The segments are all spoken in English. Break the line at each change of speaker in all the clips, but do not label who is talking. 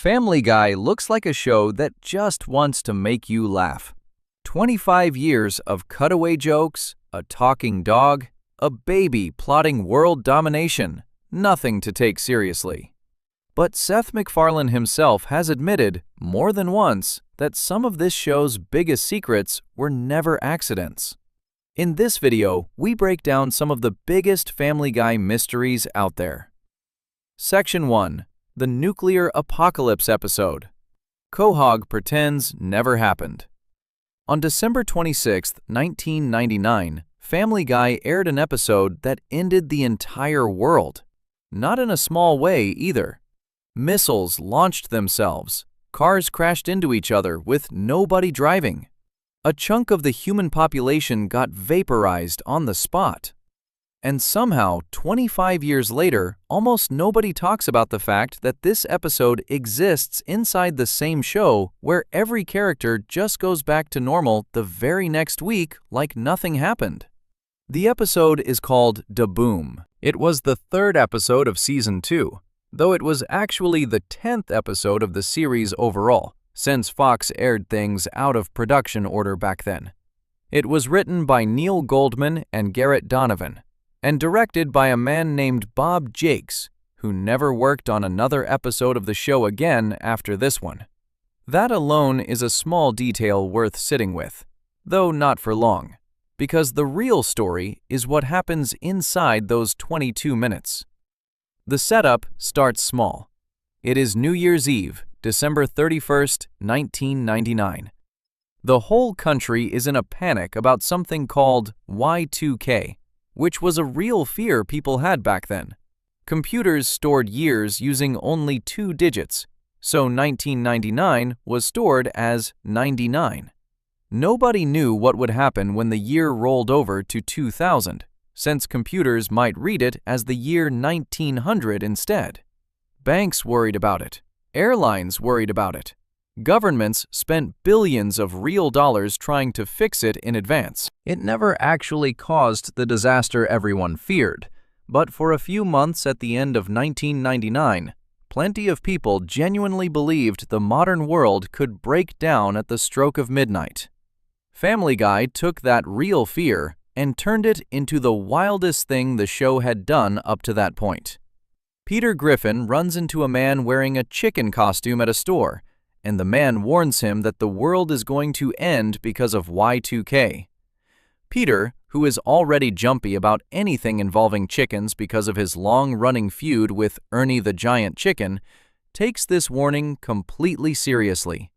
Family Guy looks like a show that just wants to make you laugh. 25 years of cutaway jokes, a talking dog, a baby plotting world domination, nothing to take seriously. But Seth MacFarlane himself has admitted, more than once, that some of this show's biggest secrets were never accidents. In this video, we break down some of the biggest Family Guy mysteries out there. Section 1. The Nuclear Apocalypse Episode. Quahog Pretends Never Happened. On December 26, 1999, Family Guy aired an episode that ended the entire world. Not in a small way, either. Missiles launched themselves. Cars crashed into each other with nobody driving. A chunk of the human population got vaporized on the spot. And somehow, 25 years later, almost nobody talks about the fact that this episode exists inside the same show where every character just goes back to normal the very next week like nothing happened. The episode is called Da Boom. It was the third episode of Season 2, though it was actually the 10th episode of the series overall, since Fox aired things out of production order back then. It was written by Neil Goldman and Garrett Donovan, and directed by a man named Bob Jakes, who never worked on another episode of the show again after this one. That alone is a small detail worth sitting with, though not for long, because the real story is what happens inside those 22 minutes. The setup starts small. It is New Year's Eve, December 31st, 1999. The whole country is in a panic about something called Y2K, which was a real fear people had back then. Computers stored years using only 2 digits, so 1999 was stored as 99. Nobody knew what would happen when the year rolled over to 2000, since computers might read it as the year 1900 instead. Banks worried about it. Airlines worried about it. Governments spent billions of real dollars trying to fix it in advance. It never actually caused the disaster everyone feared, but for a few months at the end of 1999, plenty of people genuinely believed the modern world could break down at the stroke of midnight. Family Guy took that real fear and turned it into the wildest thing the show had done up to that point. Peter Griffin runs into a man wearing a chicken costume at a store, and the man warns him that the world is going to end because of Y2K. Peter, who is already jumpy about anything involving chickens because of his long-running feud with Ernie the Giant Chicken, takes this warning completely seriously.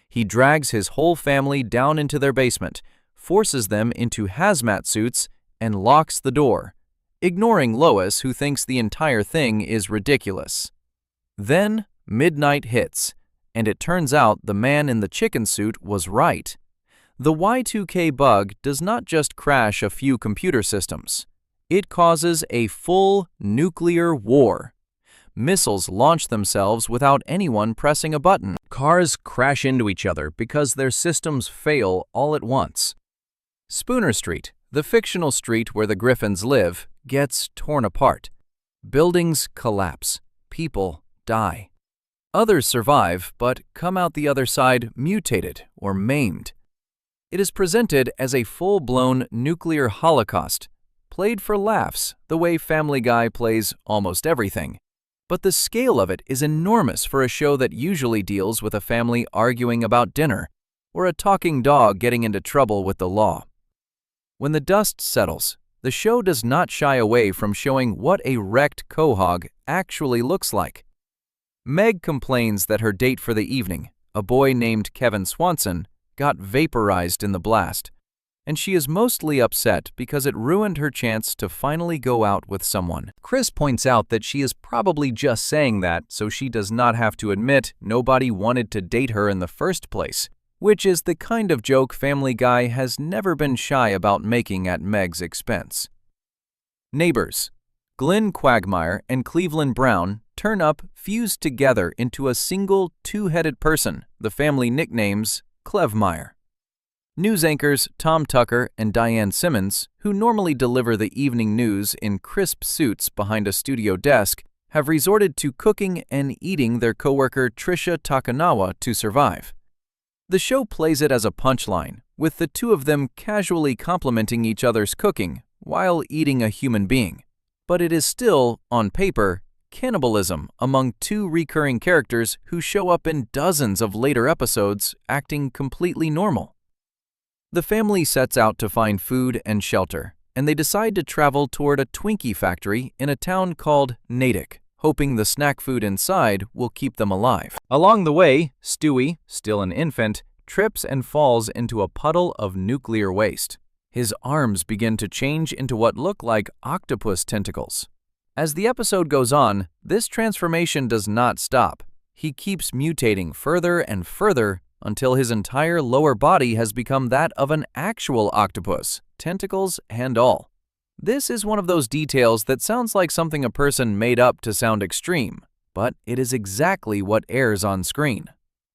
He drags his whole family down into their basement, forces them into hazmat suits, and locks the door, ignoring Lois, who thinks the entire thing is ridiculous. Then, midnight hits, and it turns out the man in the chicken suit was right. The Y2K bug does not just crash a few computer systems. It causes a full nuclear war. Missiles launch themselves without anyone pressing a button. Cars crash into each other because their systems fail all at once. Spooner Street, the fictional street where the Griffins live, gets torn apart. Buildings collapse. People die. Others survive, but come out the other side mutated or maimed. It is presented as a full-blown nuclear holocaust, played for laughs the way Family Guy plays almost everything. But the scale of it is enormous for a show that usually deals with a family arguing about dinner, or a talking dog getting into trouble with the law. When the dust settles, the show does not shy away from showing what a wrecked quahog actually looks like. Meg complains that her date for the evening, a boy named Kevin Swanson, got vaporized in the blast, and she is mostly upset because it ruined her chance to finally go out with someone. Chris points out that she is probably just saying that so she does not have to admit nobody wanted to date her in the first place, which is the kind of joke Family Guy has never been shy about making at Meg's expense. Neighbors. Glenn Quagmire and Cleveland Brown turn up fused together into a single two-headed person, the family nicknames Clevmire. News anchors Tom Tucker and Diane Simmons, who normally deliver the evening news in crisp suits behind a studio desk, have resorted to cooking and eating their coworker Trisha Takanawa to survive. The show plays it as a punchline, with the two of them casually complimenting each other's cooking while eating a human being. But it is still, on paper, cannibalism among two recurring characters who show up in dozens of later episodes acting completely normal. The family sets out to find food and shelter, and they decide to travel toward a Twinkie factory in a town called Natick, hoping the snack food inside will keep them alive. Along the way, Stewie, still an infant, trips and falls into a puddle of nuclear waste. His arms begin to change into what look like octopus tentacles. As the episode goes on, this transformation does not stop. He keeps mutating further and further until his entire lower body has become that of an actual octopus, tentacles and all. This is one of those details that sounds like something a person made up to sound extreme, but it is exactly what airs on screen.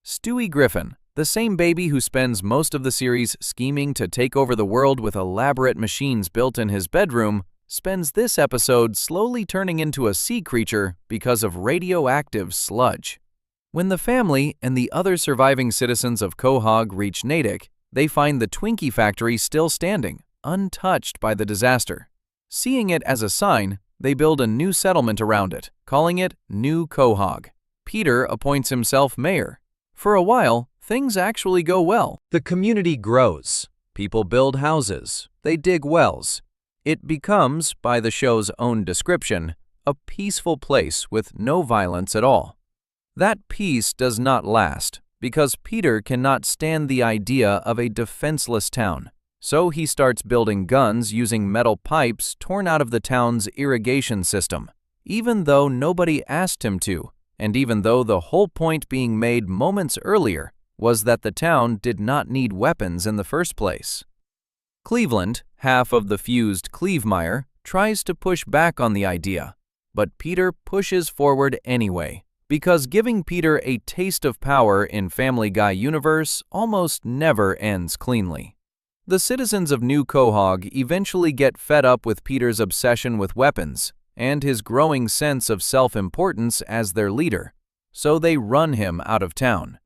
Stewie Griffin, the same baby who spends most of the series scheming to take over the world with elaborate machines built in his bedroom, spends this episode slowly turning into a sea creature because of radioactive sludge. When the family and the other surviving citizens of Quahog reach Natick, they find the Twinkie factory still standing, untouched by the disaster. Seeing it as a sign, they build a new settlement around it, calling it New Quahog. Peter appoints himself mayor. For a while, things actually go well. The community grows. People build houses. They dig wells. It becomes, by the show's own description, a peaceful place with no violence at all. That peace does not last, because Peter cannot stand the idea of a defenseless town. So he starts building guns using metal pipes torn out of the town's irrigation system, even though nobody asked him to, and even though the whole point being made moments earlier was that the town did not need weapons in the first place. Cleveland, half of the fused Clevemeyer, tries to push back on the idea, but Peter pushes forward anyway, because giving Peter a taste of power in Family Guy universe almost never ends cleanly. The citizens of New Quahog eventually get fed up with Peter's obsession with weapons and his growing sense of self-importance as their leader, so they run him out of town.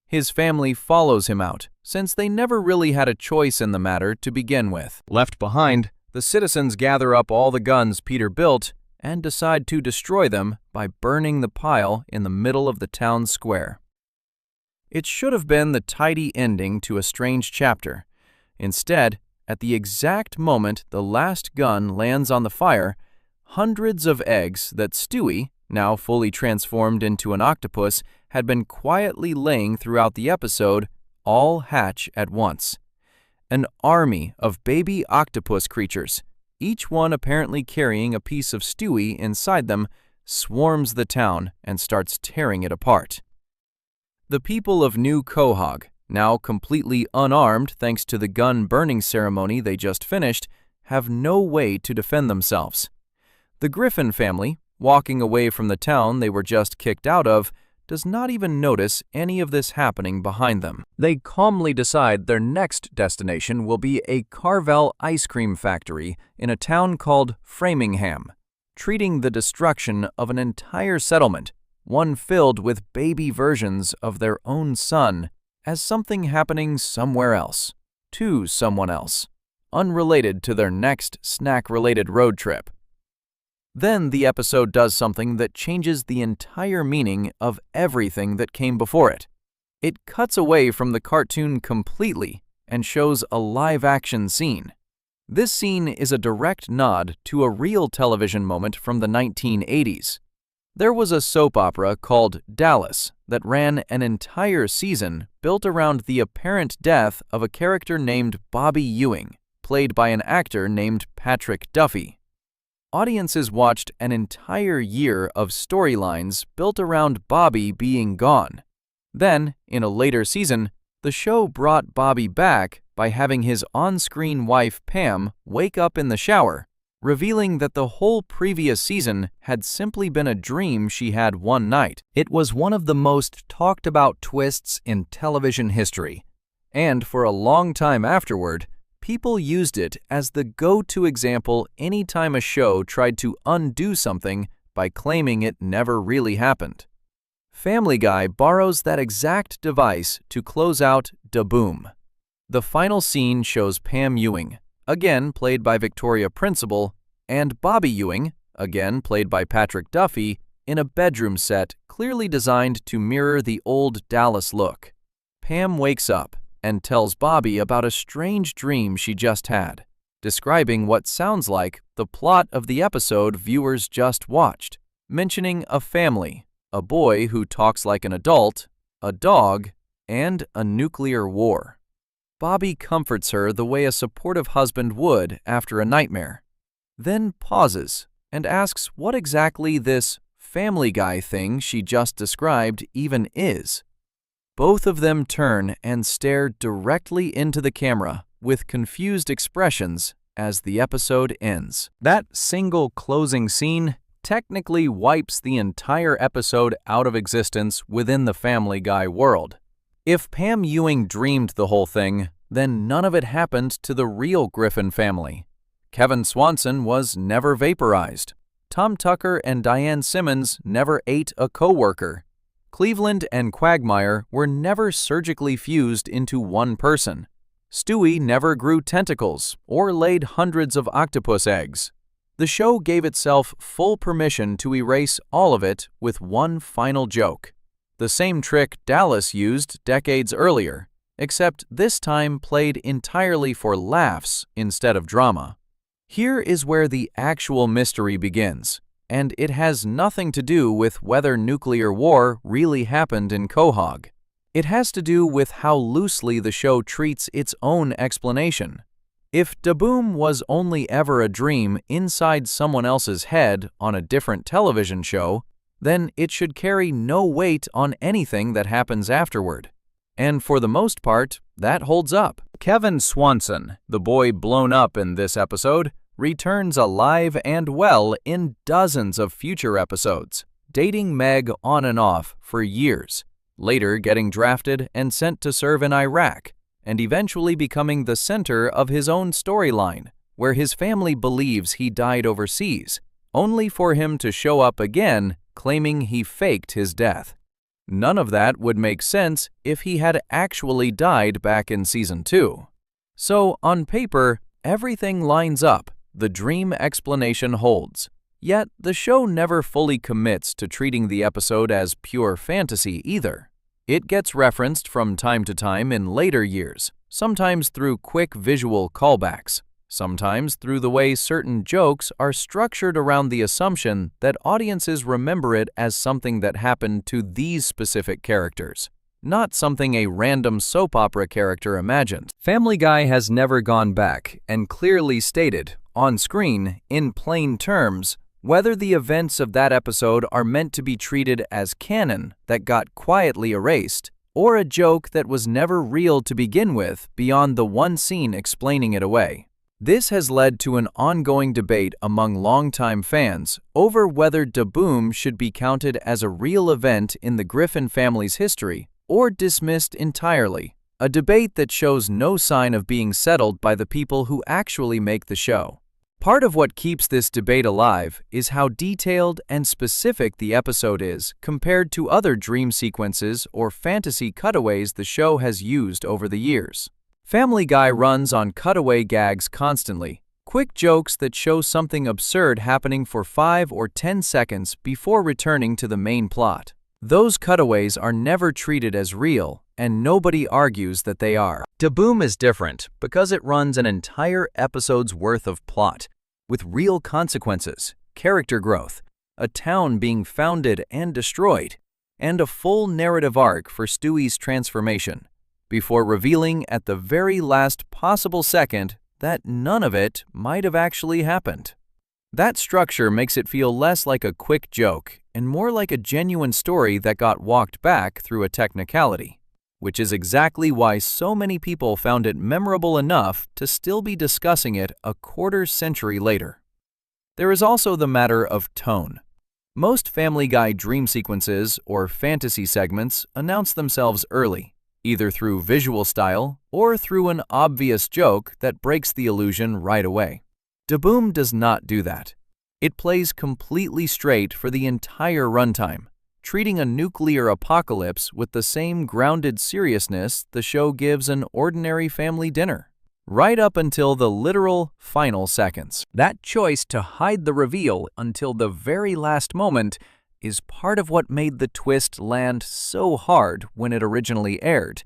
His family follows him out, since they never really had a choice in the matter to begin with. Left behind, the citizens gather up all the guns Peter built and decide to destroy them by burning the pile in the middle of the town square. It should have been the tidy ending to a strange chapter. Instead, at the exact moment the last gun lands on the fire, hundreds of eggs that Stewie, now fully transformed into an octopus, had been quietly laying throughout the episode, all hatch at once. An army of baby octopus creatures, each one apparently carrying a piece of Stewie inside them, swarms the town and starts tearing it apart. The people of New Quahog, now completely unarmed thanks to the gun burning ceremony they just finished, have no way to defend themselves. The Griffin family, walking away from the town they were just kicked out of, does not even notice any of this happening behind them. They calmly decide their next destination will be a Carvel ice cream factory in a town called Framingham, treating the destruction of an entire settlement, one filled with baby versions of their own son, as something happening somewhere else, to someone else, unrelated to their next snack-related road trip. Then the episode does something that changes the entire meaning of everything that came before it. It cuts away from the cartoon completely and shows a live-action scene. This scene is a direct nod to a real television moment from the 1980s. There was a soap opera called Dallas that ran an entire season built around the apparent death of a character named Bobby Ewing, played by an actor named Patrick Duffy. Audiences watched an entire year of storylines built around Bobby being gone. Then, in a later season, the show brought Bobby back by having his on-screen wife Pam wake up in the shower, revealing that the whole previous season had simply been a dream she had one night. It was one of the most talked about twists in television history, and for a long time afterward, people used it as the go-to example anytime a show tried to undo something by claiming it never really happened. Family Guy borrows that exact device to close out Da Boom. The final scene shows Pam Ewing, again played by Victoria Principal, and Bobby Ewing, again played by Patrick Duffy, in a bedroom set clearly designed to mirror the old Dallas look. Pam wakes up and tells Bobby about a strange dream she just had, describing what sounds like the plot of the episode viewers just watched, mentioning a family, a boy who talks like an adult, a dog, and a nuclear war. Bobby comforts her the way a supportive husband would after a nightmare, then pauses and asks what exactly this Family Guy thing she just described even is. Both of them turn and stare directly into the camera with confused expressions as the episode ends. That single closing scene technically wipes the entire episode out of existence within the Family Guy world. If Pam Ewing dreamed the whole thing, then none of it happened to the real Griffin family. Kevin Swanson was never vaporized. Tom Tucker and Diane Simmons never ate a coworker. Cleveland and Quagmire were never surgically fused into one person. Stewie never grew tentacles or laid hundreds of octopus eggs. The show gave itself full permission to erase all of it with one final joke. The same trick Dallas used decades earlier, except this time played entirely for laughs instead of drama. Here is where the actual mystery begins, and it has nothing to do with whether nuclear war really happened in Quahog. It has to do with how loosely the show treats its own explanation. If Da Boom was only ever a dream inside someone else's head on a different television show, then it should carry no weight on anything that happens afterward. And for the most part, that holds up. Kevin Swanson, the boy blown up in this episode, returns alive and well in dozens of future episodes, dating Meg on and off for years, later getting drafted and sent to serve in Iraq, and eventually becoming the center of his own storyline, where his family believes he died overseas, only for him to show up again claiming he faked his death. None of that would make sense if he had actually died back in Season 2. So, on paper, everything lines up, the dream explanation holds. Yet, the show never fully commits to treating the episode as pure fantasy either. It gets referenced from time to time in later years, sometimes through quick visual callbacks, sometimes through the way certain jokes are structured around the assumption that audiences remember it as something that happened to these specific characters, not something a random soap opera character imagined. Family Guy has never gone back and clearly stated, on screen, in plain terms, whether the events of that episode are meant to be treated as canon that got quietly erased, or a joke that was never real to begin with beyond the one scene explaining it away. This has led to an ongoing debate among longtime fans over whether Da Boom should be counted as a real event in the Griffin family's history or dismissed entirely, a debate that shows no sign of being settled by the people who actually make the show. Part of what keeps this debate alive is how detailed and specific the episode is compared to other dream sequences or fantasy cutaways the show has used over the years. Family Guy runs on cutaway gags constantly, quick jokes that show something absurd happening for 5 or 10 seconds before returning to the main plot. Those cutaways are never treated as real, and nobody argues that they are. Da Boom is different because it runs an entire episode's worth of plot, with real consequences, character growth, a town being founded and destroyed, and a full narrative arc for Stewie's transformation, before revealing at the very last possible second that none of it might have actually happened. That structure makes it feel less like a quick joke and more like a genuine story that got walked back through a technicality, which is exactly why so many people found it memorable enough to still be discussing it a quarter-century later. There is also the matter of tone. Most Family Guy dream sequences or fantasy segments announce themselves early, either through visual style or through an obvious joke that breaks the illusion right away. Da Boom does not do that. It plays completely straight for the entire runtime, treating a nuclear apocalypse with the same grounded seriousness the show gives an ordinary family dinner, right up until the literal final seconds. That choice to hide the reveal until the very last moment is part of what made the twist land so hard when it originally aired,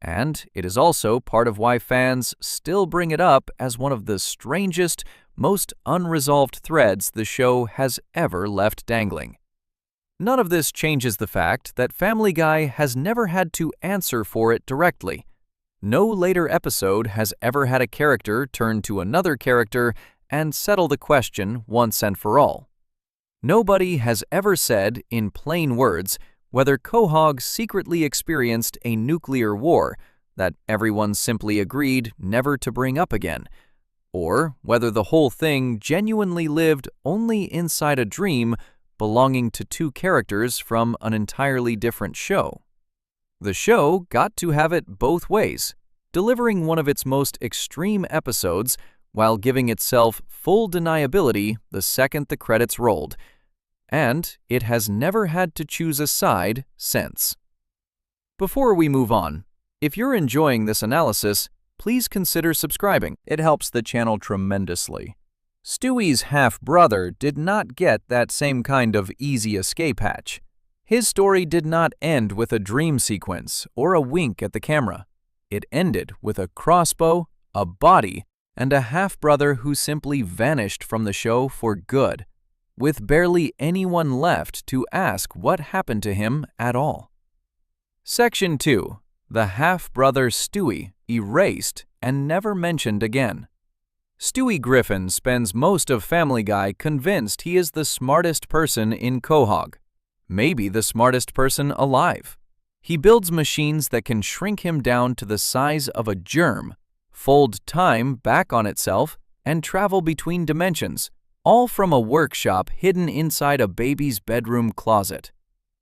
and it is also part of why fans still bring it up as one of the strangest, most unresolved threads the show has ever left dangling. None of this changes the fact that Family Guy has never had to answer for it directly. No later episode has ever had a character turn to another character and settle the question once and for all. Nobody has ever said, in plain words, whether Quahog secretly experienced a nuclear war that everyone simply agreed never to bring up again, or whether the whole thing genuinely lived only inside a dream belonging to two characters from an entirely different show. The show got to have it both ways, delivering one of its most extreme episodes while giving itself full deniability the second the credits rolled, and it has never had to choose a side since. Before we move on, if you're enjoying this analysis, please consider subscribing. It helps the channel tremendously. Stewie's half-brother did not get that same kind of easy escape hatch. His story did not end with a dream sequence or a wink at the camera. It ended with a crossbow, a body, and a half-brother who simply vanished from the show for good, with barely anyone left to ask what happened to him at all. Section 2. The half-brother Stewie erased and never mentioned again. Stewie Griffin spends most of Family Guy convinced he is the smartest person in Quahog, maybe the smartest person alive. He builds machines that can shrink him down to the size of a germ, fold time back on itself, and travel between dimensions, all from a workshop hidden inside a baby's bedroom closet.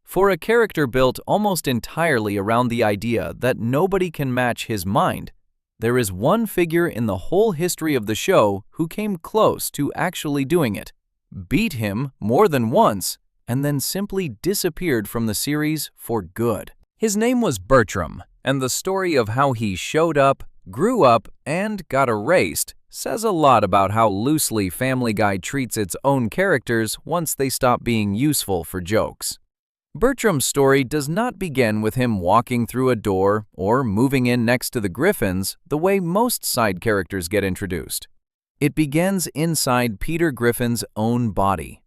For a character built almost entirely around the idea that nobody can match his mind, there is one figure in the whole history of the show who came close to actually doing it, beat him more than once, and then simply disappeared from the series for good. His name was Bertram, and the story of how he showed up, grew up, and got erased says a lot about how loosely Family Guy treats its own characters once they stop being useful for jokes. Bertram's story does not begin with him walking through a door or moving in next to the Griffins the way most side characters get introduced. It begins inside Peter Griffin's own body.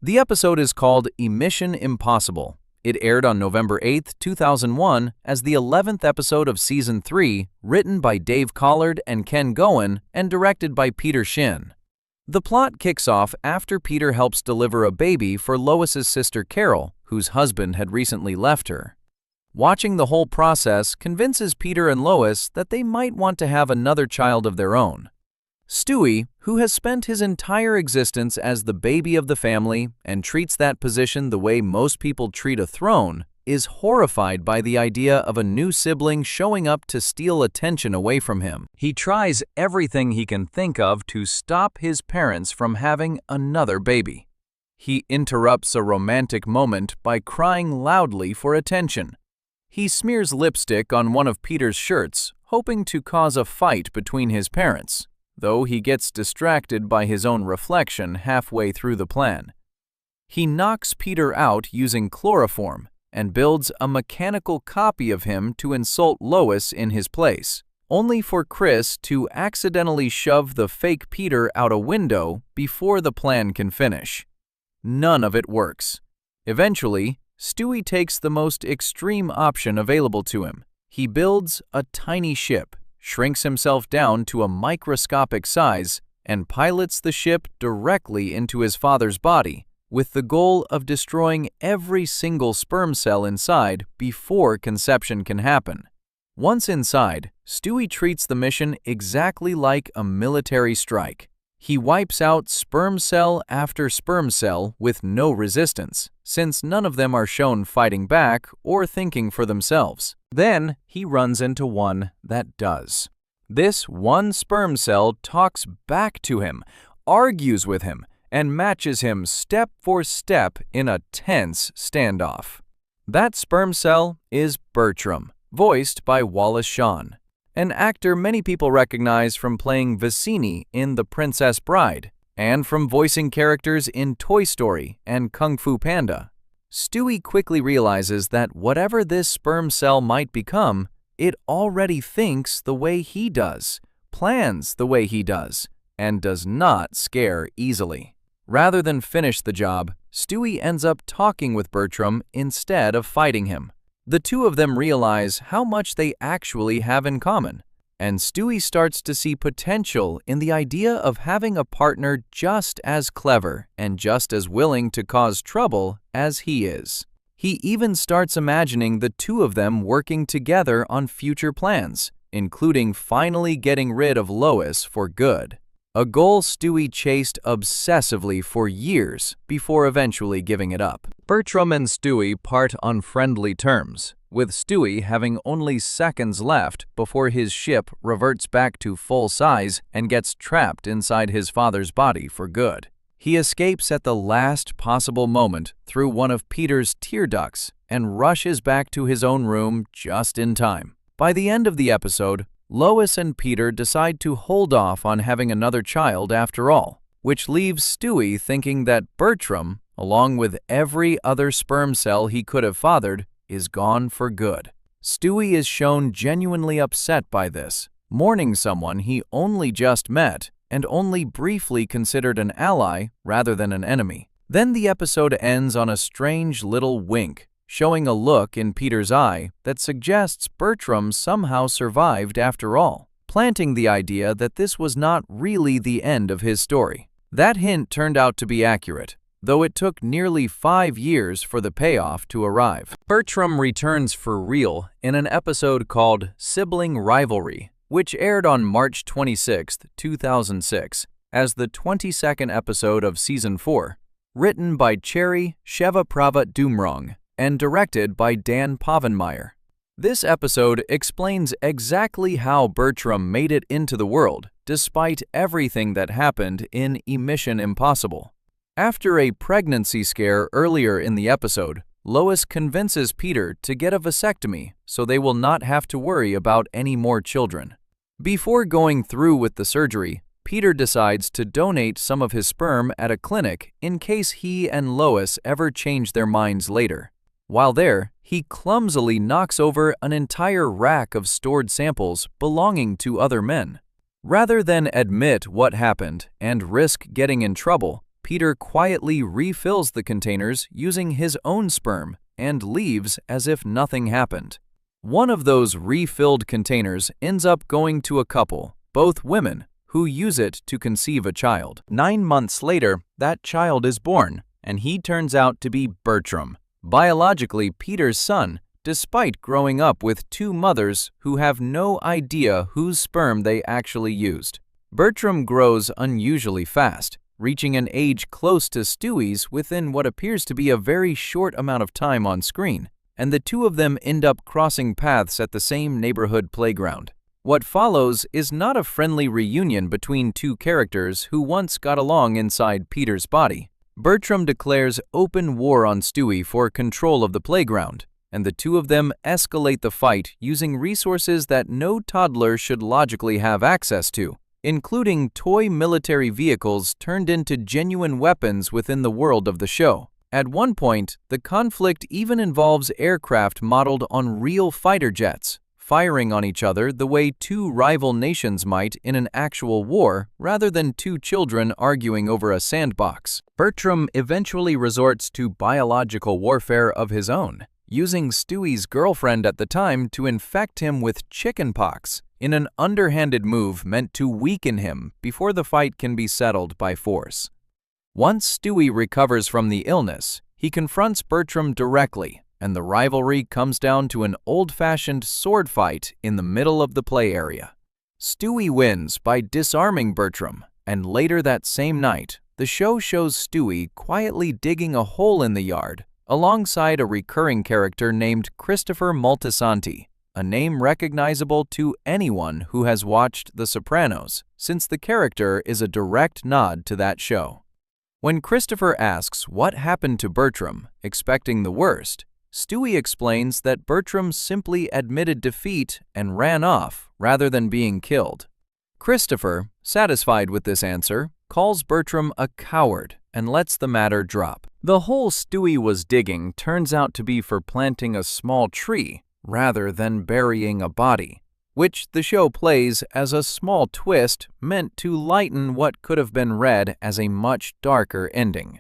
The episode is called Mission Impossible. It aired on November 8, 2001 as the 11th episode of Season 3, written by Dave Collard and Ken Goen and directed by Peter Shin. The plot kicks off after Peter helps deliver a baby for Lois's sister Carol, whose husband had recently left her. Watching the whole process convinces Peter and Lois that they might want to have another child of their own. Stewie, who has spent his entire existence as the baby of the family and treats that position the way most people treat a throne, is horrified by the idea of a new sibling showing up to steal attention away from him. He tries everything he can think of to stop his parents from having another baby. He interrupts a romantic moment by crying loudly for attention. He smears lipstick on one of Peter's shirts, hoping to cause a fight between his parents, though he gets distracted by his own reflection halfway through the plan. He knocks Peter out using chloroform and builds a mechanical copy of him to insult Lois in his place, only for Chris to accidentally shove the fake Peter out a window before the plan can finish. None of it works. Eventually, Stewie takes the most extreme option available to him. He builds a tiny ship, shrinks himself down to a microscopic size, and pilots the ship directly into his father's body, with the goal of destroying every single sperm cell inside before conception can happen. Once inside, Stewie treats the mission exactly like a military strike. He wipes out sperm cell after sperm cell with no resistance, since none of them are shown fighting back or thinking for themselves. Then he runs into one that does. This one sperm cell talks back to him, argues with him, and matches him step for step in a tense standoff. That sperm cell is Bertram, voiced by Wallace Shawn, an actor many people recognize from playing Vicini in The Princess Bride and from voicing characters in Toy Story and Kung Fu Panda. Stewie quickly realizes that whatever this sperm cell might become, it already thinks the way he does, plans the way he does, and does not scare easily. Rather than finish the job, Stewie ends up talking with Bertram instead of fighting him. The two of them realize how much they actually have in common, and Stewie starts to see potential in the idea of having a partner just as clever and just as willing to cause trouble as he is. He even starts imagining the two of them working together on future plans, including finally getting rid of Lois for good, a goal Stewie chased obsessively for years before eventually giving it up. Bertram and Stewie part on friendly terms, with Stewie having only seconds left before his ship reverts back to full size and gets trapped inside his father's body for good. He escapes at the last possible moment through one of Peter's tear ducts and rushes back to his own room just in time. By the end of the episode, Lois and Peter decide to hold off on having another child after all, which leaves Stewie thinking that Bertram, along with every other sperm cell he could have fathered, is gone for good. Stewie is shown genuinely upset by this, mourning someone he only just met and only briefly considered an ally rather than an enemy. Then the episode ends on a strange little wink, showing a look in Peter's eye that suggests Bertram somehow survived after all, planting the idea that this was not really the end of his story. That hint turned out to be accurate, though it took nearly 5 years for the payoff to arrive. Bertram returns for real in an episode called Sibling Rivalry, which aired on March 26, 2006, as the 22nd episode of Season 4, written by Cherry Shevapravat Dumrong and directed by Dan Povenmire. This episode explains exactly how Bertram made it into the world, despite everything that happened in Mission Impossible. After a pregnancy scare earlier in the episode, Lois convinces Peter to get a vasectomy so they will not have to worry about any more children. Before going through with the surgery, Peter decides to donate some of his sperm at a clinic in case he and Lois ever change their minds later. While there, he clumsily knocks over an entire rack of stored samples belonging to other men. Rather than admit what happened and risk getting in trouble, Peter quietly refills the containers using his own sperm and leaves as if nothing happened. One of those refilled containers ends up going to a couple, both women, who use it to conceive a child. 9 months later, that child is born, and he turns out to be Bertram, biologically Peter's son, despite growing up with two mothers who have no idea whose sperm they actually used. Bertram grows unusually fast, reaching an age close to Stewie's within what appears to be a very short amount of time on screen, and the two of them end up crossing paths at the same neighborhood playground. What follows is not a friendly reunion between two characters who once got along inside Peter's body. Bertram declares open war on Stewie for control of the playground, and the two of them escalate the fight using resources that no toddler should logically have access to, including toy military vehicles turned into genuine weapons within the world of the show. At one point, the conflict even involves aircraft modeled on real fighter jets, firing on each other the way two rival nations might in an actual war rather than two children arguing over a sandbox. Bertram eventually resorts to biological warfare of his own, using Stewie's girlfriend at the time to infect him with chickenpox in an underhanded move meant to weaken him before the fight can be settled by force. Once Stewie recovers from the illness, he confronts Bertram directly, and the rivalry comes down to an old-fashioned sword fight in the middle of the play area. Stewie wins by disarming Bertram, and later that same night, the show shows Stewie quietly digging a hole in the yard alongside a recurring character named Christopher Moltisanti, a name recognizable to anyone who has watched The Sopranos, since the character is a direct nod to that show. When Christopher asks what happened to Bertram, expecting the worst, Stewie explains that Bertram simply admitted defeat and ran off rather than being killed. Christopher, satisfied with this answer, calls Bertram a coward and lets the matter drop. The hole Stewie was digging turns out to be for planting a small tree rather than burying a body, which the show plays as a small twist meant to lighten what could have been read as a much darker ending.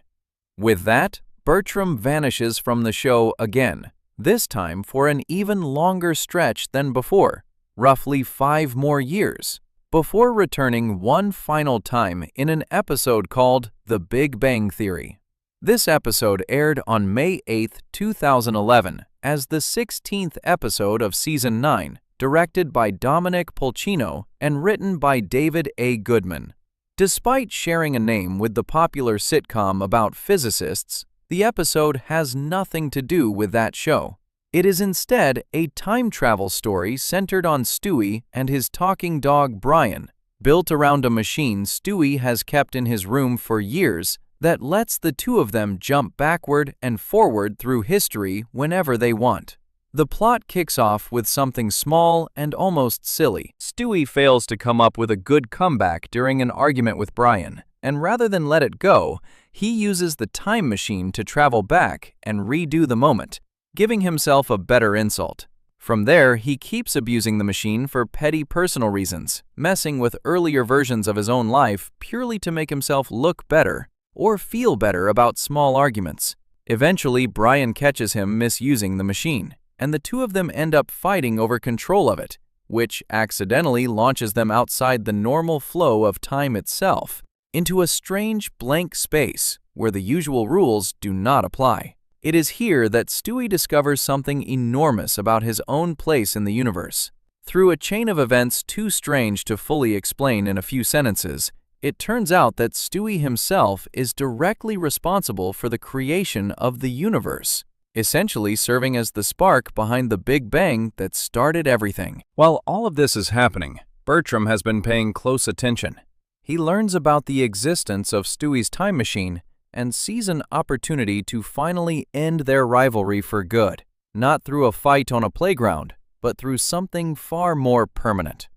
With that, Bertram vanishes from the show again, this time for an even longer stretch than before, roughly 5 more years, before returning one final time in an episode called The Big Bang Theory. This episode aired on May 8, 2011, as the 16th episode of Season 9, directed by Dominic Polcino and written by David A. Goodman. Despite sharing a name with the popular sitcom about physicists, the episode has nothing to do with that show. It is instead a time travel story centered on Stewie and his talking dog Brian, built around a machine Stewie has kept in his room for years that lets the two of them jump backward and forward through history whenever they want. The plot kicks off with something small and almost silly. Stewie fails to come up with a good comeback during an argument with Brian, and rather than let it go, he uses the time machine to travel back and redo the moment, giving himself a better insult. From there, he keeps abusing the machine for petty personal reasons, messing with earlier versions of his own life purely to make himself look better or feel better about small arguments. Eventually, Brian catches him misusing the machine, and the two of them end up fighting over control of it, which accidentally launches them outside the normal flow of time itself, into a strange blank space where the usual rules do not apply. It is here that Stewie discovers something enormous about his own place in the universe. Through a chain of events too strange to fully explain in a few sentences, it turns out that Stewie himself is directly responsible for the creation of the universe, essentially serving as the spark behind the Big Bang that started everything. While all of this is happening, Bertram has been paying close attention. He learns about the existence of Stewie's time machine and sees an opportunity to finally end their rivalry for good, not through a fight on a playground, but through something far more permanent.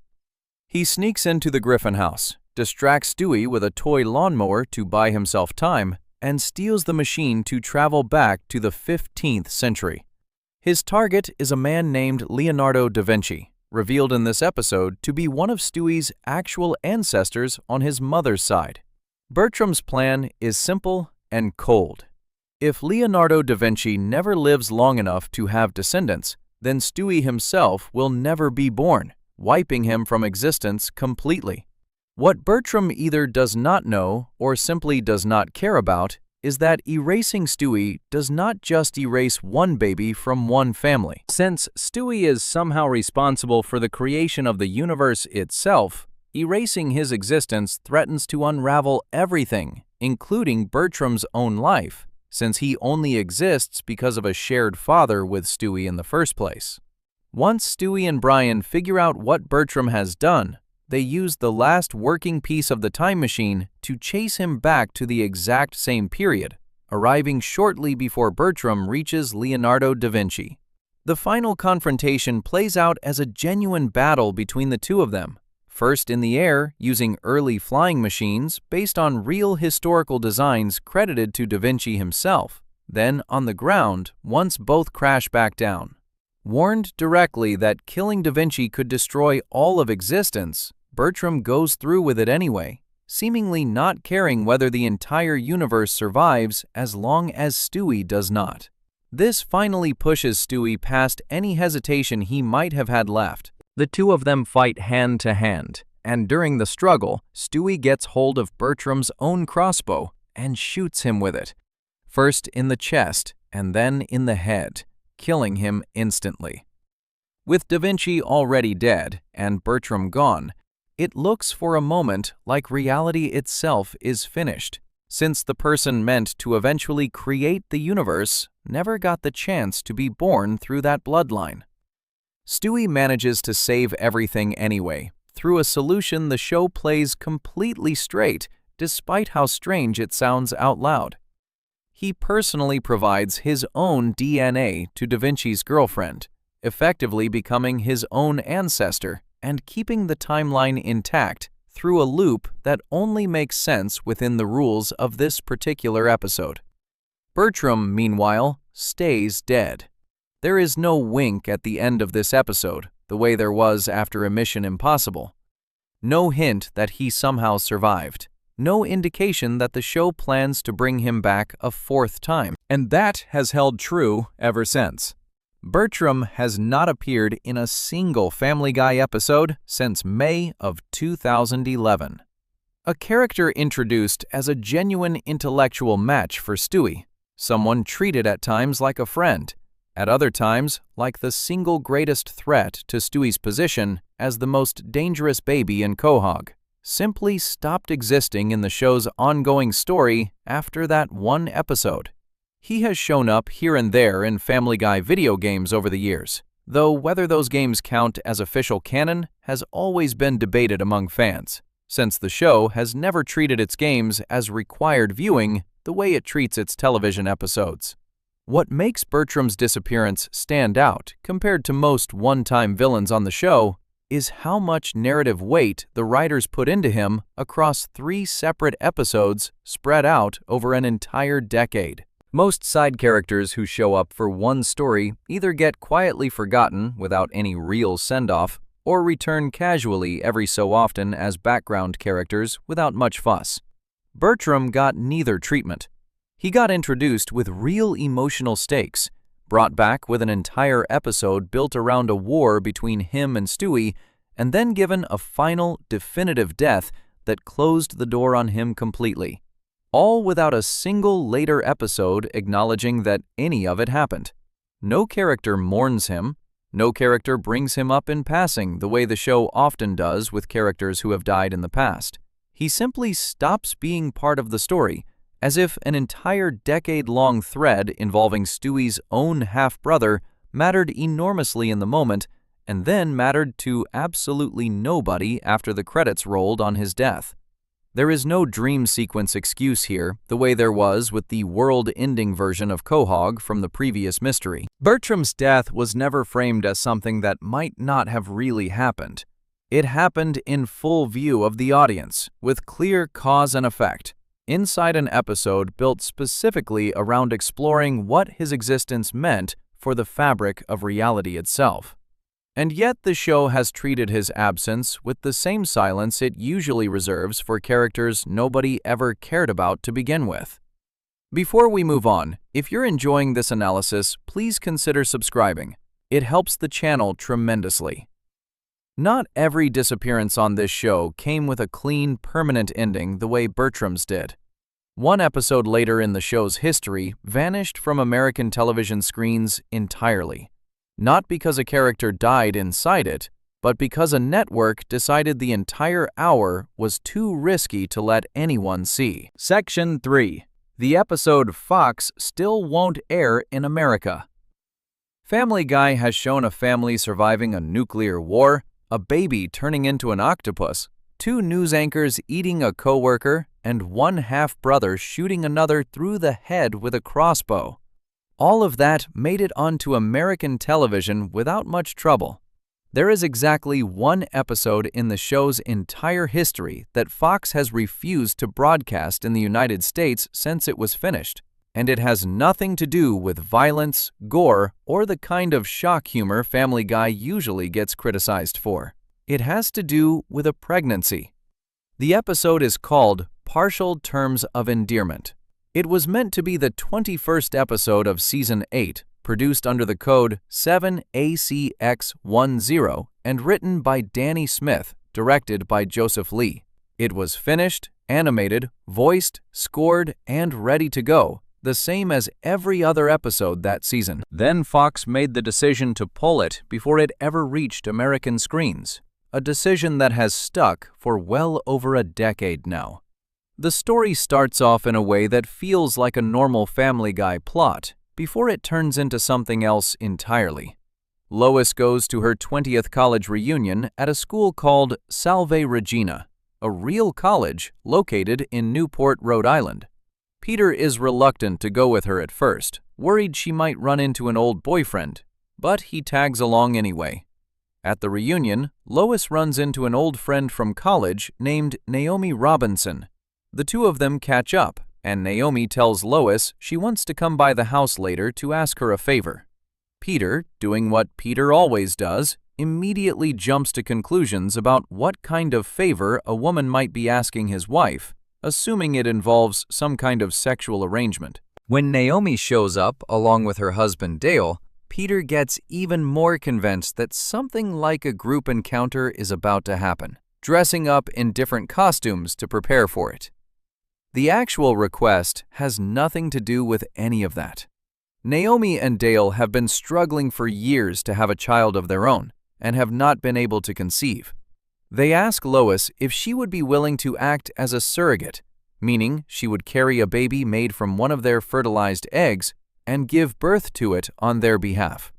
He sneaks into the Griffin house, distracts Stewie with a toy lawnmower to buy himself time, and steals the machine to travel back to the 15th century. His target is a man named Leonardo da Vinci, revealed in this episode to be one of Stewie's actual ancestors on his mother's side. Bertram's plan is simple and cold. If Leonardo da Vinci never lives long enough to have descendants, then Stewie himself will never be born, wiping him from existence completely. What Bertram either does not know or simply does not care about is that erasing Stewie does not just erase one baby from one family. Since Stewie is somehow responsible for the creation of the universe itself, erasing his existence threatens to unravel everything, including Bertram's own life, since he only exists because of a shared father with Stewie in the first place. Once Stewie and Brian figure out what Bertram has done, they use the last working piece of the time machine to chase him back to the exact same period, arriving shortly before Bertram reaches Leonardo da Vinci. The final confrontation plays out as a genuine battle between the two of them, first in the air using early flying machines based on real historical designs credited to da Vinci himself, then on the ground once both crash back down. Warned directly that killing da Vinci could destroy all of existence, Bertram goes through with it anyway, seemingly not caring whether the entire universe survives as long as Stewie does not. This finally pushes Stewie past any hesitation he might have had left. The two of them fight hand to hand, and during the struggle, Stewie gets hold of Bertram's own crossbow and shoots him with it, first in the chest and then in the head, killing him instantly. With da Vinci already dead and Bertram gone, it looks for a moment like reality itself is finished, since the person meant to eventually create the universe never got the chance to be born through that bloodline. Stewie manages to save everything anyway, through a solution the show plays completely straight despite how strange it sounds out loud. He personally provides his own DNA to Da Vinci's girlfriend, effectively becoming his own ancestor and keeping the timeline intact through a loop that only makes sense within the rules of this particular episode. Bertram, meanwhile, stays dead. There is no wink at the end of this episode, the way there was after a Mission Impossible. No hint that he somehow survived. No indication that the show plans to bring him back a fourth time. And that has held true ever since. Bertram has not appeared in a single Family Guy episode since May of 2011. A character introduced as a genuine intellectual match for Stewie, someone treated at times like a friend, at other times like the single greatest threat to Stewie's position as the most dangerous baby in Quahog, simply stopped existing in the show's ongoing story after that one episode. He has shown up here and there in Family Guy video games over the years, though whether those games count as official canon has always been debated among fans, since the show has never treated its games as required viewing the way it treats its television episodes. What makes Bertram's disappearance stand out compared to most one-time villains on the show is how much narrative weight the writers put into him across 3 separate episodes spread out over an entire decade. Most side characters who show up for one story either get quietly forgotten without any real send-off or return casually every so often as background characters without much fuss. Bertram got neither treatment. He got introduced with real emotional stakes, brought back with an entire episode built around a war between him and Stewie, and then given a final, definitive death that closed the door on him completely. All without a single later episode acknowledging that any of it happened. No character mourns him. No character brings him up in passing the way the show often does with characters who have died in the past. He simply stops being part of the story, as if an entire decade-long thread involving Stewie's own half-brother mattered enormously in the moment and then mattered to absolutely nobody after the credits rolled on his death. There is no dream sequence excuse here, the way there was with the world-ending version of Quahog from the previous mystery. Bertram's death was never framed as something that might not have really happened. It happened in full view of the audience, with clear cause and effect, inside an episode built specifically around exploring what his existence meant for the fabric of reality itself. And yet the show has treated his absence with the same silence it usually reserves for characters nobody ever cared about to begin with. Before we move on, if you're enjoying this analysis, please consider subscribing. It helps the channel tremendously. Not every disappearance on this show came with a clean, permanent ending the way Bertram's did. One episode later in the show's history vanished from American television screens entirely. Not because a character died inside it, but because a network decided the entire hour was too risky to let anyone see. Section 3. The episode Fox Still Won't Air in America. Family Guy has shown a family surviving a nuclear war, a baby turning into an octopus, 2 news anchors eating a coworker, and one half-brother shooting another through the head with a crossbow. All of that made it onto American television without much trouble. There is exactly one episode in the show's entire history that Fox has refused to broadcast in the United States since it was finished, and it has nothing to do with violence, gore, or the kind of shock humor Family Guy usually gets criticized for. It has to do with a pregnancy. The episode is called Partial Terms of Endearment. It was meant to be the 21st episode of Season 8, produced under the code 7ACX10 and written by Danny Smith, directed by Joseph Lee. It was finished, animated, voiced, scored, and ready to go, the same as every other episode that season. Then Fox made the decision to pull it before it ever reached American screens, a decision that has stuck for well over a decade now. The story starts off in a way that feels like a normal Family Guy plot before it turns into something else entirely. Lois goes to her 20th college reunion at a school called Salve Regina. a real college located in Newport, Rhode Island. Peter is reluctant to go with her at first, worried she might run into an old boyfriend, but he tags along anyway. At the reunion, Lois runs into an old friend from college named Naomi Robinson. The two of them catch up, and Naomi tells Lois she wants to come by the house later to ask her a favor. Peter, doing what Peter always does, immediately jumps to conclusions about what kind of favor a woman might be asking his wife, assuming it involves some kind of sexual arrangement. When Naomi shows up along with her husband Dale, Peter gets even more convinced that something like a group encounter is about to happen, dressing up in different costumes to prepare for it. The actual request has nothing to do with any of that. Naomi and Dale have been struggling for years to have a child of their own and have not been able to conceive. They ask Lois if she would be willing to act as a surrogate, meaning she would carry a baby made from one of their fertilized eggs and give birth to it on their behalf.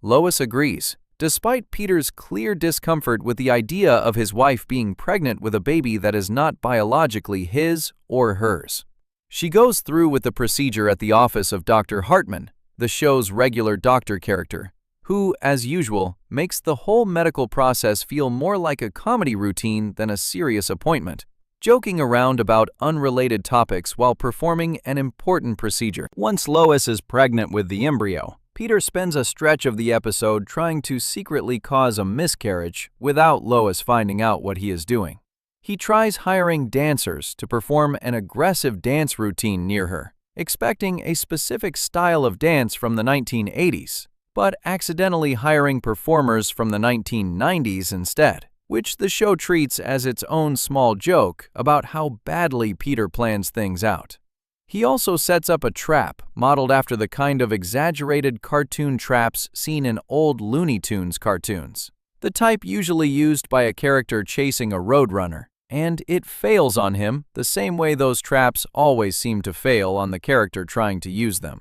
Lois agrees, despite Peter's clear discomfort with the idea of his wife being pregnant with a baby that is not biologically his or hers. She goes through with the procedure at the office of Dr. Hartman, the show's regular doctor character, who, as usual, makes the whole medical process feel more like a comedy routine than a serious appointment, joking around about unrelated topics while performing an important procedure. Once Lois is pregnant with the embryo, Peter spends a stretch of the episode trying to secretly cause a miscarriage without Lois finding out what he is doing. He tries hiring dancers to perform an aggressive dance routine near her, expecting a specific style of dance from the 1980s, but accidentally hiring performers from the 1990s instead, which the show treats as its own small joke about how badly Peter plans things out. He also sets up a trap modeled after the kind of exaggerated cartoon traps seen in old Looney Tunes cartoons, the type usually used by a character chasing a roadrunner, and it fails on him the same way those traps always seem to fail on the character trying to use them.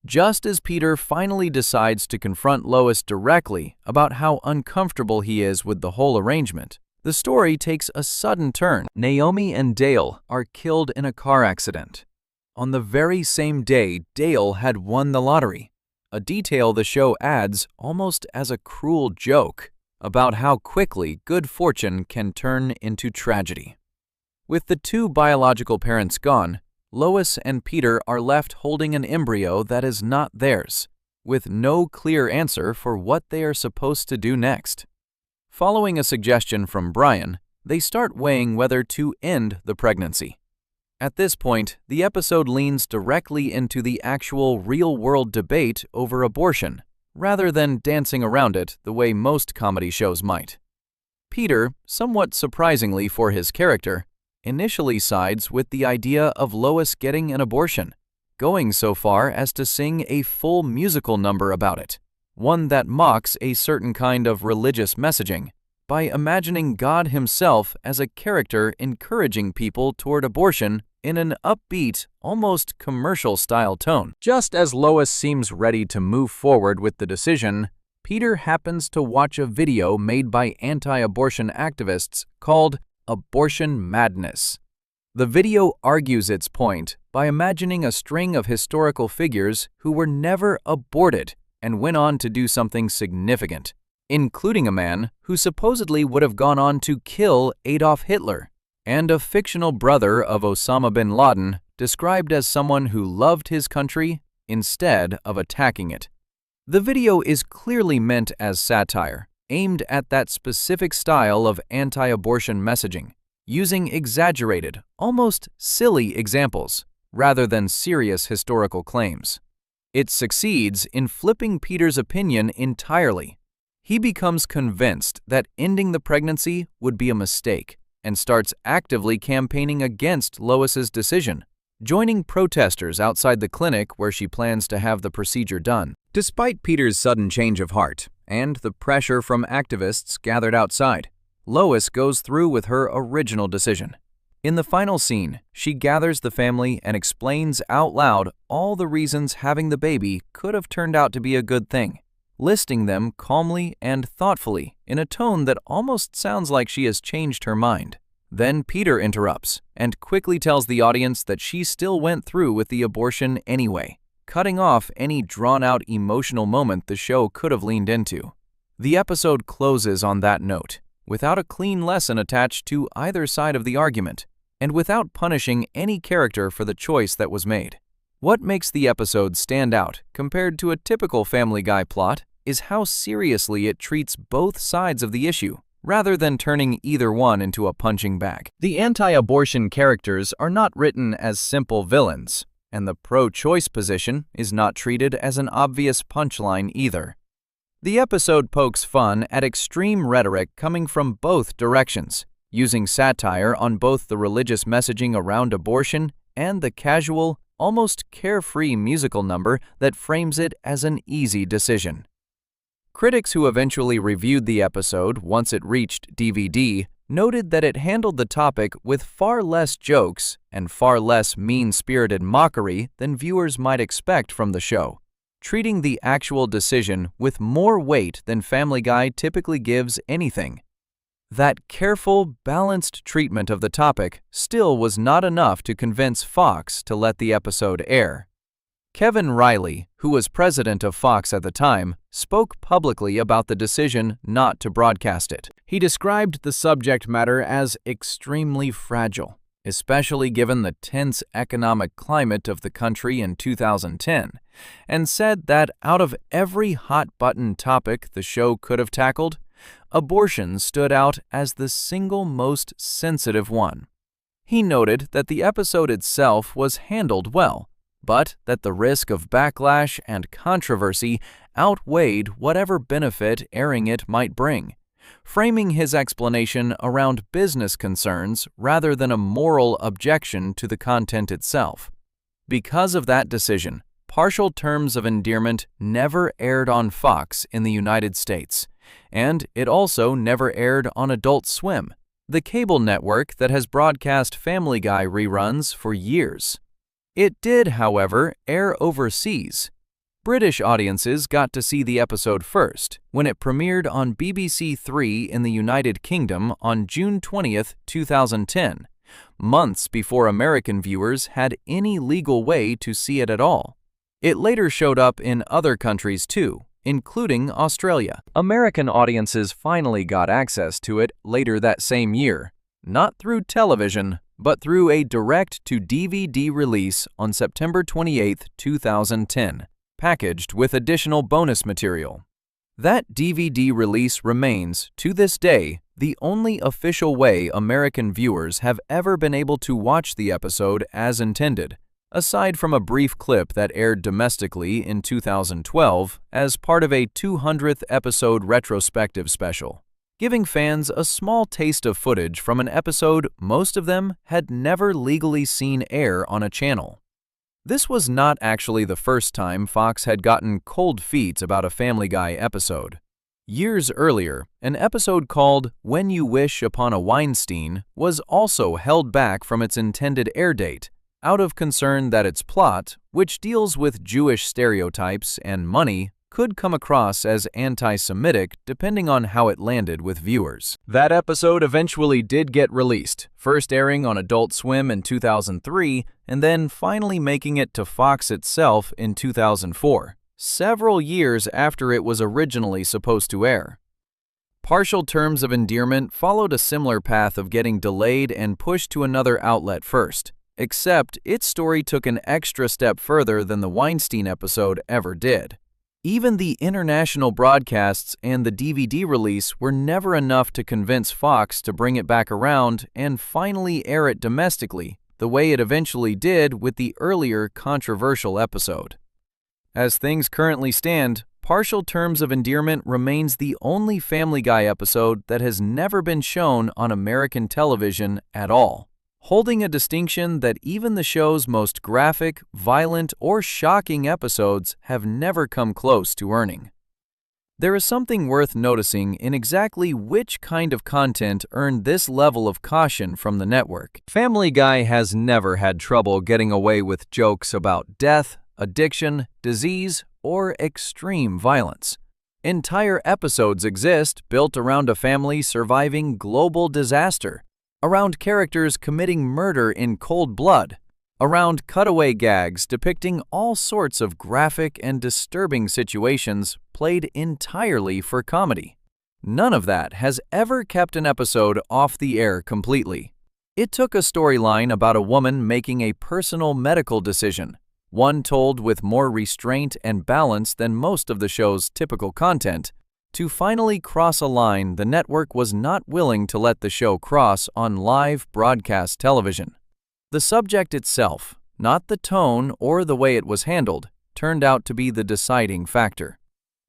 Just as Peter finally decides to confront Lois directly about how uncomfortable he is with the whole arrangement, the story takes a sudden turn. Naomi and Dale are killed in a car accident. On the very same day Dale had won the lottery, a detail the show adds almost as a cruel joke about how quickly good fortune can turn into tragedy. With the two biological parents gone, Lois and Peter are left holding an embryo that is not theirs, with no clear answer for what they are supposed to do next. Following a suggestion from Brian, they start weighing whether to end the pregnancy. At this point, the episode leans directly into the actual real-world debate over abortion, rather than dancing around it the way most comedy shows might. Peter, somewhat surprisingly for his character, initially sides with the idea of Lois getting an abortion, going so far as to sing a full musical number about it, one that mocks a certain kind of religious messaging, by imagining God himself as a character encouraging people toward abortion in an upbeat, almost commercial-style tone. Just as Lois seems ready to move forward with the decision, Peter happens to watch a video made by anti-abortion activists called Abortion Madness. The video argues its point by imagining a string of historical figures who were never aborted and went on to do something significant, including a man who supposedly would have gone on to kill Adolf Hitler, and a fictional brother of Osama bin Laden described as someone who loved his country instead of attacking it. The video is clearly meant as satire, aimed at that specific style of anti-abortion messaging, using exaggerated, almost silly examples, rather than serious historical claims. It succeeds in flipping Peter's opinion entirely. He becomes convinced that ending the pregnancy would be a mistake, and starts actively campaigning against Lois's decision, joining protesters outside the clinic where she plans to have the procedure done. Despite Peter's sudden change of heart and the pressure from activists gathered outside, Lois goes through with her original decision. In the final scene, she gathers the family and explains out loud all the reasons having the baby could have turned out to be a good thing, listing them calmly and thoughtfully in a tone that almost sounds like she has changed her mind. Then Peter interrupts and quickly tells the audience that she still went through with the abortion anyway, cutting off any drawn-out emotional moment the show could have leaned into. The episode closes on that note, without a clean lesson attached to either side of the argument, and without punishing any character for the choice that was made. What makes the episode stand out compared to a typical Family Guy plot is how seriously it treats both sides of the issue, rather than turning either one into a punching bag. The anti-abortion characters are not written as simple villains, and the pro-choice position is not treated as an obvious punchline either. The episode pokes fun at extreme rhetoric coming from both directions, using satire on both the religious messaging around abortion and the casual, almost carefree musical number that frames it as an easy decision. Critics who eventually reviewed the episode once it reached DVD noted that it handled the topic with far less jokes and far less mean-spirited mockery than viewers might expect from the show, treating the actual decision with more weight than Family Guy typically gives anything. That careful, balanced treatment of the topic still was not enough to convince Fox to let the episode air. Kevin Riley, who was president of Fox at the time, spoke publicly about the decision not to broadcast it. He described the subject matter as extremely fragile, especially given the tense economic climate of the country in 2010, and said that out of every hot-button topic the show could have tackled, abortion stood out as the single most sensitive one. He noted that the episode itself was handled well, but that the risk of backlash and controversy outweighed whatever benefit airing it might bring, framing his explanation around business concerns rather than a moral objection to the content itself. Because of that decision, Partial Terms of Endearment never aired on Fox in the United States, and it also never aired on Adult Swim, the cable network that has broadcast Family Guy reruns for years. It did, however, air overseas. British audiences got to see the episode first when it premiered on BBC Three in the United Kingdom on June 20th, 2010, months before American viewers had any legal way to see it at all. It later showed up in other countries too, including Australia. American audiences finally got access to it later that same year, not through television, but through a direct-to-DVD release on September 28, 2010, packaged with additional bonus material. That DVD release remains, to this day, the only official way American viewers have ever been able to watch the episode as intended, aside from a brief clip that aired domestically in 2012 as part of a 200th episode retrospective special, giving fans a small taste of footage from an episode most of them had never legally seen air on a channel. This was not actually the first time Fox had gotten cold feet about a Family Guy episode. Years earlier, an episode called When You Wish Upon a Weinstein was also held back from its intended air date, out of concern that its plot, which deals with Jewish stereotypes and money, could come across as anti-Semitic depending on how it landed with viewers. That episode eventually did get released, first airing on Adult Swim in 2003 and then finally making it to Fox itself in 2004, several years after it was originally supposed to air. Partial Terms of Endearment followed a similar path of getting delayed and pushed to another outlet first, except its story took an extra step further than the Weinstein episode ever did. Even the international broadcasts and the DVD release were never enough to convince Fox to bring it back around and finally air it domestically, the way it eventually did with the earlier controversial episode. As things currently stand, Partial Terms of Endearment remains the only Family Guy episode that has never been shown on American television at all, holding a distinction that even the show's most graphic, violent, or shocking episodes have never come close to earning. There is something worth noticing in exactly which kind of content earned this level of caution from the network. Family Guy has never had trouble getting away with jokes about death, addiction, disease, or extreme violence. Entire episodes exist built around a family surviving global disaster, around characters committing murder in cold blood, around cutaway gags depicting all sorts of graphic and disturbing situations played entirely for comedy. None of that has ever kept an episode off the air completely. It took a storyline about a woman making a personal medical decision, one told with more restraint and balance than most of the show's typical content, to finally cross a line the network was not willing to let the show cross on live broadcast television. The subject itself, not the tone or the way it was handled, turned out to be the deciding factor.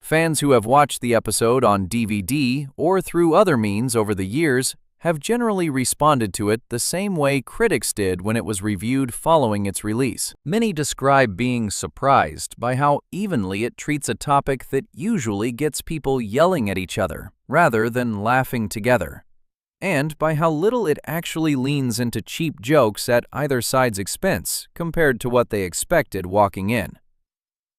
Fans who have watched the episode on DVD or through other means over the years have generally responded to it the same way critics did when it was reviewed following its release. Many describe being surprised by how evenly it treats a topic that usually gets people yelling at each other rather than laughing together, and by how little it actually leans into cheap jokes at either side's expense compared to what they expected walking in.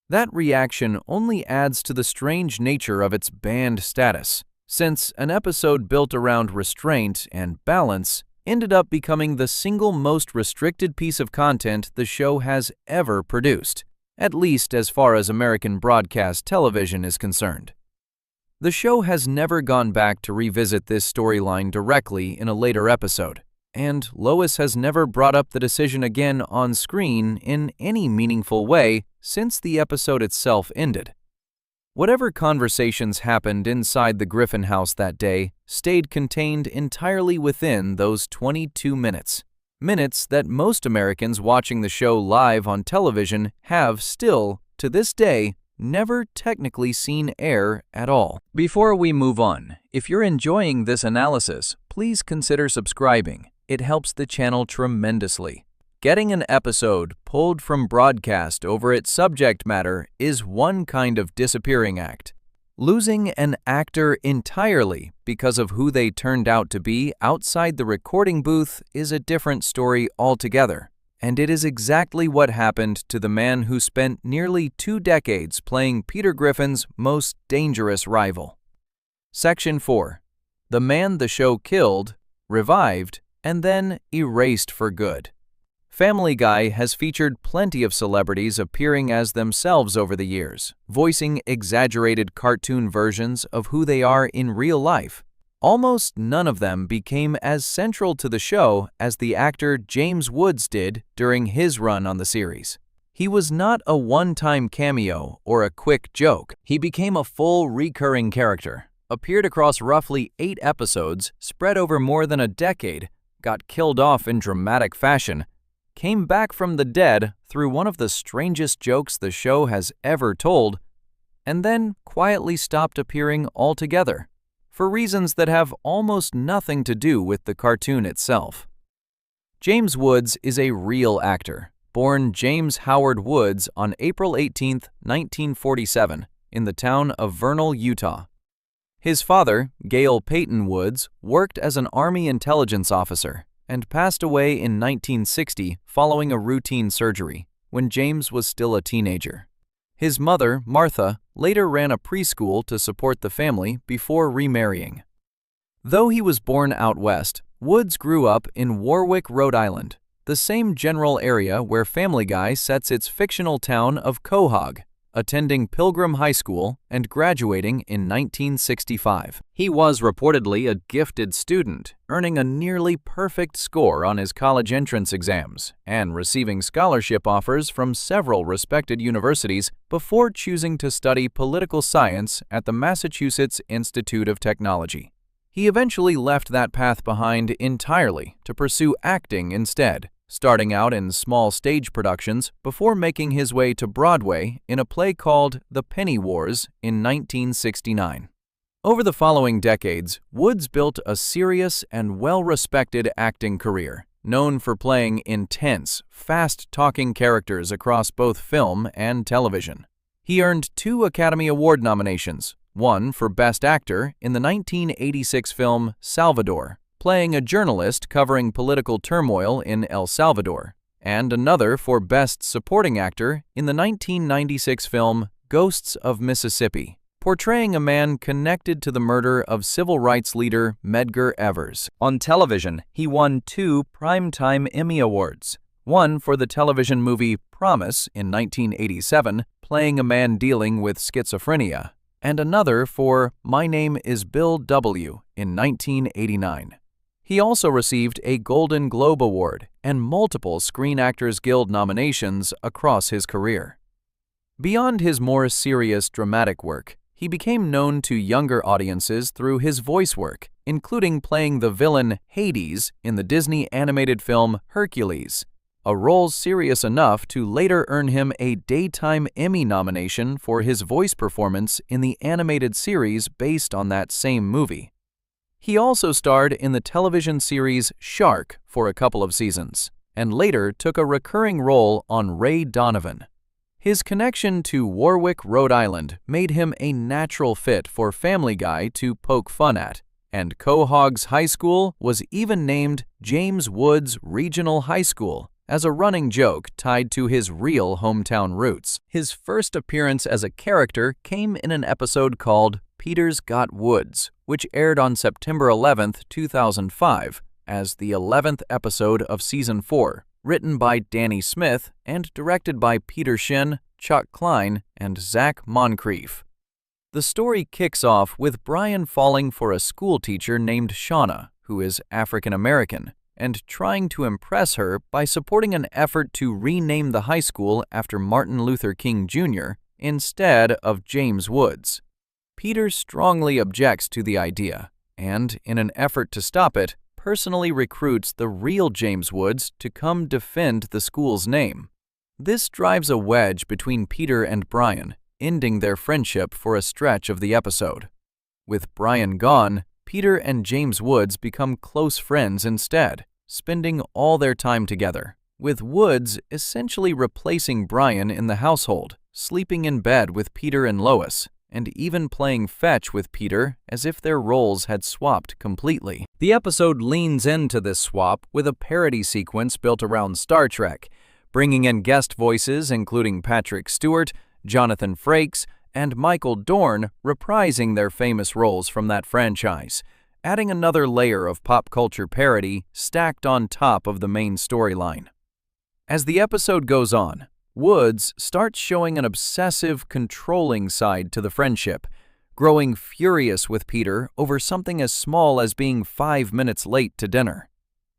That reaction only adds to the strange nature of its banned status, since an episode built around restraint and balance ended up becoming the single most restricted piece of content the show has ever produced, at least as far as American broadcast television is concerned. The show has never gone back to revisit this storyline directly in a later episode, and Lois has never brought up the decision again on screen in any meaningful way since the episode itself ended. Whatever conversations happened inside the Griffin house that day stayed contained entirely within those 22 minutes. Minutes that most Americans watching the show live on television have still, to this day, never technically seen air at all. Before we move on, if you're enjoying this analysis, please consider subscribing. It helps the channel tremendously. Getting an episode pulled from broadcast over its subject matter is one kind of disappearing act. Losing an actor entirely because of who they turned out to be outside the recording booth is a different story altogether, and it is exactly what happened to the man who spent nearly 2 decades playing Peter Griffin's most dangerous rival. Section 4. The man the show killed, revived, and then erased for good. Family Guy has featured plenty of celebrities appearing as themselves over the years, voicing exaggerated cartoon versions of who they are in real life. Almost none of them became as central to the show as the actor James Woods did during his run on the series. He was not a one-time cameo or a quick joke. He became a full recurring character, appeared across roughly 8 episodes, spread over more than a decade, got killed off in dramatic fashion, came back from the dead through one of the strangest jokes the show has ever told, and then quietly stopped appearing altogether, for reasons that have almost nothing to do with the cartoon itself. James Woods is a real actor, born James Howard Woods on April 18, 1947, in the town of Vernal, Utah. His father, Gale Peyton Woods, worked as an Army intelligence officer and passed away in 1960 following a routine surgery when James was still a teenager. His mother, Martha, later ran a preschool to support the family before remarrying. Though he was born out west, Woods grew up in Warwick, Rhode Island, the same general area where Family Guy sets its fictional town of Quahog, attending Pilgrim High School and graduating in 1965. He was reportedly a gifted student, earning a nearly perfect score on his college entrance exams and receiving scholarship offers from several respected universities before choosing to study political science at the Massachusetts Institute of Technology. He eventually left that path behind entirely to pursue acting instead, starting out in small stage productions before making his way to Broadway in a play called The Penny Wars in 1969. Over the following decades, Woods built a serious and well-respected acting career, known for playing intense, fast-talking characters across both film and television. He earned 2 Academy Award nominations, one for Best Actor in the 1986 film Salvador, playing a journalist covering political turmoil in El Salvador, and another for Best Supporting Actor in the 1996 film Ghosts of Mississippi, portraying a man connected to the murder of civil rights leader Medgar Evers. On television, he won 2 Primetime Emmy Awards, one for the television movie Promise in 1987, playing a man dealing with schizophrenia, and another for My Name is Bill W. in 1989. He also received a Golden Globe Award and multiple Screen Actors Guild nominations across his career. Beyond his more serious dramatic work, he became known to younger audiences through his voice work, including playing the villain Hades in the Disney animated film Hercules, a role serious enough to later earn him a Daytime Emmy nomination for his voice performance in the animated series based on that same movie. He also starred in the television series Shark for a couple of seasons, and later took a recurring role on Ray Donovan. His connection to Warwick, Rhode Island made him a natural fit for Family Guy to poke fun at, and Quahog's High School was even named James Woods Regional High School as a running joke tied to his real hometown roots. His first appearance as a character came in an episode called Peter's Got Woods, which aired on September 11, 2005, as the 11th episode of Season 4, written by Danny Smith and directed by Peter Shin, Chuck Klein, and Zach Moncrief. The story kicks off with Brian falling for a schoolteacher named Shauna, who is African American, and trying to impress her by supporting an effort to rename the high school after Martin Luther King Jr. instead of James Woods. Peter strongly objects to the idea, and, in an effort to stop it, personally recruits the real James Woods to come defend the school's name. This drives a wedge between Peter and Brian, ending their friendship for a stretch of the episode. With Brian gone, Peter and James Woods become close friends instead, spending all their time together, with Woods essentially replacing Brian in the household, sleeping in bed with Peter and Lois, and even playing fetch with Peter as if their roles had swapped completely. The episode leans into this swap with a parody sequence built around Star Trek, bringing in guest voices including Patrick Stewart, Jonathan Frakes, and Michael Dorn reprising their famous roles from that franchise, adding another layer of pop culture parody stacked on top of the main storyline. As the episode goes on, Woods starts showing an obsessive, controlling side to the friendship, growing furious with Peter over something as small as being 5 minutes late to dinner.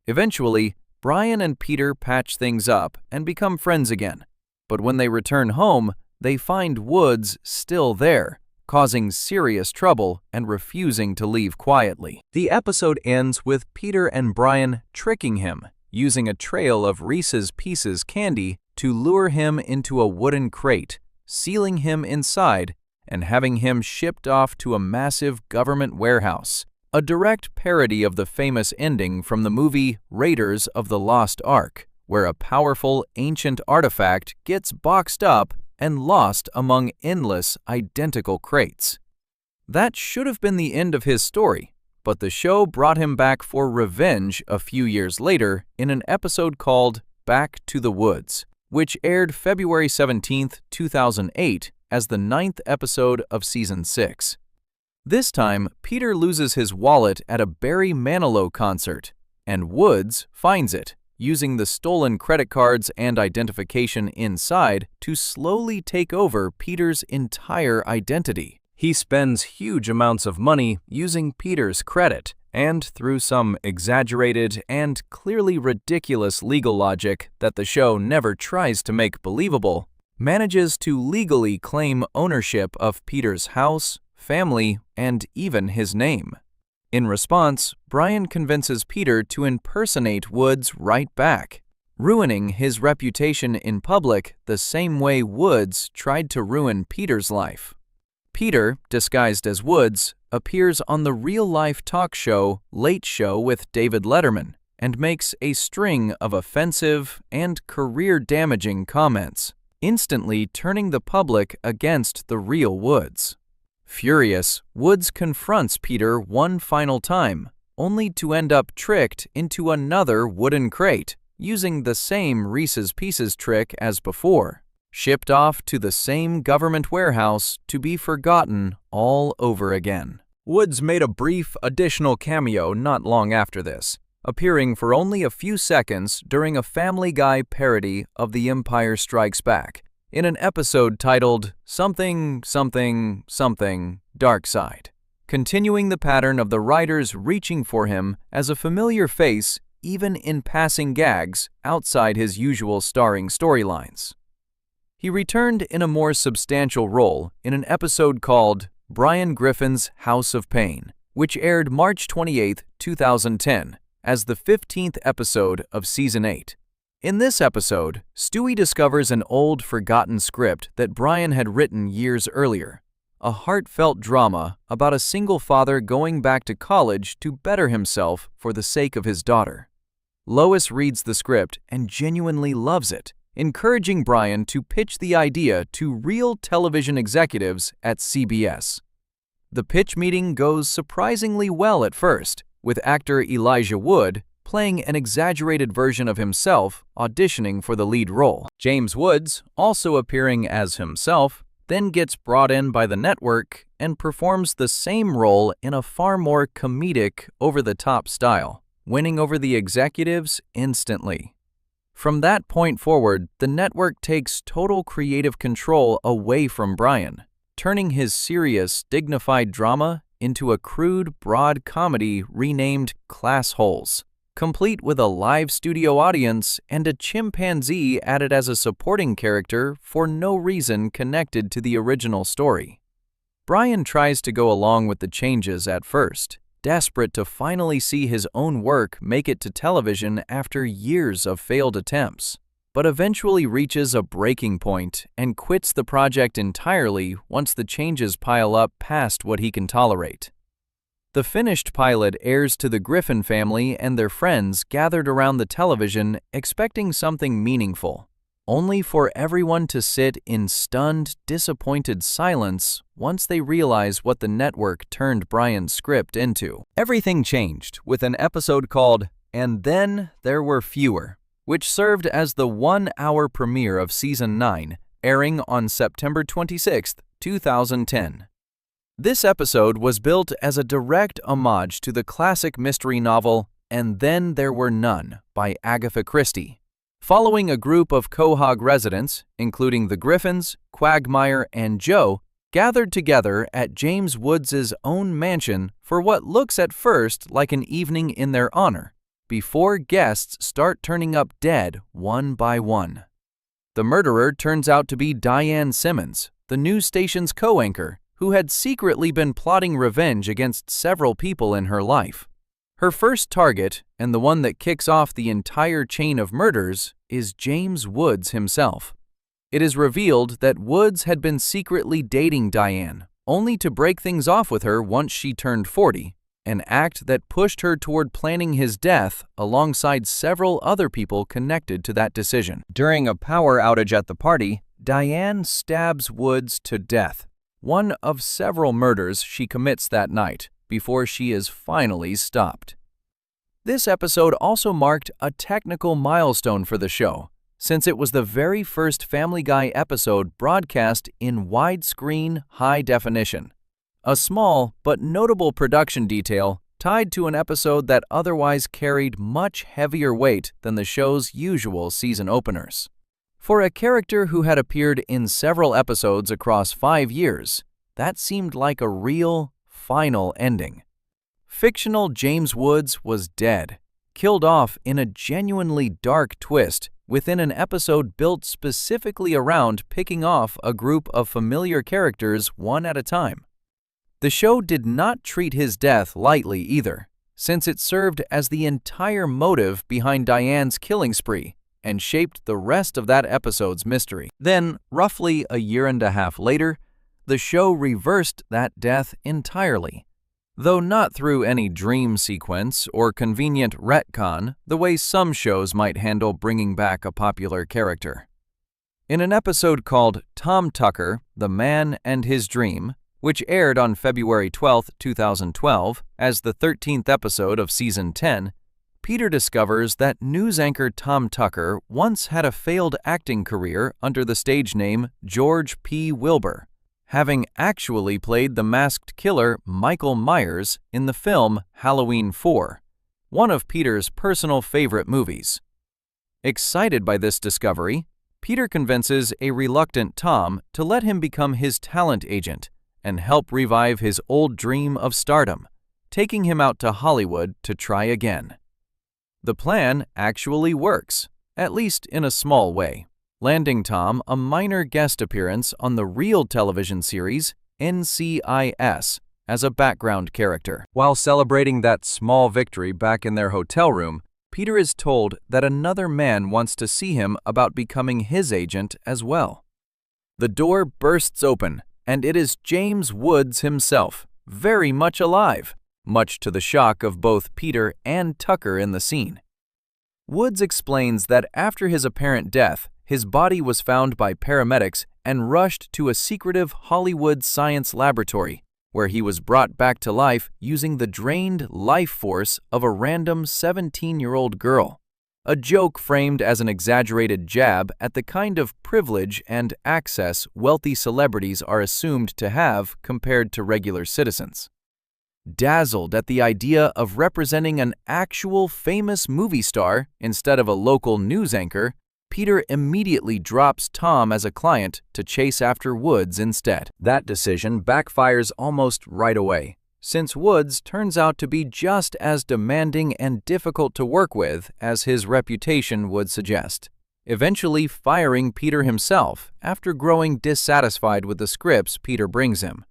Eventually, Brian and Peter patch things up and become friends again, but when they return home, they find Woods still there, causing serious trouble and refusing to leave quietly. The episode ends with Peter and Brian tricking him, using a trail of Reese's Pieces candy to lure him into a wooden crate, sealing him inside, and having him shipped off to a massive government warehouse, a direct parody of the famous ending from the movie Raiders of the Lost Ark, where a powerful ancient artifact gets boxed up and lost among endless identical crates. That should have been the end of his story, but the show brought him back for revenge a few years later in an episode called Back to the Woods, which aired February 17, 2008, as the 9th episode of Season 6. This time, Peter loses his wallet at a Barry Manilow concert, and Woods finds it, using the stolen credit cards and identification inside to slowly take over Peter's entire identity. He spends huge amounts of money using Peter's credit, and through some exaggerated and clearly ridiculous legal logic that the show never tries to make believable, manages to legally claim ownership of Peter's house, family, and even his name. In response, Brian convinces Peter to impersonate Woods right back, ruining his reputation in public the same way Woods tried to ruin Peter's life. Peter, disguised as Woods, appears on the real-life talk show Late Show with David Letterman and makes a string of offensive and career-damaging comments, instantly turning the public against the real Woods. Furious, Woods confronts Peter one final time, only to end up tricked into another wooden crate, using the same Reese's Pieces trick as before. shipped off to the same government warehouse to be forgotten all over again. Woods made a brief additional cameo not long after this, appearing for only a few seconds during a Family Guy parody of The Empire Strikes Back, in an episode titled Something, Something, Something, Dark Side, continuing the pattern of the writers reaching for him as a familiar face even in passing gags outside his usual starring storylines. He returned in a more substantial role in an episode called Brian Griffin's House of Pain, which aired March 28, 2010, as the 15th episode of Season 8. In this episode, Stewie discovers an old, forgotten script that Brian had written years earlier, a heartfelt drama about a single father going back to college to better himself for the sake of his daughter. Lois reads the script and genuinely loves it, encouraging Brian to pitch the idea to real television executives at CBS. The pitch meeting goes surprisingly well at first, with actor Elijah Wood playing an exaggerated version of himself auditioning for the lead role. James Woods, also appearing as himself, then gets brought in by the network and performs the same role in a far more comedic, over-the-top style, winning over the executives instantly. From that point forward, the network takes total creative control away from Brian, turning his serious, dignified drama into a crude, broad comedy renamed Class Holes, complete with a live studio audience and a chimpanzee added as a supporting character for no reason connected to the original story. Brian tries to go along with the changes at first, desperate to finally see his own work make it to television after years of failed attempts, but eventually reaches a breaking point and quits the project entirely once the changes pile up past what he can tolerate. The finished pilot airs to the Griffin family and their friends gathered around the television expecting something meaningful, only for everyone to sit in stunned, disappointed silence once they realize what the network turned Brian's script into. Everything changed with an episode called And Then There Were Fewer, which served as the 1-hour premiere of Season 9, airing on September 26, 2010. This episode was built as a direct homage to the classic mystery novel And Then There Were None by Agatha Christie, following a group of Quahog residents, including the Griffins, Quagmire, and Joe, gathered together at James Woods' own mansion for what looks at first like an evening in their honor, before guests start turning up dead one by one. The murderer turns out to be Diane Simmons, the news station's co-anchor, who had secretly been plotting revenge against several people in her life. Her first target, and the one that kicks off the entire chain of murders, is James Woods himself. It is revealed that Woods had been secretly dating Diane, only to break things off with her once she turned 40, an act that pushed her toward planning his death alongside several other people connected to that decision. During a power outage at the party, Diane stabs Woods to death, one of several murders she commits that night, before she is finally stopped. This episode also marked a technical milestone for the show, since it was the very first Family Guy episode broadcast in widescreen high definition, a small but notable production detail tied to an episode that otherwise carried much heavier weight than the show's usual season openers. For a character who had appeared in several episodes across 5 years, that seemed like a real, final ending. Fictional James Woods was dead, killed off in a genuinely dark twist within an episode built specifically around picking off a group of familiar characters one at a time. The show did not treat his death lightly either, since it served as the entire motive behind Diane's killing spree and shaped the rest of that episode's mystery. Then, roughly a year and a half later, the show reversed that death entirely, though not through any dream sequence or convenient retcon the way some shows might handle bringing back a popular character. In an episode called Tom Tucker, The Man and His Dream, which aired on February 12, 2012, as the 13th episode of Season 10, Peter discovers that news anchor Tom Tucker once had a failed acting career under the stage name George P. Wilbur, having actually played the masked killer Michael Myers in the film Halloween 4, one of Peter's personal favorite movies. Excited by this discovery, Peter convinces a reluctant Tom to let him become his talent agent and help revive his old dream of stardom, taking him out to Hollywood to try again. The plan actually works, at least in a small way, landing Tom a minor guest appearance on the real television series NCIS as a background character. While celebrating that small victory back in their hotel room, Peter is told that another man wants to see him about becoming his agent as well. The door bursts open, and it is James Woods himself, very much alive, much to the shock of both Peter and Tucker in the scene. Woods explains that after his apparent death, his body was found by paramedics and rushed to a secretive Hollywood science laboratory, where he was brought back to life using the drained life force of a random 17-year-old girl, a joke framed as an exaggerated jab at the kind of privilege and access wealthy celebrities are assumed to have compared to regular citizens. Dazzled at the idea of representing an actual famous movie star instead of a local news anchor, Peter immediately drops Tom as a client to chase after Woods instead. That decision backfires almost right away, since Woods turns out to be just as demanding and difficult to work with as his reputation would suggest, eventually firing Peter himself after growing dissatisfied with the scripts Peter brings him.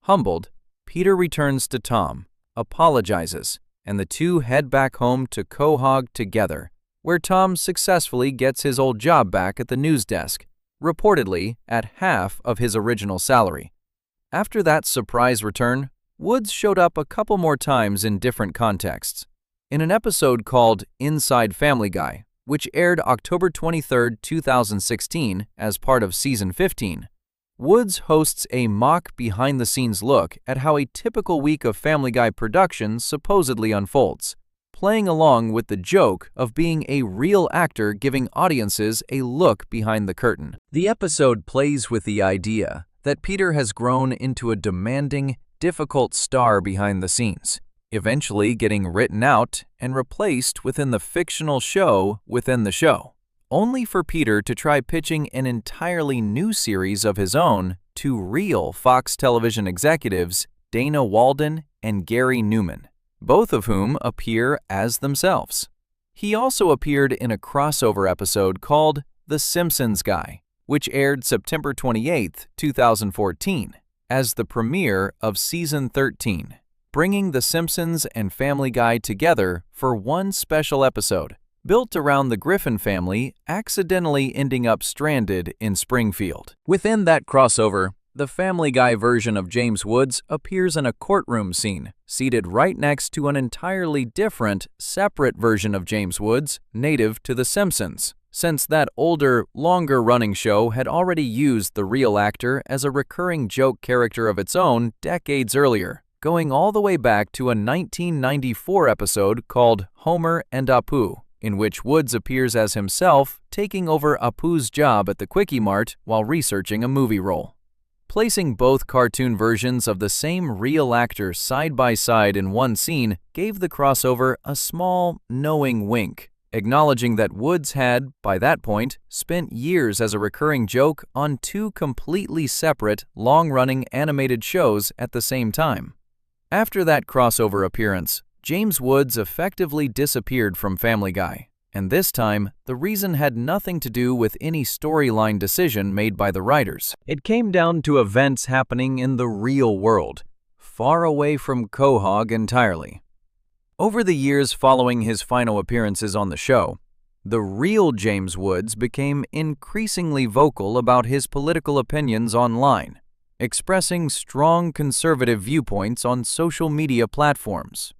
Humbled, Peter returns to Tom, apologizes, and the two head back home to Quahog together, where Tom successfully gets his old job back at the news desk, reportedly at half of his original salary. After that surprise return, Woods showed up a couple more times in different contexts. In an episode called Inside Family Guy, which aired October 23, 2016 as part of Season 15, Woods hosts a mock behind-the-scenes look at how a typical week of Family Guy production supposedly unfolds, playing along with the joke of being a real actor giving audiences a look behind the curtain. The episode plays with the idea that Peter has grown into a demanding, difficult star behind the scenes, eventually getting written out and replaced within the fictional show within the show, only for Peter to try pitching an entirely new series of his own to real Fox television executives Dana Walden and Gary Newman, both of whom appear as themselves. He also appeared in a crossover episode called The Simpsons Guy, which aired September 28, 2014, as the premiere of Season 13, bringing The Simpsons and Family Guy together for one special episode, built around the Griffin family accidentally ending up stranded in Springfield. Within that crossover, the Family Guy version of James Woods appears in a courtroom scene, seated right next to an entirely different, separate version of James Woods native to The Simpsons, since that older, longer-running show had already used the real actor as a recurring joke character of its own decades earlier, going all the way back to a 1994 episode called Homer and Apu, in which Woods appears as himself taking over Apu's job at the Quickie Mart while researching a movie role. Placing both cartoon versions of the same real actor side by side in one scene gave the crossover a small, knowing wink, acknowledging that Woods had, by that point, spent years as a recurring joke on two completely separate, long-running animated shows at the same time. After that crossover appearance, James Woods effectively disappeared from Family Guy, and this time, the reason had nothing to do with any storyline decision made by the writers. It came down to events happening in the real world, far away from Quahog entirely. Over the years following his final appearances on the show, the real James Woods became increasingly vocal about his political opinions online, expressing strong conservative viewpoints on social media platforms.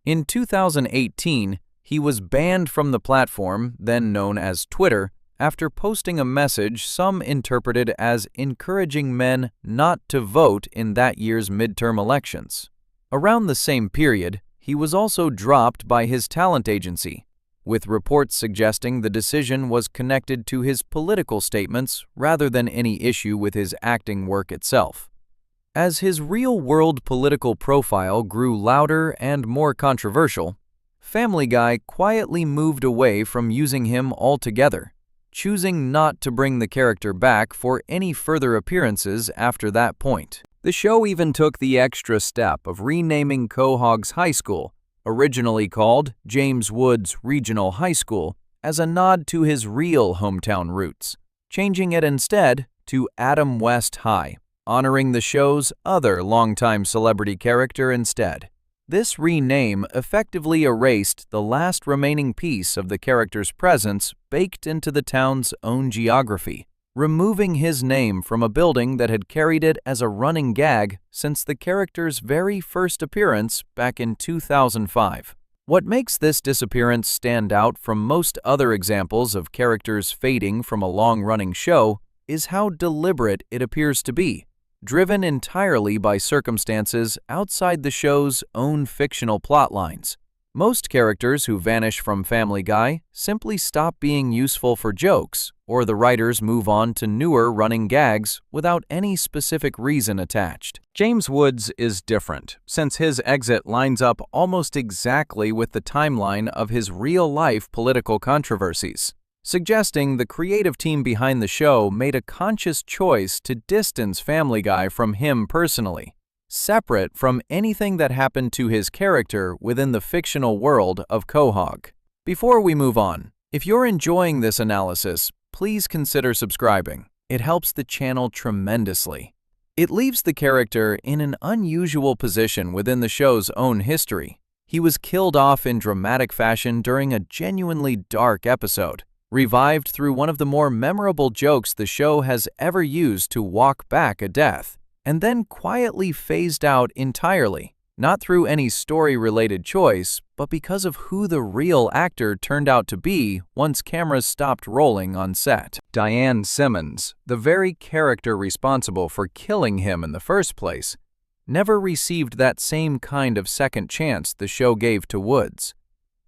In 2018, he was banned from the platform, then known as Twitter, after posting a message some interpreted as encouraging men not to vote in that year's midterm elections. Around the same period, he he was also dropped by his talent agency, with reports suggesting the decision was connected to his political statements rather than any issue with his acting work itself. As his real-world political profile grew louder and more controversial, Family Guy quietly moved away from using him altogether, choosing not to bring the character back for any further appearances after that point. The show even took the extra step of renaming Quahog's high school, originally called James Woods Regional High School, as a nod to his real hometown roots, changing it instead to Adam West High, honoring the show's other longtime celebrity character instead. This rename effectively erased the last remaining piece of the character's presence baked into the town's own geography, removing his name from a building that had carried it as a running gag since the character's very first appearance back in 2005. What makes this disappearance stand out from most other examples of characters fading from a long-running show is how deliberate it appears to be, driven entirely by circumstances outside the show's own fictional plotlines. Most characters who vanish from Family Guy simply stop being useful for jokes, or the writers move on to newer running gags without any specific reason attached. James Woods is different, since his exit lines up almost exactly with the timeline of his real-life political controversies, suggesting the creative team behind the show made a conscious choice to distance Family Guy from him personally, separate from anything that happened to his character within the fictional world of Quahog. Before we move on, if you're enjoying this analysis, please consider subscribing. It helps the channel tremendously. It leaves the character in an unusual position within the show's own history. He was killed off in dramatic fashion during a genuinely dark episode, revived through one of the more memorable jokes the show has ever used to walk back a death, and then quietly phased out entirely, not through any story-related choice, but because of who the real actor turned out to be once cameras stopped rolling on set. Diane Simmons, the very character responsible for killing him in the first place, never received that same kind of second chance the show gave to Woods.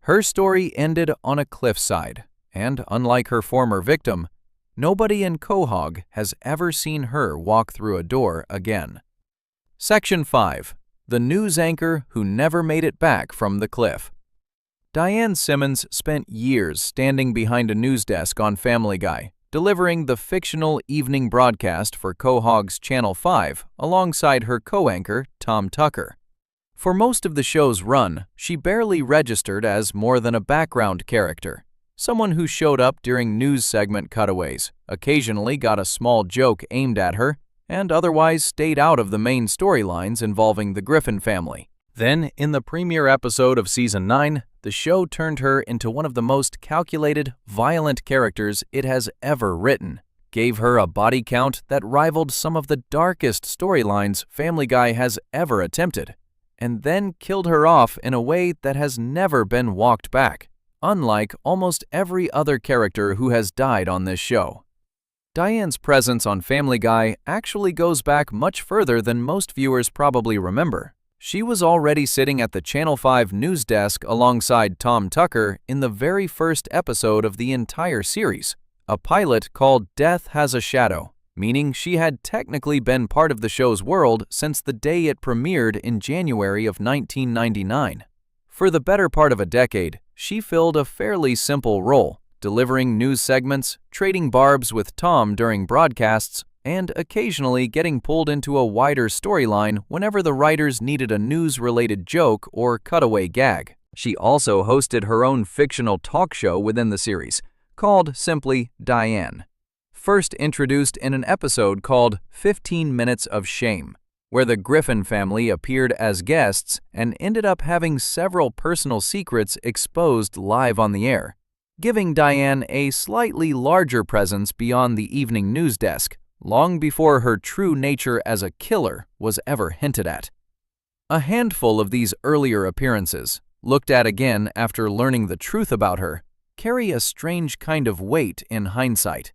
Her story ended on a cliffside, and unlike her former victim, nobody in Quahog has ever seen her walk through a door again. Section 5. The news anchor who never made it back from the cliff. Diane Simmons spent years standing behind a news desk on Family Guy, delivering the fictional evening broadcast for Quahog's Channel 5 alongside her co-anchor, Tom Tucker. For most of the show's run, she barely registered as more than a background character, someone who showed up during news segment cutaways, occasionally got a small joke aimed at her, and otherwise stayed out of the main storylines involving the Griffin family. Then, in the premiere episode of Season 9, the show turned her into one of the most calculated, violent characters it has ever written, gave her a body count that rivaled some of the darkest storylines Family Guy has ever attempted, and then killed her off in a way that has never been walked back, unlike almost every other character who has died on this show. Diane's presence on Family Guy actually goes back much further than most viewers probably remember. She was already sitting at the Channel 5 news desk alongside Tom Tucker in the very first episode of the entire series, a pilot called Death Has a Shadow, meaning she had technically been part of the show's world since the day it premiered in January of 1999. For the better part of a decade, she filled a fairly simple role, delivering news segments, trading barbs with Tom during broadcasts, and occasionally getting pulled into a wider storyline whenever the writers needed a news-related joke or cutaway gag. She also hosted her own fictional talk show within the series, called simply Diane. First introduced in an episode called 15 Minutes of Shame, where the Griffin family appeared as guests and ended up having several personal secrets exposed live on the air, giving Diane a slightly larger presence beyond the evening news desk, long before her true nature as a killer was ever hinted at. A handful of these earlier appearances, looked at again after learning the truth about her, carry a strange kind of weight in hindsight.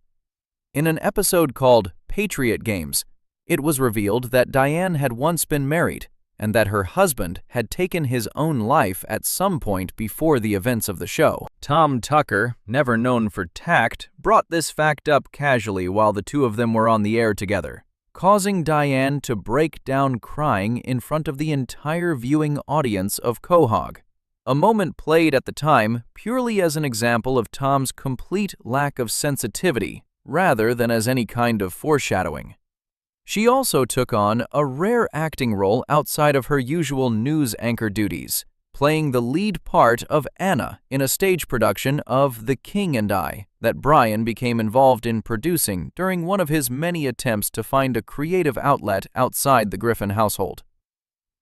In an episode called Patriot Games, it was revealed that Diane had once been married, and that her husband had taken his own life at some point before the events of the show. Tom Tucker, never known for tact, brought this fact up casually while the two of them were on the air together, causing Diane to break down crying in front of the entire viewing audience of Quahog. A moment played at the time purely as an example of Tom's complete lack of sensitivity, rather than as any kind of foreshadowing. She also took on a rare acting role outside of her usual news anchor duties, playing the lead part of Anna in a stage production of The King and I that Brian became involved in producing during one of his many attempts to find a creative outlet outside the Griffin household.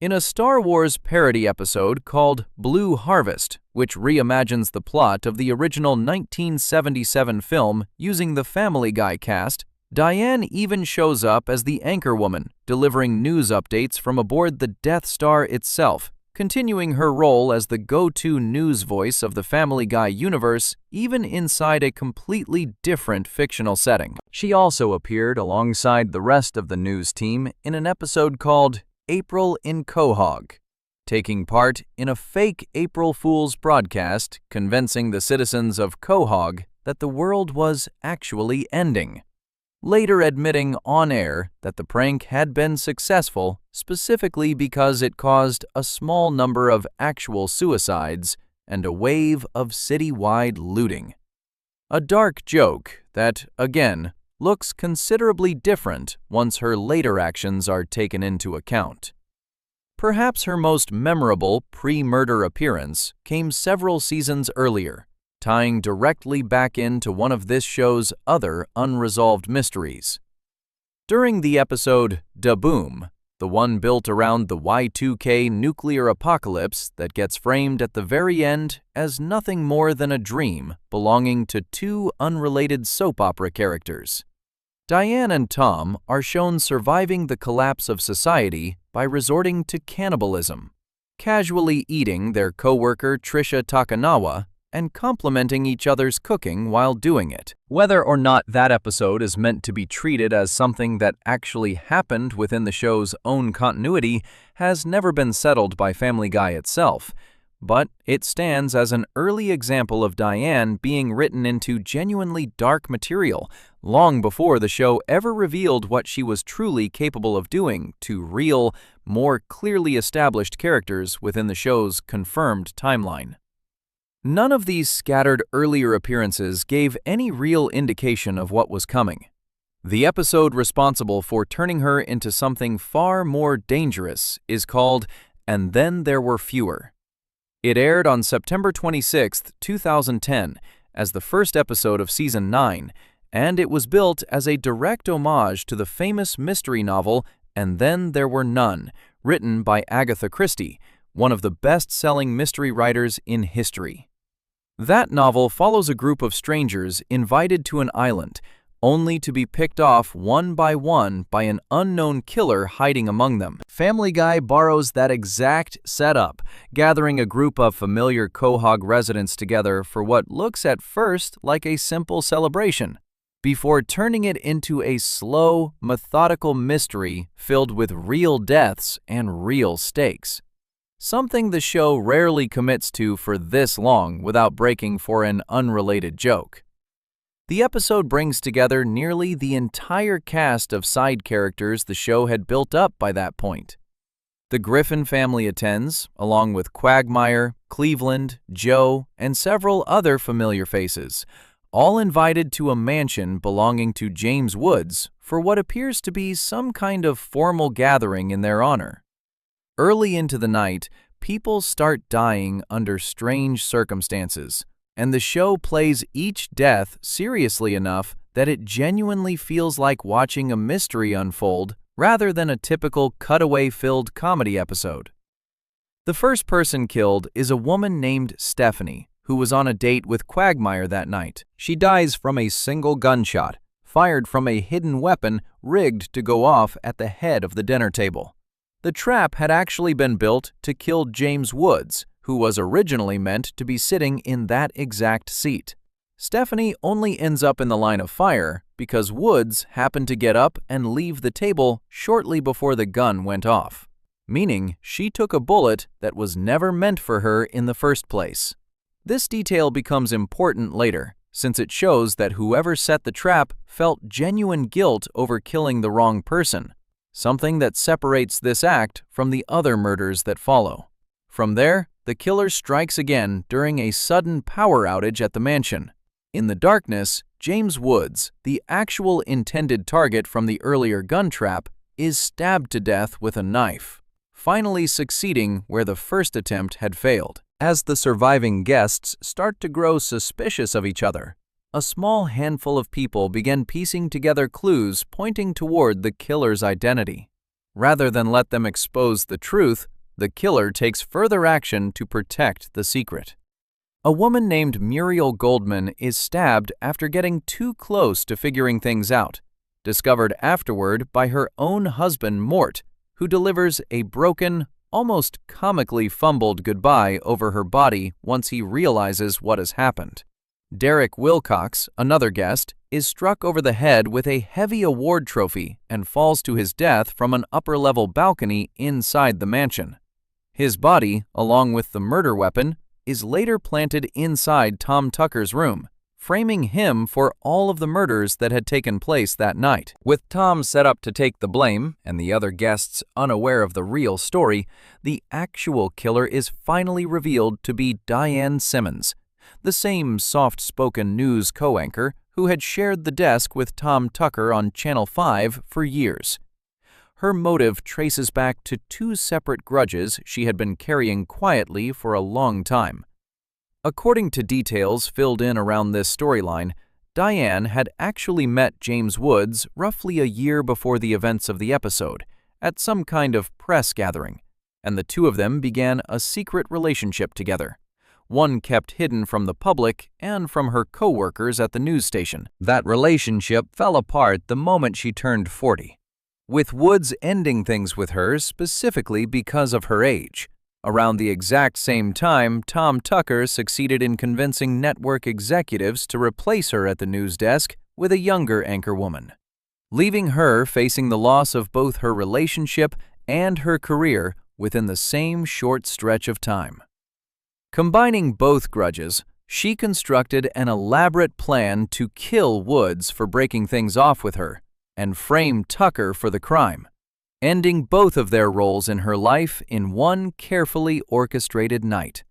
In a Star Wars parody episode called Blue Harvest, which reimagines the plot of the original 1977 film using the Family Guy cast, Diane even shows up as the anchorwoman, delivering news updates from aboard the Death Star itself, continuing her role as the go-to news voice of the Family Guy universe, even inside a completely different fictional setting. She also appeared alongside the rest of the news team in an episode called April in Quahog, taking part in a fake April Fool's broadcast, convincing the citizens of Quahog that the world was actually ending, later admitting on air that the prank had been successful specifically because it caused a small number of actual suicides and a wave of citywide looting. A dark joke that, again, looks considerably different once her later actions are taken into account. Perhaps her most memorable pre-murder appearance came several seasons earlier, tying directly back into one of this show's other unresolved mysteries. During the episode Da Boom, the one built around the Y2K nuclear apocalypse that gets framed at the very end as nothing more than a dream belonging to two unrelated soap opera characters. Diane and Tom are shown surviving the collapse of society by resorting to cannibalism, casually eating their co-worker Trisha Takanawa and complimenting each other's cooking while doing it. Whether or not that episode is meant to be treated as something that actually happened within the show's own continuity has never been settled by Family Guy itself, but it stands as an early example of Diane being written into genuinely dark material long before the show ever revealed what she was truly capable of doing to real, more clearly established characters within the show's confirmed timeline. None of these scattered earlier appearances gave any real indication of what was coming. The episode responsible for turning her into something far more dangerous is called And Then There Were Fewer. It aired on September 26, 2010, as the first episode of Season 9, and it was built as a direct homage to the famous mystery novel And Then There Were None, written by Agatha Christie, one of the best-selling mystery writers in history. That novel follows a group of strangers invited to an island, only to be picked off one by an unknown killer hiding among them. Family Guy borrows that exact setup, gathering a group of familiar Quahog residents together for what looks at first like a simple celebration, before turning it into a slow, methodical mystery filled with real deaths and real stakes. Something the show rarely commits to for this long without breaking for an unrelated joke. The episode brings together nearly the entire cast of side characters the show had built up by that point. The Griffin family attends, along with Quagmire, Cleveland, Joe, and several other familiar faces, all invited to a mansion belonging to James Woods for what appears to be some kind of formal gathering in their honor. Early into the night, people start dying under strange circumstances, and the show plays each death seriously enough that it genuinely feels like watching a mystery unfold rather than a typical cutaway-filled comedy episode. The first person killed is a woman named Stephanie, who was on a date with Quagmire that night. She dies from a single gunshot, fired from a hidden weapon rigged to go off at the head of the dinner table. The trap had actually been built to kill James Woods, who was originally meant to be sitting in that exact seat. Stephanie only ends up in the line of fire because Woods happened to get up and leave the table shortly before the gun went off. meaning she took a bullet that was never meant for her in the first place. This detail becomes important later, since it shows that whoever set the trap felt genuine guilt over killing the wrong person, something that separates this act from the other murders that follow. From there, the killer strikes again during a sudden power outage at the mansion. In the darkness, James Woods, the actual intended target from the earlier gun trap, is stabbed to death with a knife, finally succeeding where the first attempt had failed. As the surviving guests start to grow suspicious of each other, a small handful of people begin piecing together clues pointing toward the killer's identity. Rather than let them expose the truth, the killer takes further action to protect the secret. A woman named Muriel Goldman is stabbed after getting too close to figuring things out, discovered afterward by her own husband Mort, who delivers a broken, almost comically fumbled goodbye over her body once he realizes what has happened. Derek Wilcox, another guest, is struck over the head with a heavy award trophy and falls to his death from an upper-level balcony inside the mansion. His body, along with the murder weapon, is later planted inside Tom Tucker's room, framing him for all of the murders that had taken place that night. With Tom set up to take the blame and the other guests unaware of the real story, the actual killer is finally revealed to be Diane Simmons, the same soft-spoken news co-anchor who had shared the desk with Tom Tucker on Channel 5 for years. Her motive traces back to two separate grudges she had been carrying quietly for a long time. According to details filled in around this storyline, Diane had actually met James Woods roughly a year before the events of the episode, at some kind of press gathering, and the two of them began a secret relationship together, one kept hidden from the public and from her co-workers at the news station. That relationship fell apart the moment she turned 40, with Woods ending things with her specifically because of her age. Around the exact same time, Tom Tucker succeeded in convincing network executives to replace her at the news desk with a younger anchorwoman, leaving her facing the loss of both her relationship and her career within the same short stretch of time. Combining both grudges, she constructed an elaborate plan to kill Woods for breaking things off with her and frame Tucker for the crime, ending both of their roles in her life in one carefully orchestrated night.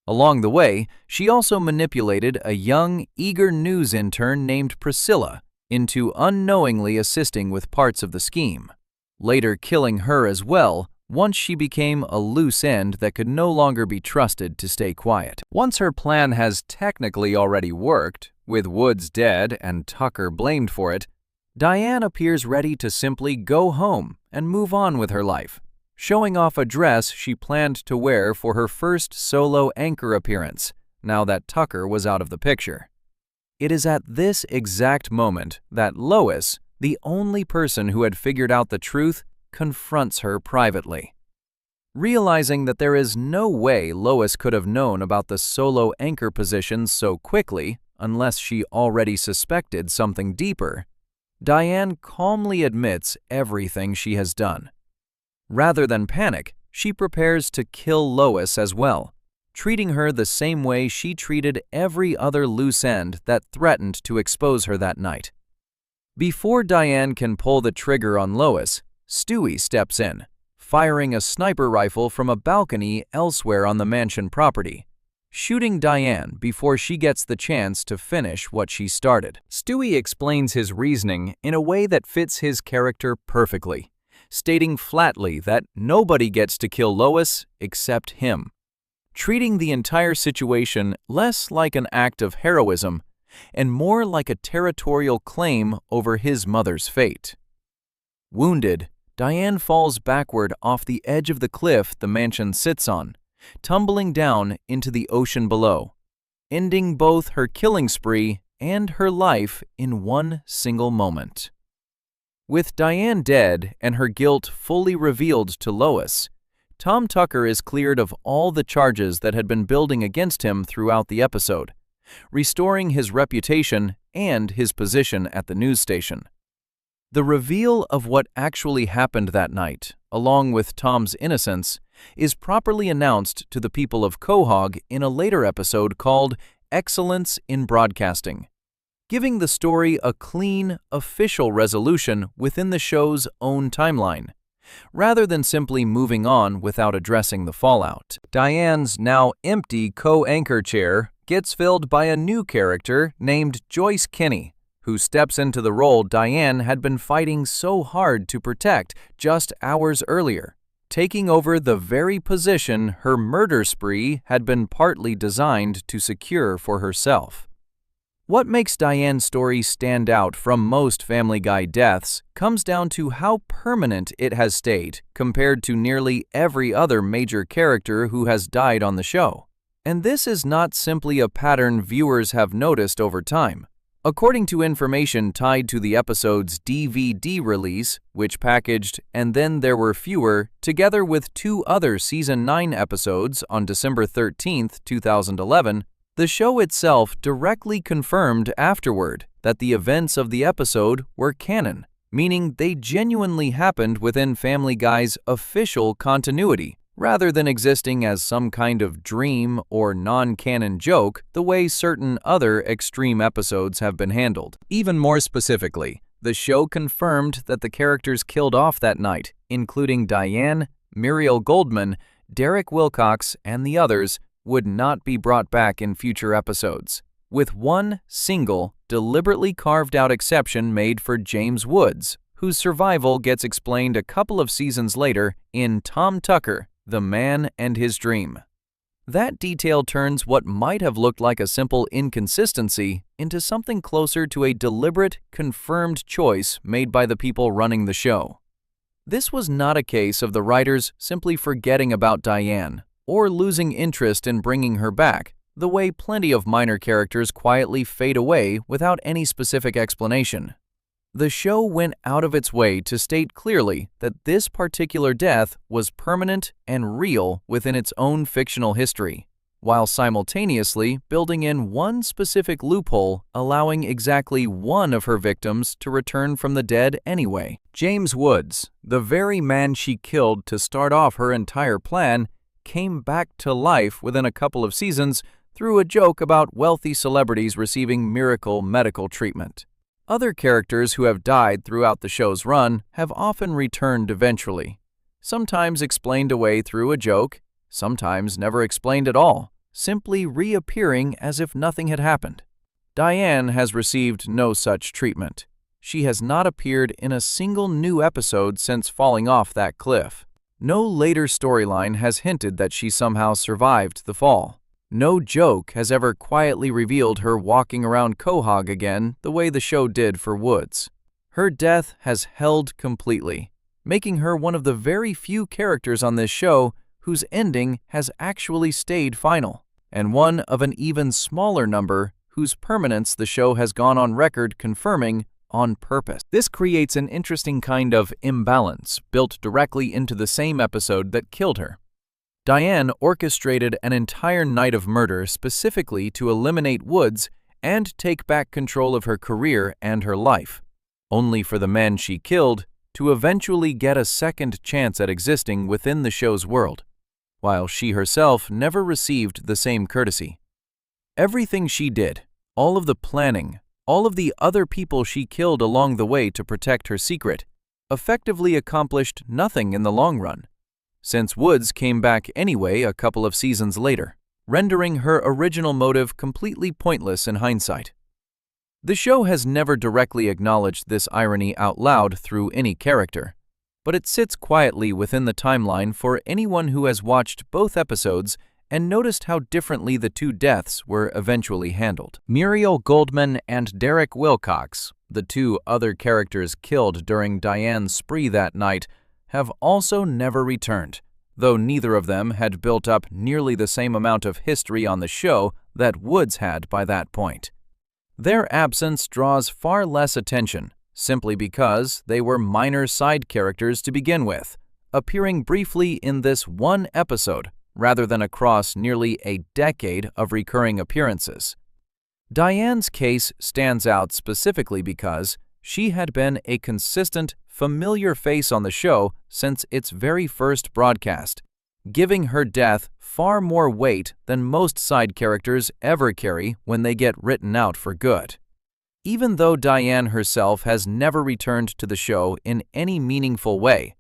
Along the way, she also manipulated a young, eager news intern named Priscilla into unknowingly assisting with parts of the scheme, later killing her as well once she became a loose end that could no longer be trusted to stay quiet. Once her plan has technically already worked, with Woods dead and Tucker blamed for it, Diane appears ready to simply go home and move on with her life, showing off a dress she planned to wear for her first solo anchor appearance, now that Tucker was out of the picture. It is at this exact moment that Lois, the only person who had figured out the truth, confronts her privately. Realizing that there is no way Lois could have known about the solo anchor position so quickly unless she already suspected something deeper, Diane calmly admits everything she has done. Rather than panic, she prepares to kill Lois as well, treating her the same way she treated every other loose end that threatened to expose her that night. Before Diane can pull the trigger on Lois, Stewie steps in, firing a sniper rifle from a balcony elsewhere on the mansion property, shooting Diane before she gets the chance to finish what she started. Stewie explains his reasoning in a way that fits his character perfectly, stating flatly that nobody gets to kill Lois except him, treating the entire situation less like an act of heroism and more like a territorial claim over his mother's fate. Wounded, Diane falls backward off the edge of the cliff the mansion sits on, tumbling down into the ocean below, ending both her killing spree and her life in one single moment. With Diane dead and her guilt fully revealed to Lois, Tom Tucker is cleared of all the charges that had been building against him throughout the episode, restoring his reputation and his position at the news station. The reveal of what actually happened that night, along with Tom's innocence, is properly announced to the people of Quahog in a later episode called Excellence in Broadcasting, giving the story a clean, official resolution within the show's own timeline, rather than simply moving on without addressing the fallout. Diane's now empty co-anchor chair gets filled by a new character named Joyce Kinney, who steps into the role Diane had been fighting so hard to protect just hours earlier, taking over the very position her murder spree had been partly designed to secure for herself. What makes Diane's story stand out from most Family Guy deaths comes down to how permanent it has stayed compared to nearly every other major character who has died on the show. And this is not simply a pattern viewers have noticed over time. According to information tied to the episode's DVD release, which packaged And Then There Were Fewer, together with 2 other Season 9 episodes on December 13, 2011, the show itself directly confirmed afterward that the events of the episode were canon, meaning they genuinely happened within Family Guy's official continuity, rather than existing as some kind of dream or non-canon joke the way certain other extreme episodes have been handled. Even more specifically, the show confirmed that the characters killed off that night, including Diane, Muriel Goldman, Derek Wilcox, and the others, would not be brought back in future episodes, with one single, deliberately carved-out exception made for James Woods, whose survival gets explained a couple of seasons later in Tom Tucker, The Man and His Dream. That detail turns what might have looked like a simple inconsistency into something closer to a deliberate, confirmed choice made by the people running the show. This was not a case of the writers simply forgetting about Diane or losing interest in bringing her back, the way plenty of minor characters quietly fade away without any specific explanation. The show went out of its way to state clearly that this particular death was permanent and real within its own fictional history, while simultaneously building in one specific loophole allowing exactly one of her victims to return from the dead anyway. James Woods, the very man she killed to start off her entire plan, came back to life within a couple of seasons through a joke about wealthy celebrities receiving miracle medical treatment. Other characters who have died throughout the show's run have often returned eventually, sometimes explained away through a joke, sometimes never explained at all, simply reappearing as if nothing had happened. Diane has received no such treatment. She has not appeared in a single new episode since falling off that cliff. No later storyline has hinted that she somehow survived the fall. No joke has ever quietly revealed her walking around Quahog again the way the show did for Woods. Her death has held completely, making her one of the very few characters on this show whose ending has actually stayed final, and one of an even smaller number whose permanence the show has gone on record confirming on purpose. This creates an interesting kind of imbalance built directly into the same episode that killed her. Diane orchestrated an entire night of murder specifically to eliminate Woods and take back control of her career and her life, only for the man she killed to eventually get a second chance at existing within the show's world, while she herself never received the same courtesy. Everything she did, all of the planning, all of the other people she killed along the way to protect her secret, effectively accomplished nothing in the long run, since Woods came back anyway a couple of seasons later, rendering her original motive completely pointless in hindsight. The show has never directly acknowledged this irony out loud through any character, but it sits quietly within the timeline for anyone who has watched both episodes and noticed how differently the 2 deaths were eventually handled. Muriel Goldman and Derek Wilcox, the 2 other characters killed during Diane's spree that night, have also never returned, though neither of them had built up nearly the same amount of history on the show that Woods had by that point. Their absence draws far less attention, simply because they were minor side characters to begin with, appearing briefly in this one episode, rather than across nearly a decade of recurring appearances. Diane's case stands out specifically because, She had been a consistent, familiar face on the show since its very first broadcast, giving her death far more weight than most side characters ever carry when they get written out for good. Even though Diane herself has never returned to the show in any meaningful way,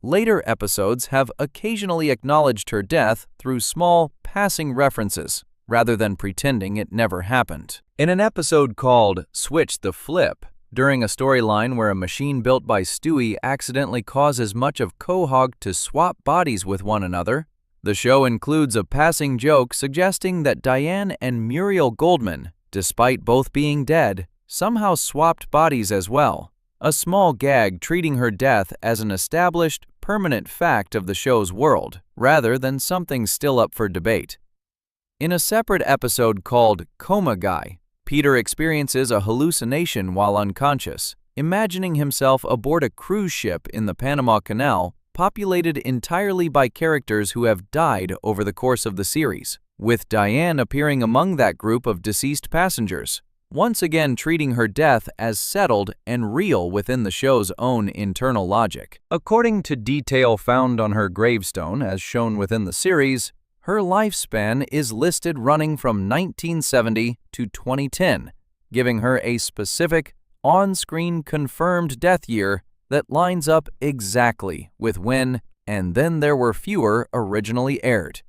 later episodes have occasionally acknowledged her death through small, passing references, rather than pretending it never happened. In an episode called Switch the Flip, during a storyline where a machine built by Stewie accidentally causes much of Quahog to swap bodies with one another, the show includes a passing joke suggesting that Diane and Muriel Goldman, despite both being dead, somehow swapped bodies as well, a small gag treating her death as an established, permanent fact of the show's world, rather than something still up for debate. In a separate episode called Coma Guy, Peter experiences a hallucination while unconscious, imagining himself aboard a cruise ship in the Panama Canal populated entirely by characters who have died over the course of the series, with Diane appearing among that group of deceased passengers, once again treating her death as settled and real within the show's own internal logic. According to detail found on her gravestone as shown within the series, her lifespan is listed running from 1970 to 2010, giving her a specific, on-screen confirmed death year that lines up exactly with when And Then There Were Fewer originally aired.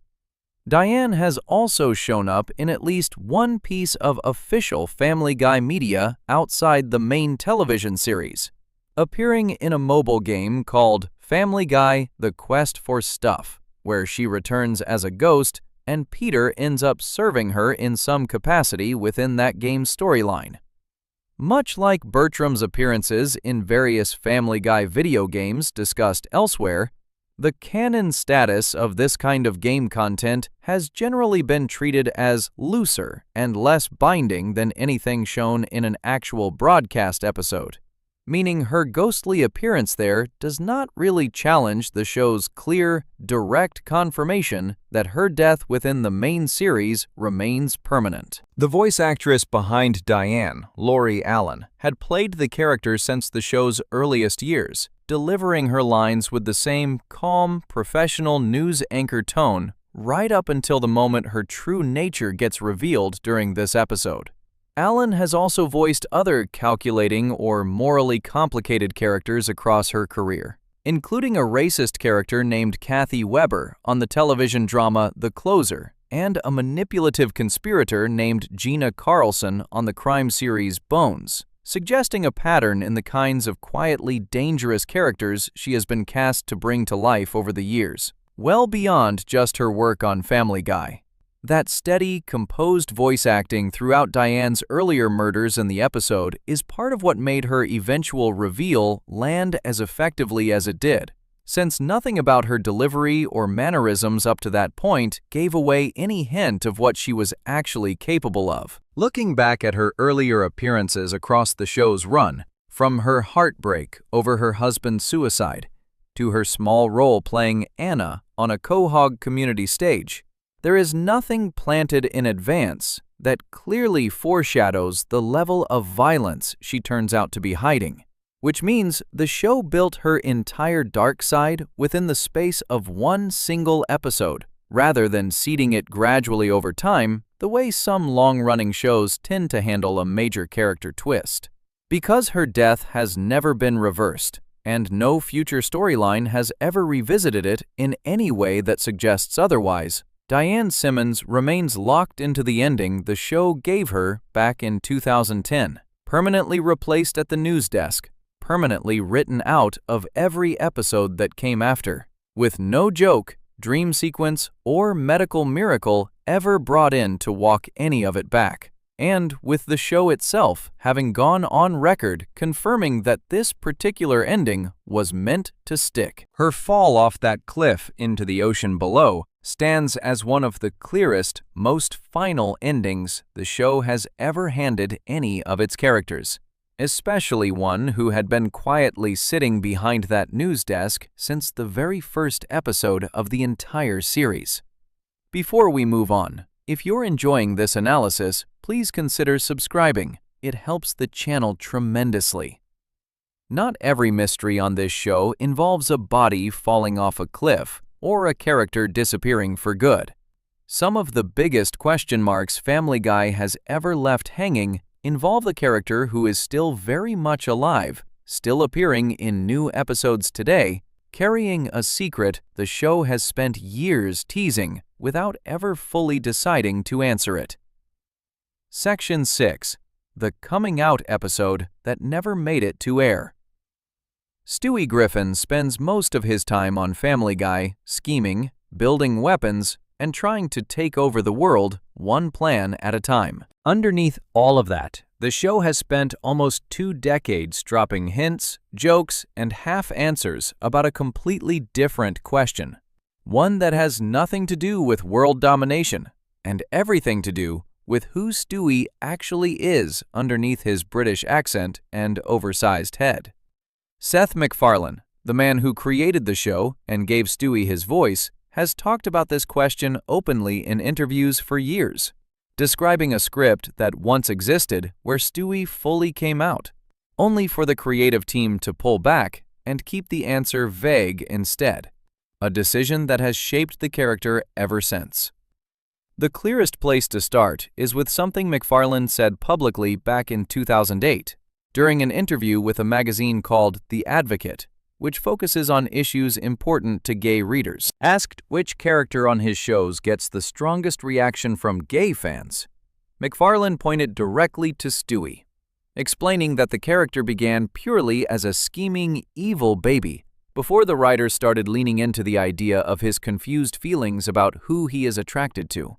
Diane has also shown up in at least one piece of official Family Guy media outside the main television series, appearing in a mobile game called Family Guy: The Quest for Stuff, where she returns as a ghost and Peter ends up serving her in some capacity within that game's storyline. Much like Bertram's appearances in various Family Guy video games discussed elsewhere, the canon status of this kind of game content has generally been treated as looser and less binding than anything shown in an actual broadcast episode, meaning her ghostly appearance there does not really challenge the show's clear, direct confirmation that her death within the main series remains permanent. The voice actress behind Diane, Lori Allen, had played the character since the show's earliest years, delivering her lines with the same calm, professional news anchor tone right up until the moment her true nature gets revealed during this episode. Allen has also voiced other calculating or morally complicated characters across her career, including a racist character named Kathy Weber on the television drama The Closer, and a manipulative conspirator named Gina Carlson on the crime series Bones, suggesting a pattern in the kinds of quietly dangerous characters she has been cast to bring to life over the years, well beyond just her work on Family Guy. That steady, composed voice acting throughout Diane's earlier murders in the episode is part of what made her eventual reveal land as effectively as it did, since nothing about her delivery or mannerisms up to that point gave away any hint of what she was actually capable of. Looking back at her earlier appearances across the show's run, from her heartbreak over her husband's suicide to her small role playing Anna on a Quahog community stage, there is nothing planted in advance that clearly foreshadows the level of violence she turns out to be hiding, which means the show built her entire dark side within the space of one single episode, rather than seeding it gradually over time the way some long-running shows tend to handle a major character twist. Because her death has never been reversed, and no future storyline has ever revisited it in any way that suggests otherwise, Diane Simmons remains locked into the ending the show gave her back in 2010, permanently replaced at the news desk, permanently written out of every episode that came after, with no joke, dream sequence, or medical miracle ever brought in to walk any of it back, and with the show itself having gone on record confirming that this particular ending was meant to stick. Her fall off that cliff into the ocean below stands as one of the clearest, most final endings the show has ever handed any of its characters, especially one who had been quietly sitting behind that news desk since the very first episode of the entire series. Before we move on, if you're enjoying this analysis, please consider subscribing. It helps the channel tremendously. Not every mystery on this show involves a body falling off a cliff or a character disappearing for good. Some of the biggest question marks Family Guy has ever left hanging involve the character who is still very much alive, still appearing in new episodes today, carrying a secret the show has spent years teasing without ever fully deciding to answer it. Section 6. The Coming Out episode that never made it to air. Stewie Griffin spends most of his time on Family Guy scheming, building weapons, and trying to take over the world one plan at a time. Underneath all of that, the show has spent almost 2 decades dropping hints, jokes, and half answers about a completely different question. One that has nothing to do with world domination and everything to do with who Stewie actually is underneath his British accent and oversized head. Seth MacFarlane, the man who created the show and gave Stewie his voice, has talked about this question openly in interviews for years, describing a script that once existed where Stewie fully came out, only for the creative team to pull back and keep the answer vague instead, a decision that has shaped the character ever since. The clearest place to start is with something MacFarlane said publicly back in 2008, during an interview with a magazine called The Advocate, which focuses on issues important to gay readers. Asked which character on his shows gets the strongest reaction from gay fans, MacFarlane pointed directly to Stewie, explaining that the character began purely as a scheming, evil baby before the writers started leaning into the idea of his confused feelings about who he is attracted to.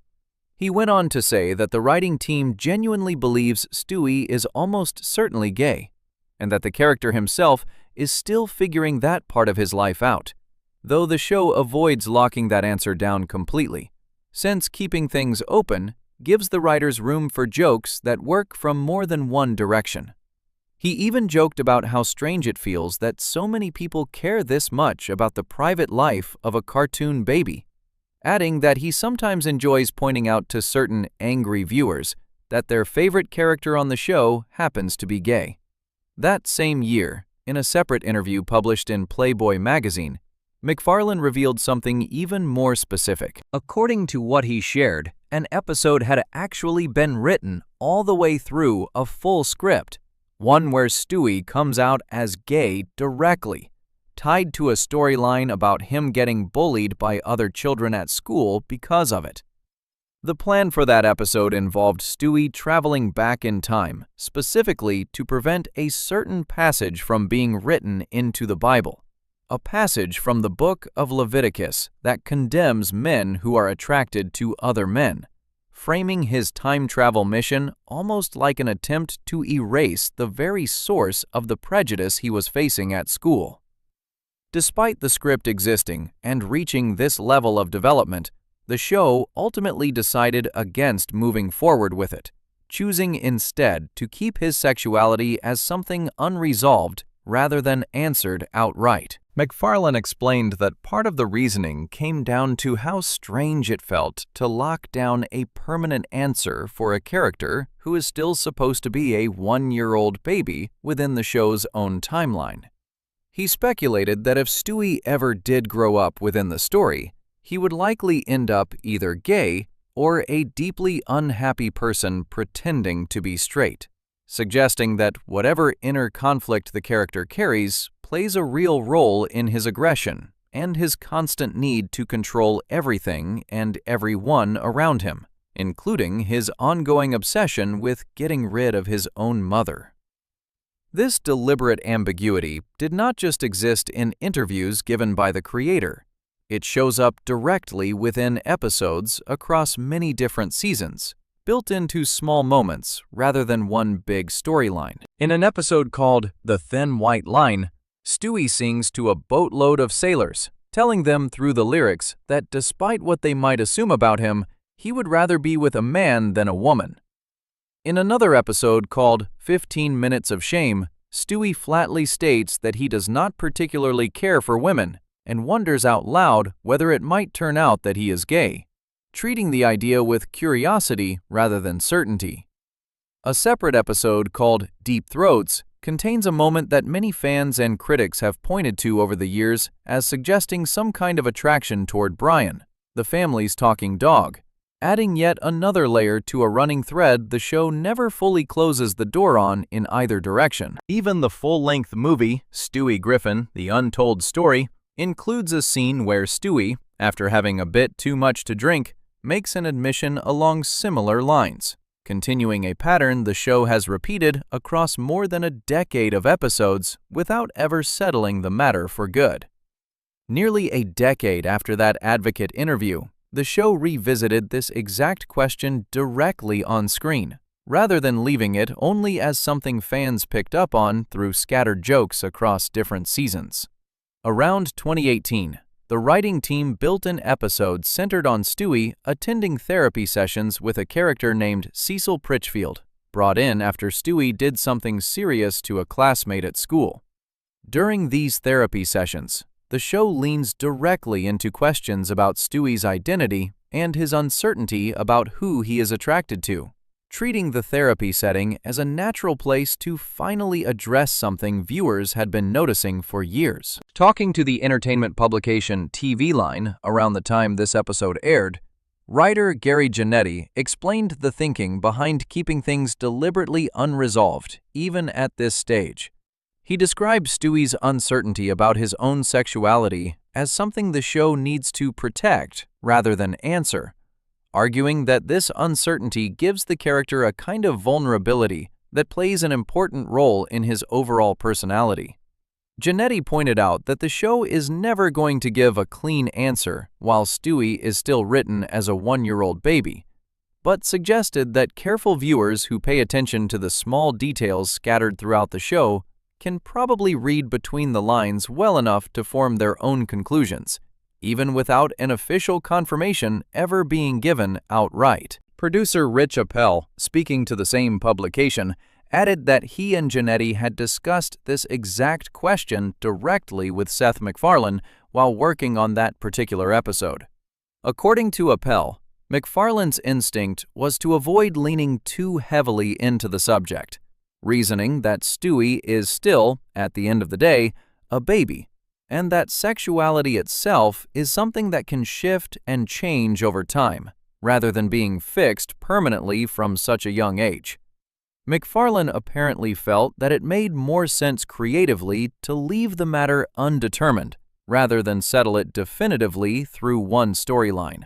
He went on to say that the writing team genuinely believes Stewie is almost certainly gay, and that the character himself is still figuring that part of his life out, though the show avoids locking that answer down completely, since keeping things open gives the writers room for jokes that work from more than one direction. He even joked about how strange it feels that so many people care this much about the private life of a cartoon baby, adding that he sometimes enjoys pointing out to certain angry viewers that their favorite character on the show happens to be gay. That same year, in a separate interview published in Playboy magazine, MacFarlane revealed something even more specific. According to what he shared, an episode had actually been written all the way through a full script, one where Stewie comes out as gay directly, tied to a storyline about him getting bullied by other children at school because of it. The plan for that episode involved Stewie traveling back in time, specifically to prevent a certain passage from being written into the Bible, a passage from the book of Leviticus that condemns men who are attracted to other men, framing his time travel mission almost like an attempt to erase the very source of the prejudice he was facing at school. Despite the script existing and reaching this level of development, the show ultimately decided against moving forward with it, choosing instead to keep his sexuality as something unresolved rather than answered outright. MacFarlane explained that part of the reasoning came down to how strange it felt to lock down a permanent answer for a character who is still supposed to be a 1-year-old baby within the show's own timeline. He speculated that if Stewie ever did grow up within the story, he would likely end up either gay or a deeply unhappy person pretending to be straight, suggesting that whatever inner conflict the character carries plays a real role in his aggression and his constant need to control everything and everyone around him, including his ongoing obsession with getting rid of his own mother. This deliberate ambiguity did not just exist in interviews given by the creator. It shows up directly within episodes across many different seasons, built into small moments rather than one big storyline. In an episode called The Thin White Line, Stewie sings to a boatload of sailors, telling them through the lyrics that despite what they might assume about him, he would rather be with a man than a woman. In another episode called 15 Minutes of Shame, Stewie flatly states that he does not particularly care for women and wonders out loud whether it might turn out that he is gay, treating the idea with curiosity rather than certainty. A separate episode called Deep Throats contains a moment that many fans and critics have pointed to over the years as suggesting some kind of attraction toward Brian, the family's talking dog. Adding yet another layer to a running thread the show never fully closes the door on in either direction. Even the full-length movie, Stewie Griffin: The Untold Story, includes a scene where Stewie, after having a bit too much to drink, makes an admission along similar lines, continuing a pattern the show has repeated across more than a decade of episodes without ever settling the matter for good. Nearly a decade after that Advocate interview, the show revisited this exact question directly on screen, rather than leaving it only as something fans picked up on through scattered jokes across different seasons. Around 2018, the writing team built an episode centered on Stewie attending therapy sessions with a character named Cecil Pritchfield, brought in after Stewie did something serious to a classmate at school. During these therapy sessions, the show leans directly into questions about Stewie's identity and his uncertainty about who he is attracted to, treating the therapy setting as a natural place to finally address something viewers had been noticing for years. Talking to the entertainment publication TV Line around the time this episode aired, writer Gary Janetti explained the thinking behind keeping things deliberately unresolved, even at this stage. He described Stewie's uncertainty about his own sexuality as something the show needs to protect rather than answer, arguing that this uncertainty gives the character a kind of vulnerability that plays an important role in his overall personality. Janetti pointed out that the show is never going to give a clean answer while Stewie is still written as a one-year-old baby, but suggested that careful viewers who pay attention to the small details scattered throughout the show can probably read between the lines well enough to form their own conclusions, even without an official confirmation ever being given outright. Producer Rich Appel, speaking to the same publication, added that he and Janetti had discussed this exact question directly with Seth MacFarlane while working on that particular episode. According to Appel, MacFarlane's instinct was to avoid leaning too heavily into the subject, reasoning that Stewie is still, at the end of the day, a baby, and that sexuality itself is something that can shift and change over time, rather than being fixed permanently from such a young age. MacFarlane apparently felt that it made more sense creatively to leave the matter undetermined, rather than settle it definitively through one storyline.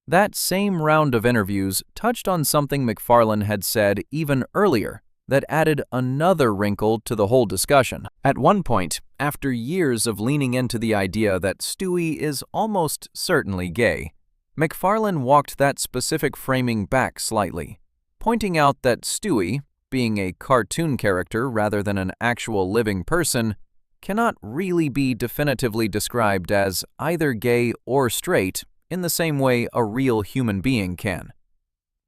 That same round of interviews touched on something MacFarlane had said even earlier that added another wrinkle to the whole discussion. At one point, after years of leaning into the idea that Stewie is almost certainly gay, MacFarlane walked that specific framing back slightly, pointing out that Stewie, being a cartoon character rather than an actual living person, cannot really be definitively described as either gay or straight in the same way a real human being can.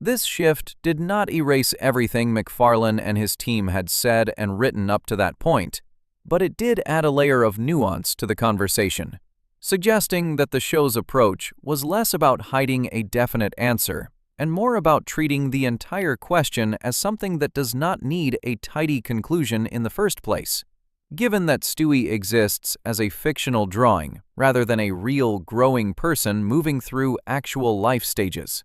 This shift did not erase everything MacFarlane and his team had said and written up to that point, but it did add a layer of nuance to the conversation, suggesting that the show's approach was less about hiding a definite answer and more about treating the entire question as something that does not need a tidy conclusion in the first place, given that Stewie exists as a fictional drawing rather than a real, growing person moving through actual life stages.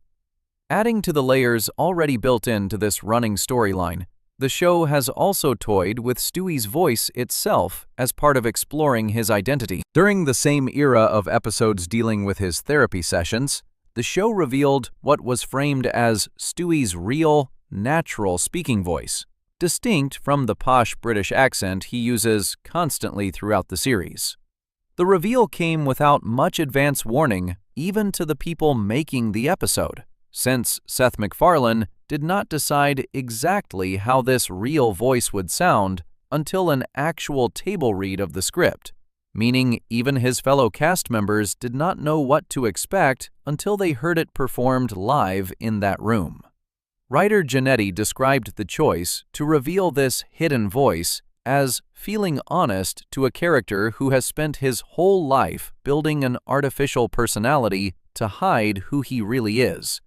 Adding to the layers already built into this running storyline, the show has also toyed with Stewie's voice itself as part of exploring his identity. During the same era of episodes dealing with his therapy sessions, the show revealed what was framed as Stewie's real, natural speaking voice, distinct from the posh British accent he uses constantly throughout the series. The reveal came without much advance warning, even to the people making the episode, since Seth MacFarlane did not decide exactly how this real voice would sound until an actual table read of the script, meaning even his fellow cast members did not know what to expect until they heard it performed live in that room. Writer Janetti described the choice to reveal this hidden voice as feeling honest to a character who has spent his whole life building an artificial personality to hide who he really is.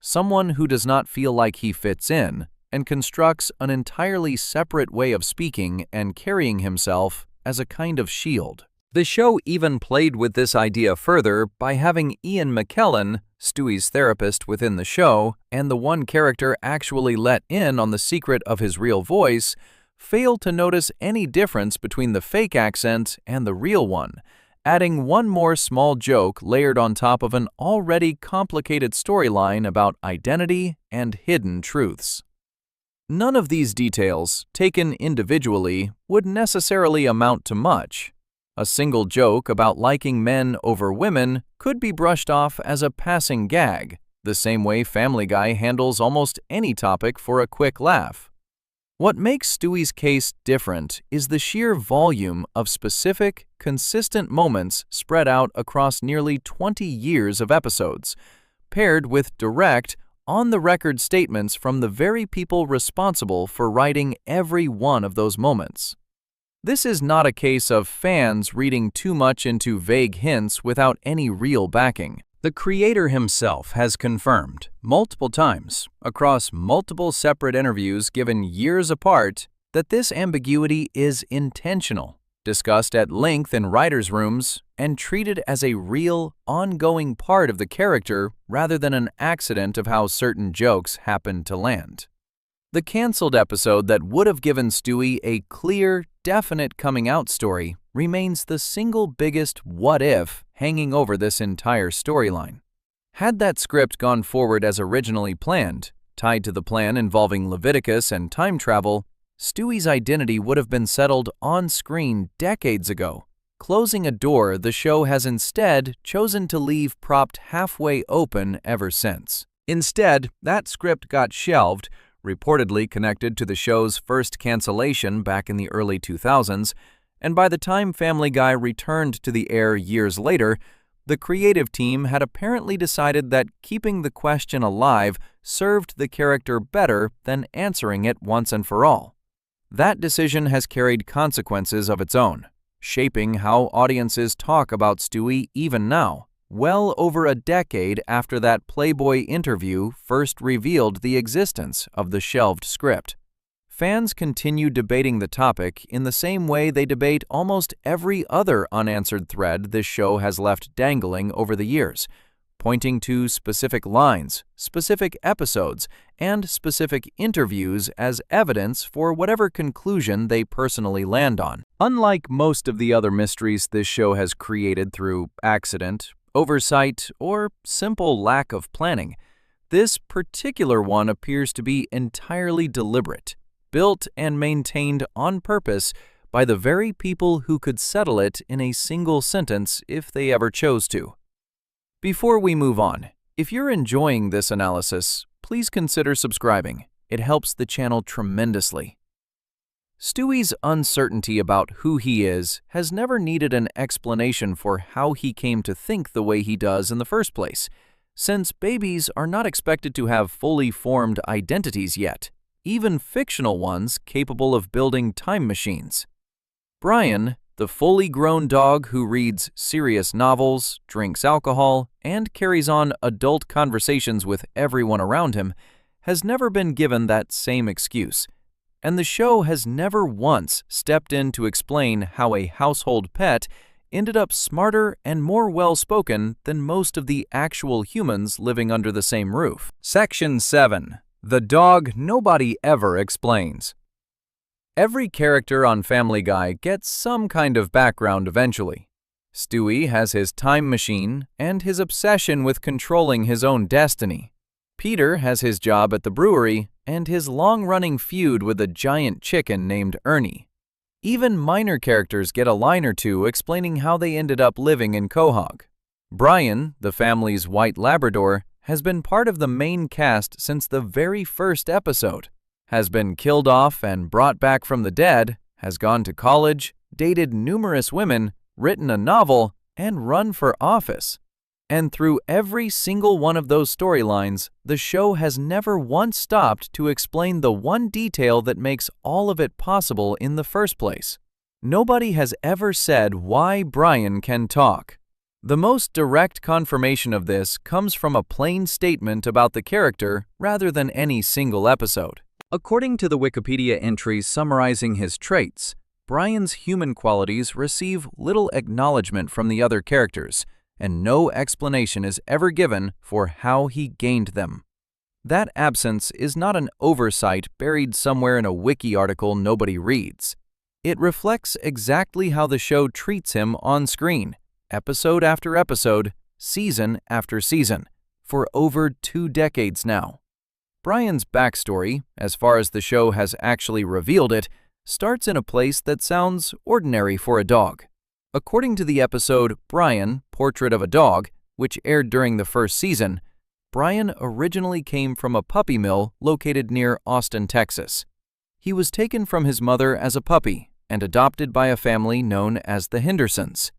Someone who does not feel like he fits in and constructs an entirely separate way of speaking and carrying himself as a kind of shield. The show even played with this idea further by having Ian McKellen, Stewie's therapist within the show, and the one character actually let in on the secret of his real voice, fail to notice any difference between the fake accent and the real one, adding one more small joke layered on top of an already complicated storyline about identity and hidden truths. None of these details, taken individually, would necessarily amount to much. A single joke about liking men over women could be brushed off as a passing gag, the same way Family Guy handles almost any topic for a quick laugh. What makes Stewie's case different is the sheer volume of specific, consistent moments spread out across nearly 20 years of episodes, paired with direct, on-the-record statements from the very people responsible for writing every one of those moments. This is not a case of fans reading too much into vague hints without any real backing. The creator himself has confirmed, multiple times, across multiple separate interviews given years apart, that this ambiguity is intentional, discussed at length in writers' rooms, and treated as a real, ongoing part of the character rather than an accident of how certain jokes happened to land. The canceled episode that would have given Stewie a clear, definite coming-out story remains the single biggest what-if hanging over this entire storyline. Had that script gone forward as originally planned, tied to the plan involving Leviticus and time travel, Stewie's identity would have been settled on-screen decades ago, closing a door the show has instead chosen to leave propped halfway open ever since. Instead, that script got shelved, reportedly connected to the show's first cancellation back in the early 2000s, and by the time Family Guy returned to the air years later, the creative team had apparently decided that keeping the question alive served the character better than answering it once and for all. That decision has carried consequences of its own, shaping how audiences talk about Stewie even now, well over a decade after that Playboy interview first revealed the existence of the shelved script. Fans continue debating the topic in the same way they debate almost every other unanswered thread this show has left dangling over the years, pointing to specific lines, specific episodes, and specific interviews as evidence for whatever conclusion they personally land on. Unlike most of the other mysteries this show has created through accident, oversight, or simple lack of planning, this particular one appears to be entirely deliberate, built and maintained on purpose by the very people who could settle it in a single sentence if they ever chose to. Before we move on, if you're enjoying this analysis, please consider subscribing. It helps the channel tremendously. Stewie's uncertainty about who he is has never needed an explanation for how he came to think the way he does in the first place, since babies are not expected to have fully formed identities yet, even fictional ones capable of building time machines. Brian, the fully grown dog who reads serious novels, drinks alcohol, and carries on adult conversations with everyone around him, has never been given that same excuse, and the show has never once stepped in to explain how a household pet ended up smarter and more well-spoken than most of the actual humans living under the same roof. Section 7. The Dog Nobody Ever Explains. Every character on Family Guy gets some kind of background eventually. Stewie has his time machine and his obsession with controlling his own destiny. Peter has his job at the brewery and his long-running feud with a giant chicken named Ernie. Even minor characters get a line or two explaining how they ended up living in Quahog. Brian, the family's white Labrador, has been part of the main cast since the very first episode, has been killed off and brought back from the dead, has gone to college, dated numerous women, written a novel, and run for office. And through every single one of those storylines, the show has never once stopped to explain the one detail that makes all of it possible in the first place. Nobody has ever said why Brian can talk. The most direct confirmation of this comes from a plain statement about the character rather than any single episode. According to the Wikipedia entries summarizing his traits, Brian's human qualities receive little acknowledgement from the other characters, and no explanation is ever given for how he gained them. That absence is not an oversight buried somewhere in a wiki article nobody reads. It reflects exactly how the show treats him on screen, episode after episode, season after season, for over 2 decades now. Brian's backstory, as far as the show has actually revealed it, starts in a place that sounds ordinary for a dog. According to the episode Brian, Portrait of a Dog, which aired during the first season, Brian originally came from a puppy mill located near Austin, Texas. He was taken from his mother as a puppy and adopted by a family known as the Hendersons.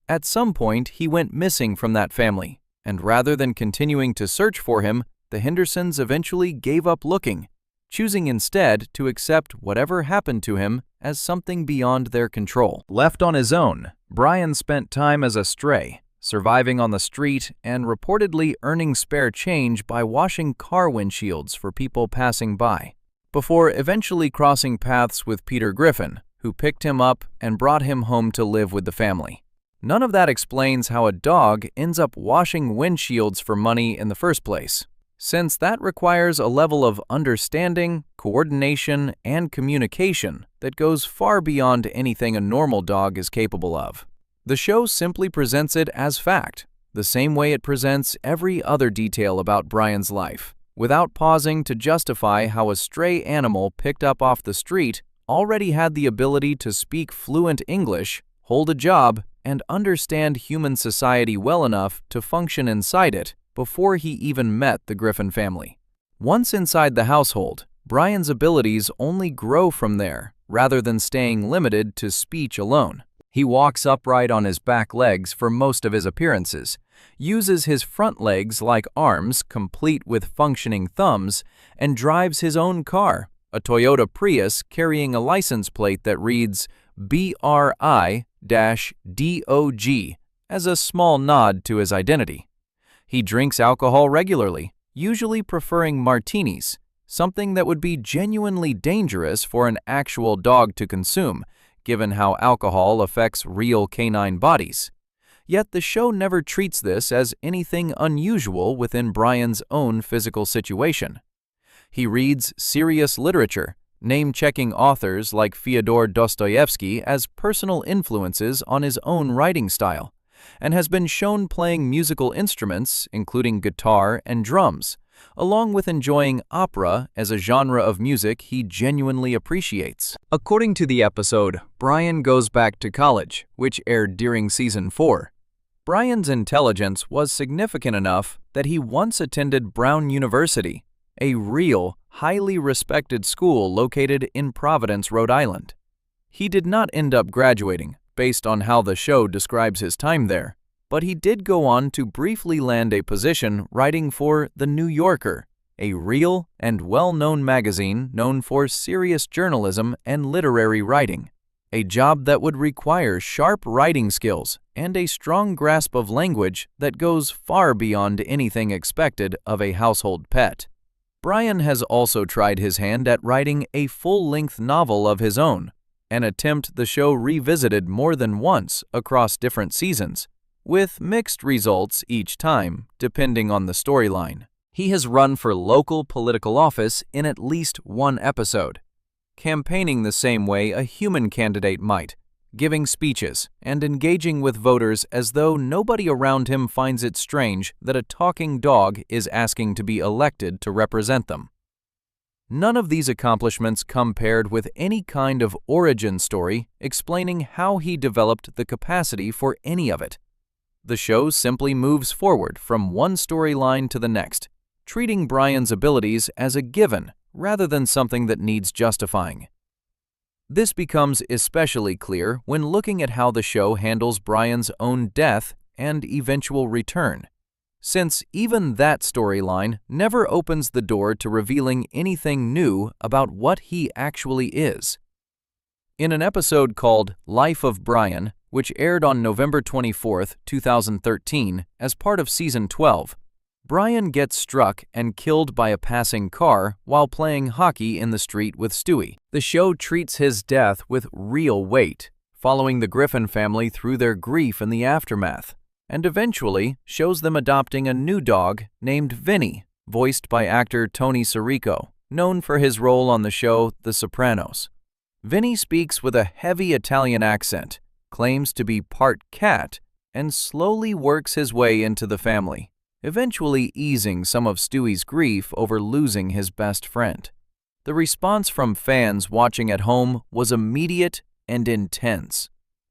At some point, he went missing from that family, and rather than continuing to search for him, the Hendersons eventually gave up looking, choosing instead to accept whatever happened to him as something beyond their control. Left on his own, Brian spent time as a stray, surviving on the street and reportedly earning spare change by washing car windshields for people passing by, before eventually crossing paths with Peter Griffin, who picked him up and brought him home to live with the family. None of that explains how a dog ends up washing windshields for money in the first place, since that requires a level of understanding, coordination, and communication that goes far beyond anything a normal dog is capable of. The show simply presents it as fact, the same way it presents every other detail about Brian's life, without pausing to justify how a stray animal picked up off the street already had the ability to speak fluent English, hold a job, and understand human society well enough to function inside it before he even met the Griffin family. Once inside the household, Brian's abilities only grow from there, rather than staying limited to speech alone. He walks upright on his back legs for most of his appearances, uses his front legs like arms complete with functioning thumbs, and drives his own car, a Toyota Prius carrying a license plate that reads BRI-DOG, as a small nod to his identity. He drinks alcohol regularly, usually preferring martinis, something that would be genuinely dangerous for an actual dog to consume, given how alcohol affects real canine bodies. Yet the show never treats this as anything unusual within Brian's own physical situation. He reads serious literature, name-checking authors like Fyodor Dostoevsky as personal influences on his own writing style, and has been shown playing musical instruments, including guitar and drums, along with enjoying opera as a genre of music he genuinely appreciates. According to the episode, Brian Goes Back to College, which aired during Season 4, Brian's intelligence was significant enough that he once attended Brown University, a real, highly respected school located in Providence, Rhode Island. He did not end up graduating, based on how the show describes his time there, but he did go on to briefly land a position writing for The New Yorker, a real and well-known magazine known for serious journalism and literary writing, a job that would require sharp writing skills and a strong grasp of language that goes far beyond anything expected of a household pet. Brian has also tried his hand at writing a full-length novel of his own, an attempt the show revisited more than once across different seasons, with mixed results each time, depending on the storyline. He has run for local political office in at least one episode, campaigning the same way a human candidate might, giving speeches and engaging with voters as though nobody around him finds it strange that a talking dog is asking to be elected to represent them. None of these accomplishments come paired with any kind of origin story explaining how he developed the capacity for any of it. The show simply moves forward from one storyline to the next, treating Brian's abilities as a given rather than something that needs justifying. This becomes especially clear when looking at how the show handles Brian's own death and eventual return, since even that storyline never opens the door to revealing anything new about what he actually is. In an episode called Life of Brian, which aired on November 24, 2013, as part of Season 12, Brian gets struck and killed by a passing car while playing hockey in the street with Stewie. The show treats his death with real weight, following the Griffin family through their grief in the aftermath, and eventually shows them adopting a new dog named Vinny, voiced by actor Tony Sirico, known for his role on the show The Sopranos. Vinny speaks with a heavy Italian accent, claims to be part cat, and slowly works his way into the family, eventually easing some of Stewie's grief over losing his best friend. The response from fans watching at home was immediate and intense.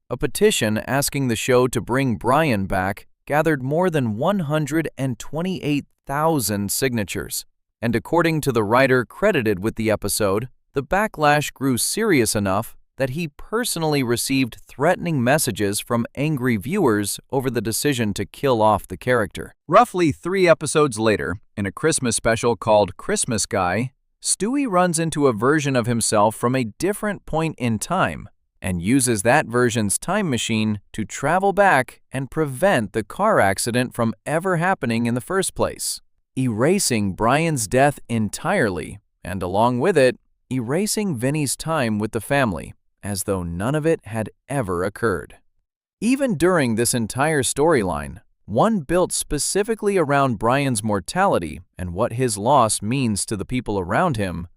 A petition asking the show to bring Brian back gathered more than 128,000 signatures, and according to the writer credited with the episode, the backlash grew serious enough that he personally received threatening messages from angry viewers over the decision to kill off the character. Roughly 3 episodes later, in a Christmas special called Christmas Guy, Stewie runs into a version of himself from a different point in time and uses that version's time machine to travel back and prevent the car accident from ever happening in the first place, erasing Brian's death entirely, and along with it, erasing Vinny's time with the family, as though none of it had ever occurred. Even during this entire storyline, one built specifically around Brian's mortality and what his loss means to the people around him,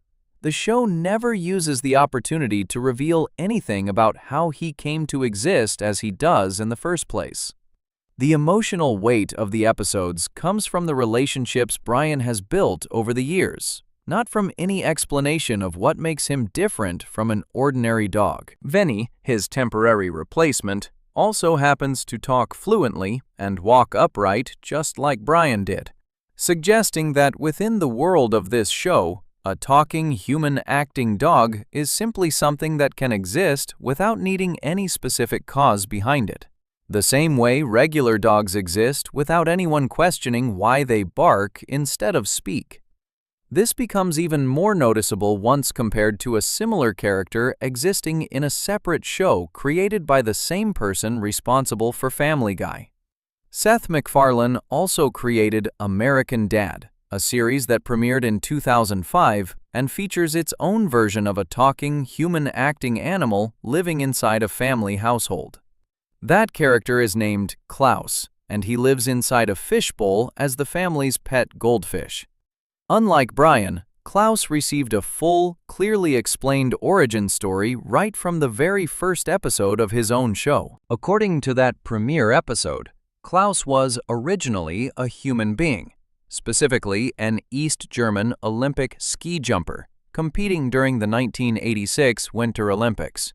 the show never uses the opportunity to reveal anything about how he came to exist as he does in the first place. The emotional weight of the episodes comes from the relationships Brian has built over the years, not from any explanation of what makes him different from an ordinary dog. Vinny, his temporary replacement, also happens to talk fluently and walk upright just like Brian did, suggesting that within the world of this show, a talking human acting dog is simply something that can exist without needing any specific cause behind it. The same way regular dogs exist without anyone questioning why they bark instead of speak. This becomes even more noticeable once compared to a similar character existing in a separate show created by the same person responsible for Family Guy. Seth MacFarlane also created American Dad, a series that premiered in 2005 and features its own version of a talking, human-acting animal living inside a family household. That character is named Klaus, and he lives inside a fishbowl as the family's pet goldfish. Unlike Brian, Klaus received a full, clearly explained origin story right from the very first episode of his own show. According to that premiere episode, Klaus was originally a human being, specifically an East German Olympic ski jumper, competing during the 1986 Winter Olympics.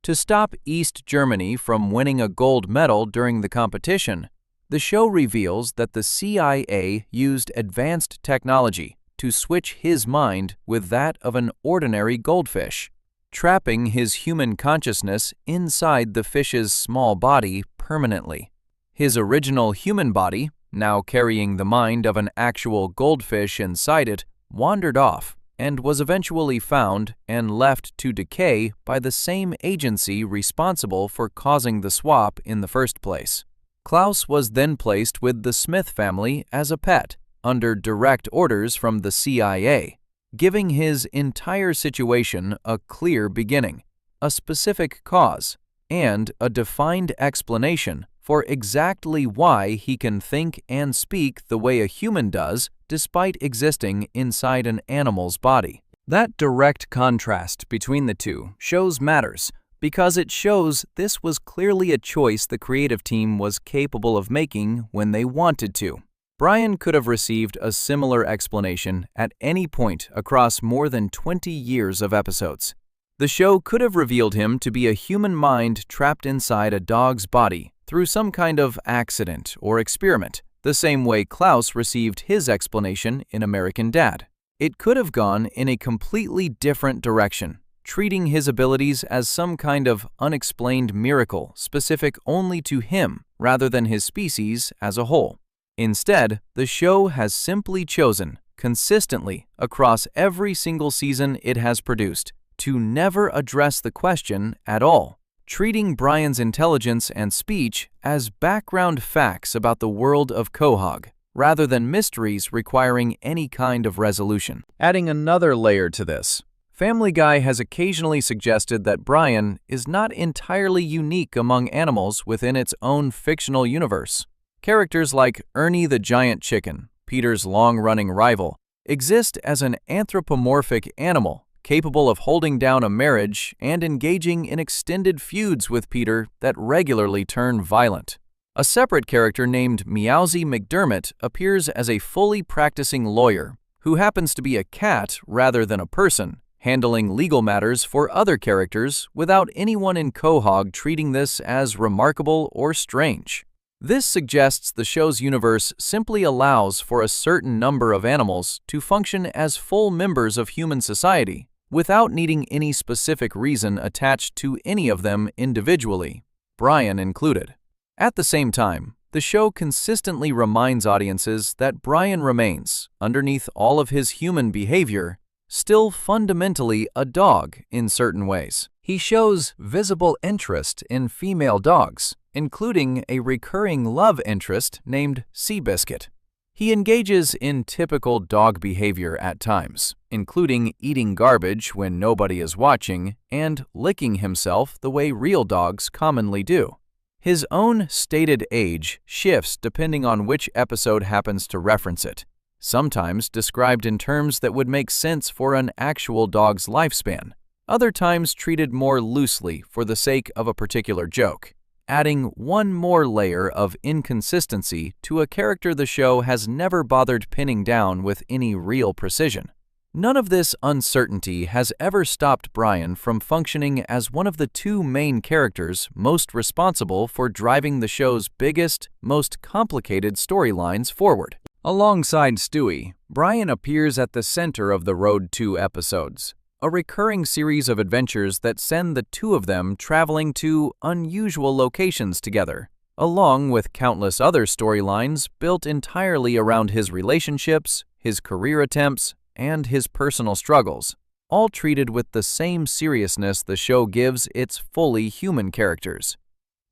To stop East Germany from winning a gold medal during the competition, the show reveals that the CIA used advanced technology to switch his mind with that of an ordinary goldfish, trapping his human consciousness inside the fish's small body permanently. His original human body, now carrying the mind of an actual goldfish inside it, wandered off and was eventually found and left to decay by the same agency responsible for causing the swap in the first place. Klaus was then placed with the Smith family as a pet, under direct orders from the CIA, giving his entire situation a clear beginning, a specific cause, and a defined explanation for exactly why he can think and speak the way a human does despite existing inside an animal's body. That direct contrast between the two shows matters because it shows this was clearly a choice the creative team was capable of making when they wanted to. Brian could have received a similar explanation at any point across more than 20 years of episodes. The show could have revealed him to be a human mind trapped inside a dog's body through some kind of accident or experiment, the same way Klaus received his explanation in American Dad. It could have gone in a completely different direction, treating his abilities as some kind of unexplained miracle specific only to him rather than his species as a whole. Instead, the show has simply chosen, consistently across every single season it has produced, to never address the question at all, treating Brian's intelligence and speech as background facts about the world of Quahog, rather than mysteries requiring any kind of resolution. Adding another layer to this, Family Guy has occasionally suggested that Brian is not entirely unique among animals within its own fictional universe. Characters like Ernie the Giant Chicken, Peter's long-running rival, exist as an anthropomorphic animal capable of holding down a marriage and engaging in extended feuds with Peter that regularly turn violent. A separate character named Meowsy McDermott appears as a fully practicing lawyer who happens to be a cat rather than a person, handling legal matters for other characters without anyone in Quahog treating this as remarkable or strange. This suggests the show's universe simply allows for a certain number of animals to function as full members of human society without needing any specific reason attached to any of them individually, Brian included. At the same time, the show consistently reminds audiences that Brian remains, underneath all of his human behavior, still fundamentally a dog in certain ways. He shows visible interest in female dogs, including a recurring love interest named Seabiscuit. He engages in typical dog behavior at times, including eating garbage when nobody is watching and licking himself the way real dogs commonly do. His own stated age shifts depending on which episode happens to reference it, sometimes described in terms that would make sense for an actual dog's lifespan, other times treated more loosely for the sake of a particular joke, adding one more layer of inconsistency to a character the show has never bothered pinning down with any real precision. None of this uncertainty has ever stopped Brian from functioning as one of the two main characters most responsible for driving the show's biggest, most complicated storylines forward. Alongside Stewie, Brian appears at the center of the Road 2 episodes, a recurring series of adventures that send the two of them traveling to unusual locations together, along with countless other storylines built entirely around his relationships, his career attempts, and his personal struggles, all treated with the same seriousness the show gives its fully human characters.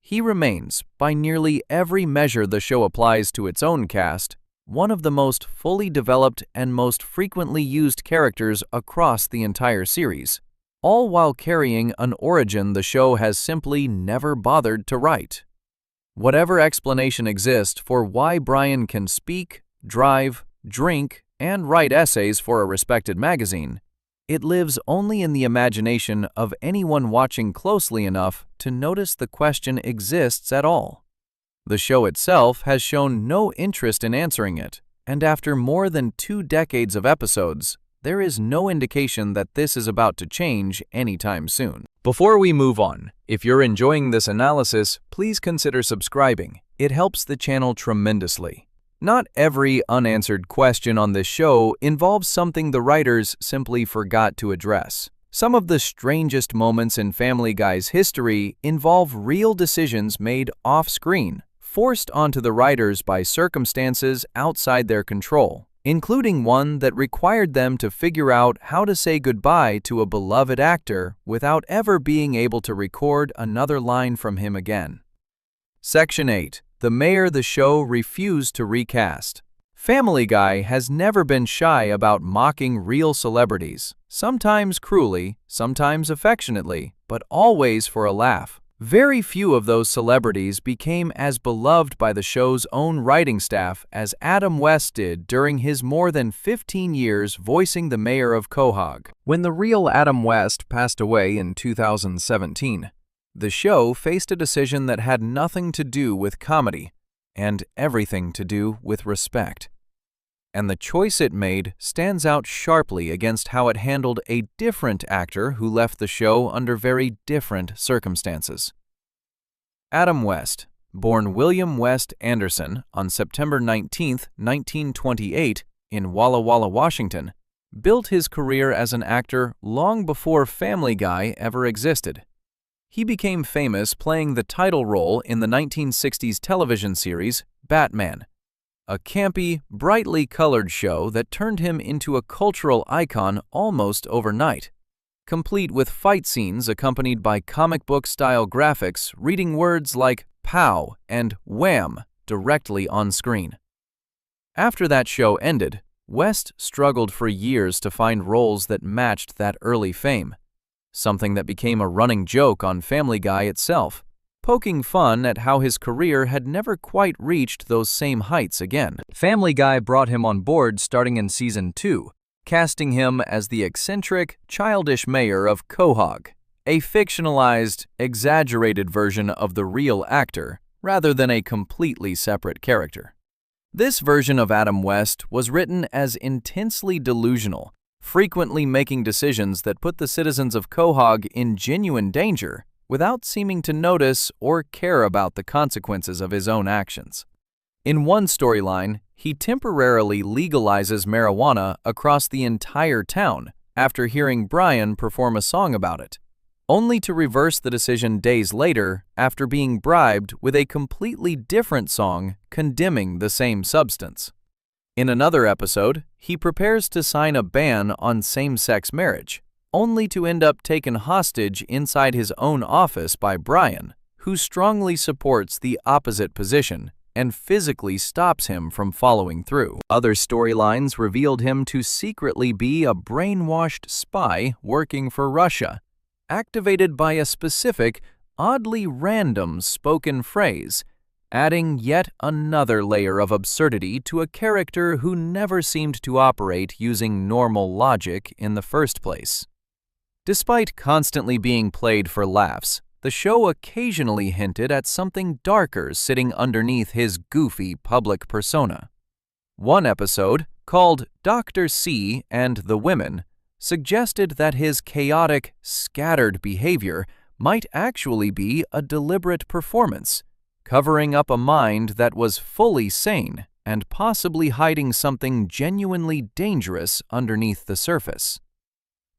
He remains, by nearly every measure the show applies to its own cast, one of the most fully developed and most frequently used characters across the entire series, all while carrying an origin the show has simply never bothered to write. Whatever explanation exists for why Brian can speak, drive, drink, and write essays for a respected magazine, it lives only in the imagination of anyone watching closely enough to notice the question exists at all. The show itself has shown no interest in answering it, and after more than 2 decades of episodes, there is no indication that this is about to change anytime soon. Before we move on, if you're enjoying this analysis, please consider subscribing. It helps the channel tremendously. Not every unanswered question on this show involves something the writers simply forgot to address. Some of the strangest moments in Family Guy's history involve real decisions made off-screen, forced onto the writers by circumstances outside their control, including one that required them to figure out how to say goodbye to a beloved actor without ever being able to record another line from him again. Section 8. The mayor the show refused to recast. Family Guy has never been shy about mocking real celebrities, sometimes cruelly, sometimes affectionately, but always for a laugh. Very few of those celebrities became as beloved by the show's own writing staff as Adam West did during his more than 15 years voicing the mayor of Quahog. When the real Adam West passed away in 2017, the show faced a decision that had nothing to do with comedy and everything to do with respect. And the choice it made stands out sharply against how it handled a different actor who left the show under very different circumstances. Adam West, born William West Anderson on September 19, 1928, in Walla Walla, Washington, built his career as an actor long before Family Guy ever existed. He became famous playing the title role in the 1960s television series Batman, a campy, brightly colored show that turned him into a cultural icon almost overnight, complete with fight scenes accompanied by comic book-style graphics reading words like "pow" and "wham" directly on screen. After that show ended, West struggled for years to find roles that matched that early fame, something that became a running joke on Family Guy itself, poking fun at how his career had never quite reached those same heights again. Family Guy brought him on board starting in Season 2, casting him as the eccentric, childish mayor of Quahog, a fictionalized, exaggerated version of the real actor, rather than a completely separate character. This version of Adam West was written as intensely delusional, frequently making decisions that put the citizens of Quahog in genuine danger without seeming to notice or care about the consequences of his own actions. In one storyline, he temporarily legalizes marijuana across the entire town after hearing Brian perform a song about it, only to reverse the decision days later after being bribed with a completely different song condemning the same substance. In another episode, he prepares to sign a ban on same-sex marriage, only to end up taken hostage inside his own office by Brian, who strongly supports the opposite position and physically stops him from following through. Other storylines revealed him to secretly be a brainwashed spy working for Russia, activated by a specific, oddly random spoken phrase, adding yet another layer of absurdity to a character who never seemed to operate using normal logic in the first place. Despite constantly being played for laughs, the show occasionally hinted at something darker sitting underneath his goofy public persona. One episode, called Dr. C and the Women, suggested that his chaotic, scattered behavior might actually be a deliberate performance, covering up a mind that was fully sane and possibly hiding something genuinely dangerous underneath the surface.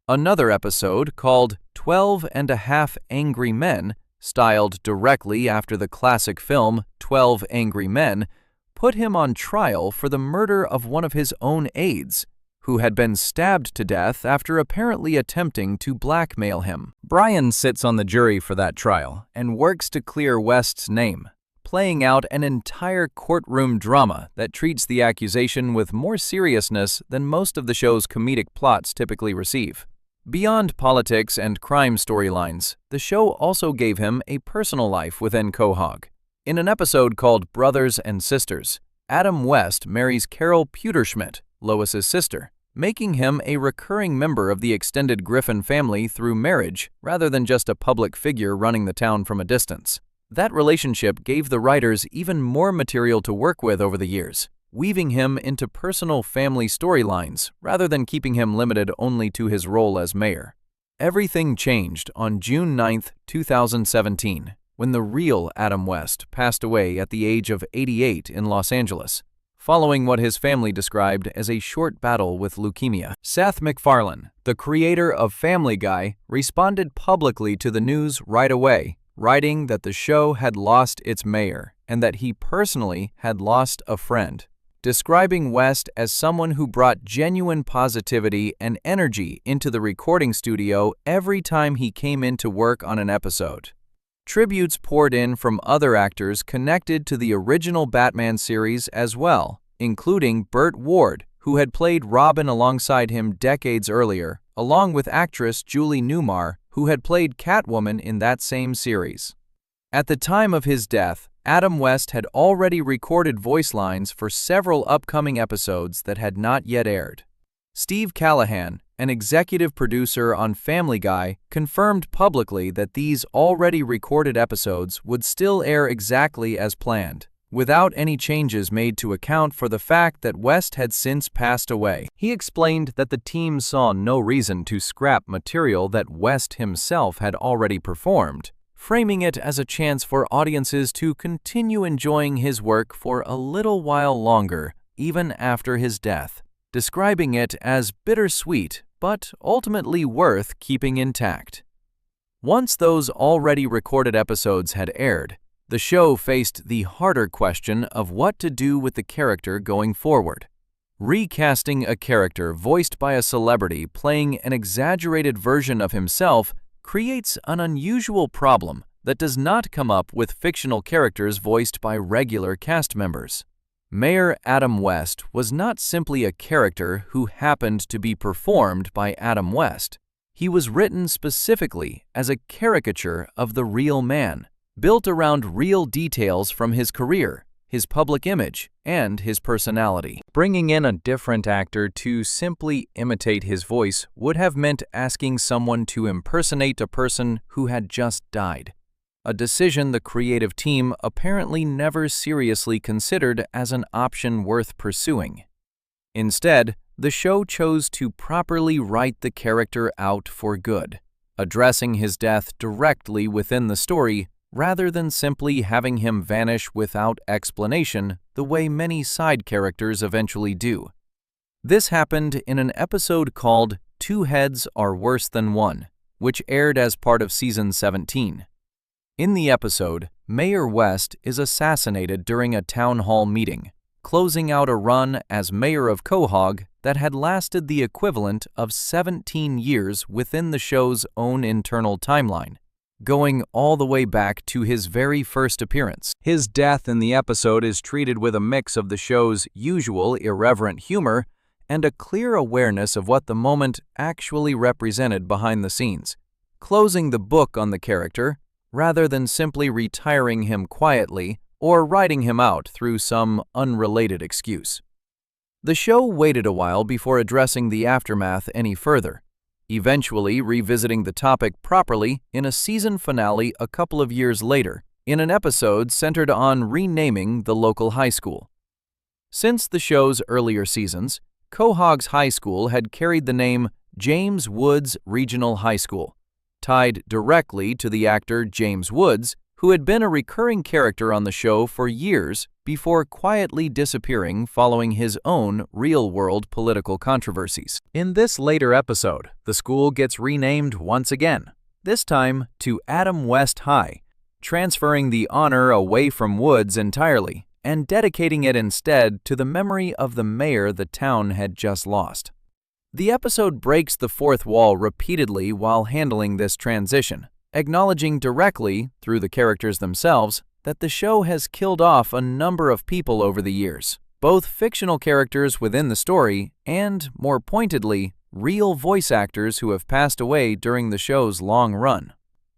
Another episode, called 12 and a Half Angry Men, styled directly after the classic film 12 Angry Men, put him on trial for the murder of one of his own aides, who had been stabbed to death after apparently attempting to blackmail him. Brian sits on the jury for that trial and works to clear West's name, playing out an entire courtroom drama that treats the accusation with more seriousness than most of the show's comedic plots typically receive. Beyond politics and crime storylines, the show also gave him a personal life within Quahog. In an episode called Brothers and Sisters, Adam West marries Carol Pewterschmidt, Lois's sister, making him a recurring member of the extended Griffin family through marriage rather than just a public figure running the town from a distance. That relationship gave the writers even more material to work with over the years, weaving him into personal family storylines rather than keeping him limited only to his role as mayor. Everything changed on June 9, 2017, when the real Adam West passed away at the age of 88 in Los Angeles, following what his family described as a short battle with leukemia. Seth MacFarlane, the creator of Family Guy, responded publicly to the news right away, writing that the show had lost its mayor and that he personally had lost a friend, describing West as someone who brought genuine positivity and energy into the recording studio every time he came in to work on an episode. Tributes poured in from other actors connected to the original Batman series as well, including Burt Ward, who had played Robin alongside him decades earlier, along with actress Julie Newmar, who had played Catwoman in that same series. At the time of his death, Adam West had already recorded voice lines for several upcoming episodes that had not yet aired. Steve Callahan, an executive producer on Family Guy, confirmed publicly that these already recorded episodes would still air exactly as planned, without any changes made to account for the fact that West had since passed away. He explained that the team saw no reason to scrap material that West himself had already performed, framing it as a chance for audiences to continue enjoying his work for a little while longer, even after his death, describing it as bittersweet but ultimately worth keeping intact. Once those already recorded episodes had aired, the show faced the harder question of what to do with the character going forward. Recasting a character voiced by a celebrity playing an exaggerated version of himself creates an unusual problem that does not come up with fictional characters voiced by regular cast members. Mayor Adam West was not simply a character who happened to be performed by Adam West. He was written specifically as a caricature of the real man, built around real details from his career, his public image, and his personality. Bringing in a different actor to simply imitate his voice would have meant asking someone to impersonate a person who had just died, a decision the creative team apparently never seriously considered as an option worth pursuing. Instead, the show chose to properly write the character out for good, addressing his death directly within the story rather than simply having him vanish without explanation the way many side characters eventually do. This happened in an episode called Two Heads Are Worse Than One, which aired as part of Season 17. In the episode, Mayor West is assassinated during a town hall meeting, closing out a run as mayor of Quahog that had lasted the equivalent of 17 years within the show's own internal timeline, going all the way back to his very first appearance. His death in the episode is treated with a mix of the show's usual irreverent humor and a clear awareness of what the moment actually represented behind the scenes, closing the book on the character rather than simply retiring him quietly or writing him out through some unrelated excuse. The show waited a while before addressing the aftermath any further, eventually revisiting the topic properly in a season finale a couple of years later, in an episode centered on renaming the local high school. Since the show's earlier seasons, Quahog's high school had carried the name James Woods Regional High School, tied directly to the actor James Woods, who had been a recurring character on the show for years before quietly disappearing following his own real-world political controversies. In this later episode, the school gets renamed once again, this time to Adam West High, transferring the honor away from Woods entirely and dedicating it instead to the memory of the mayor the town had just lost. The episode breaks the fourth wall repeatedly while handling this transition, acknowledging directly, through the characters themselves, that the show has killed off a number of people over the years, both fictional characters within the story and, more pointedly, real voice actors who have passed away during the show's long run.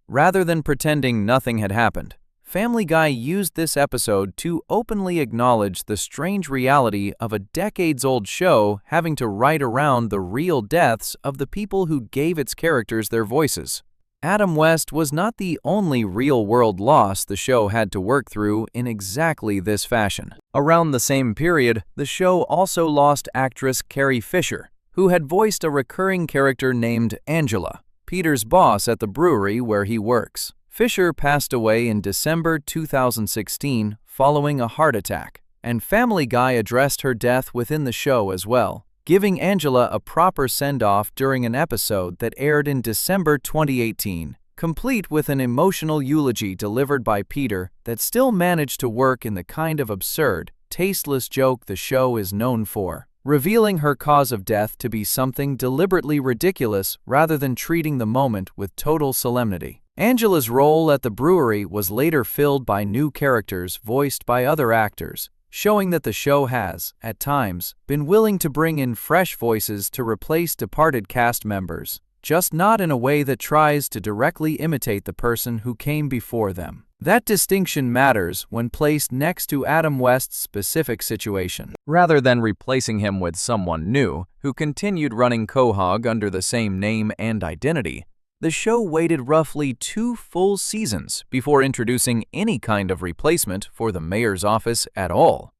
Rather than pretending nothing had happened, Family Guy used this episode to openly acknowledge the strange reality of a decades-old show having to write around the real deaths of the people who gave its characters their voices. Adam West was not the only real-world loss the show had to work through in exactly this fashion. Around the same period, the show also lost actress Carrie Fisher, who had voiced a recurring character named Angela, Peter's boss at the brewery where he works. Fisher passed away in December 2016 following a heart attack, and Family Guy addressed her death within the show as well, giving Angela a proper send-off during an episode that aired in December 2018, complete with an emotional eulogy delivered by Peter that still managed to work in the kind of absurd, tasteless joke the show is known for, revealing her cause of death to be something deliberately ridiculous rather than treating the moment with total solemnity. Angela's role at the brewery was later filled by new characters voiced by other actors, showing that the show has, at times, been willing to bring in fresh voices to replace departed cast members, just not in a way that tries to directly imitate the person who came before them. That distinction matters when placed next to Adam West's specific situation. Rather than replacing him with someone new, who continued running Quahog under the same name and identity, the show waited roughly 2 full seasons before introducing any kind of replacement for the mayor's office at all.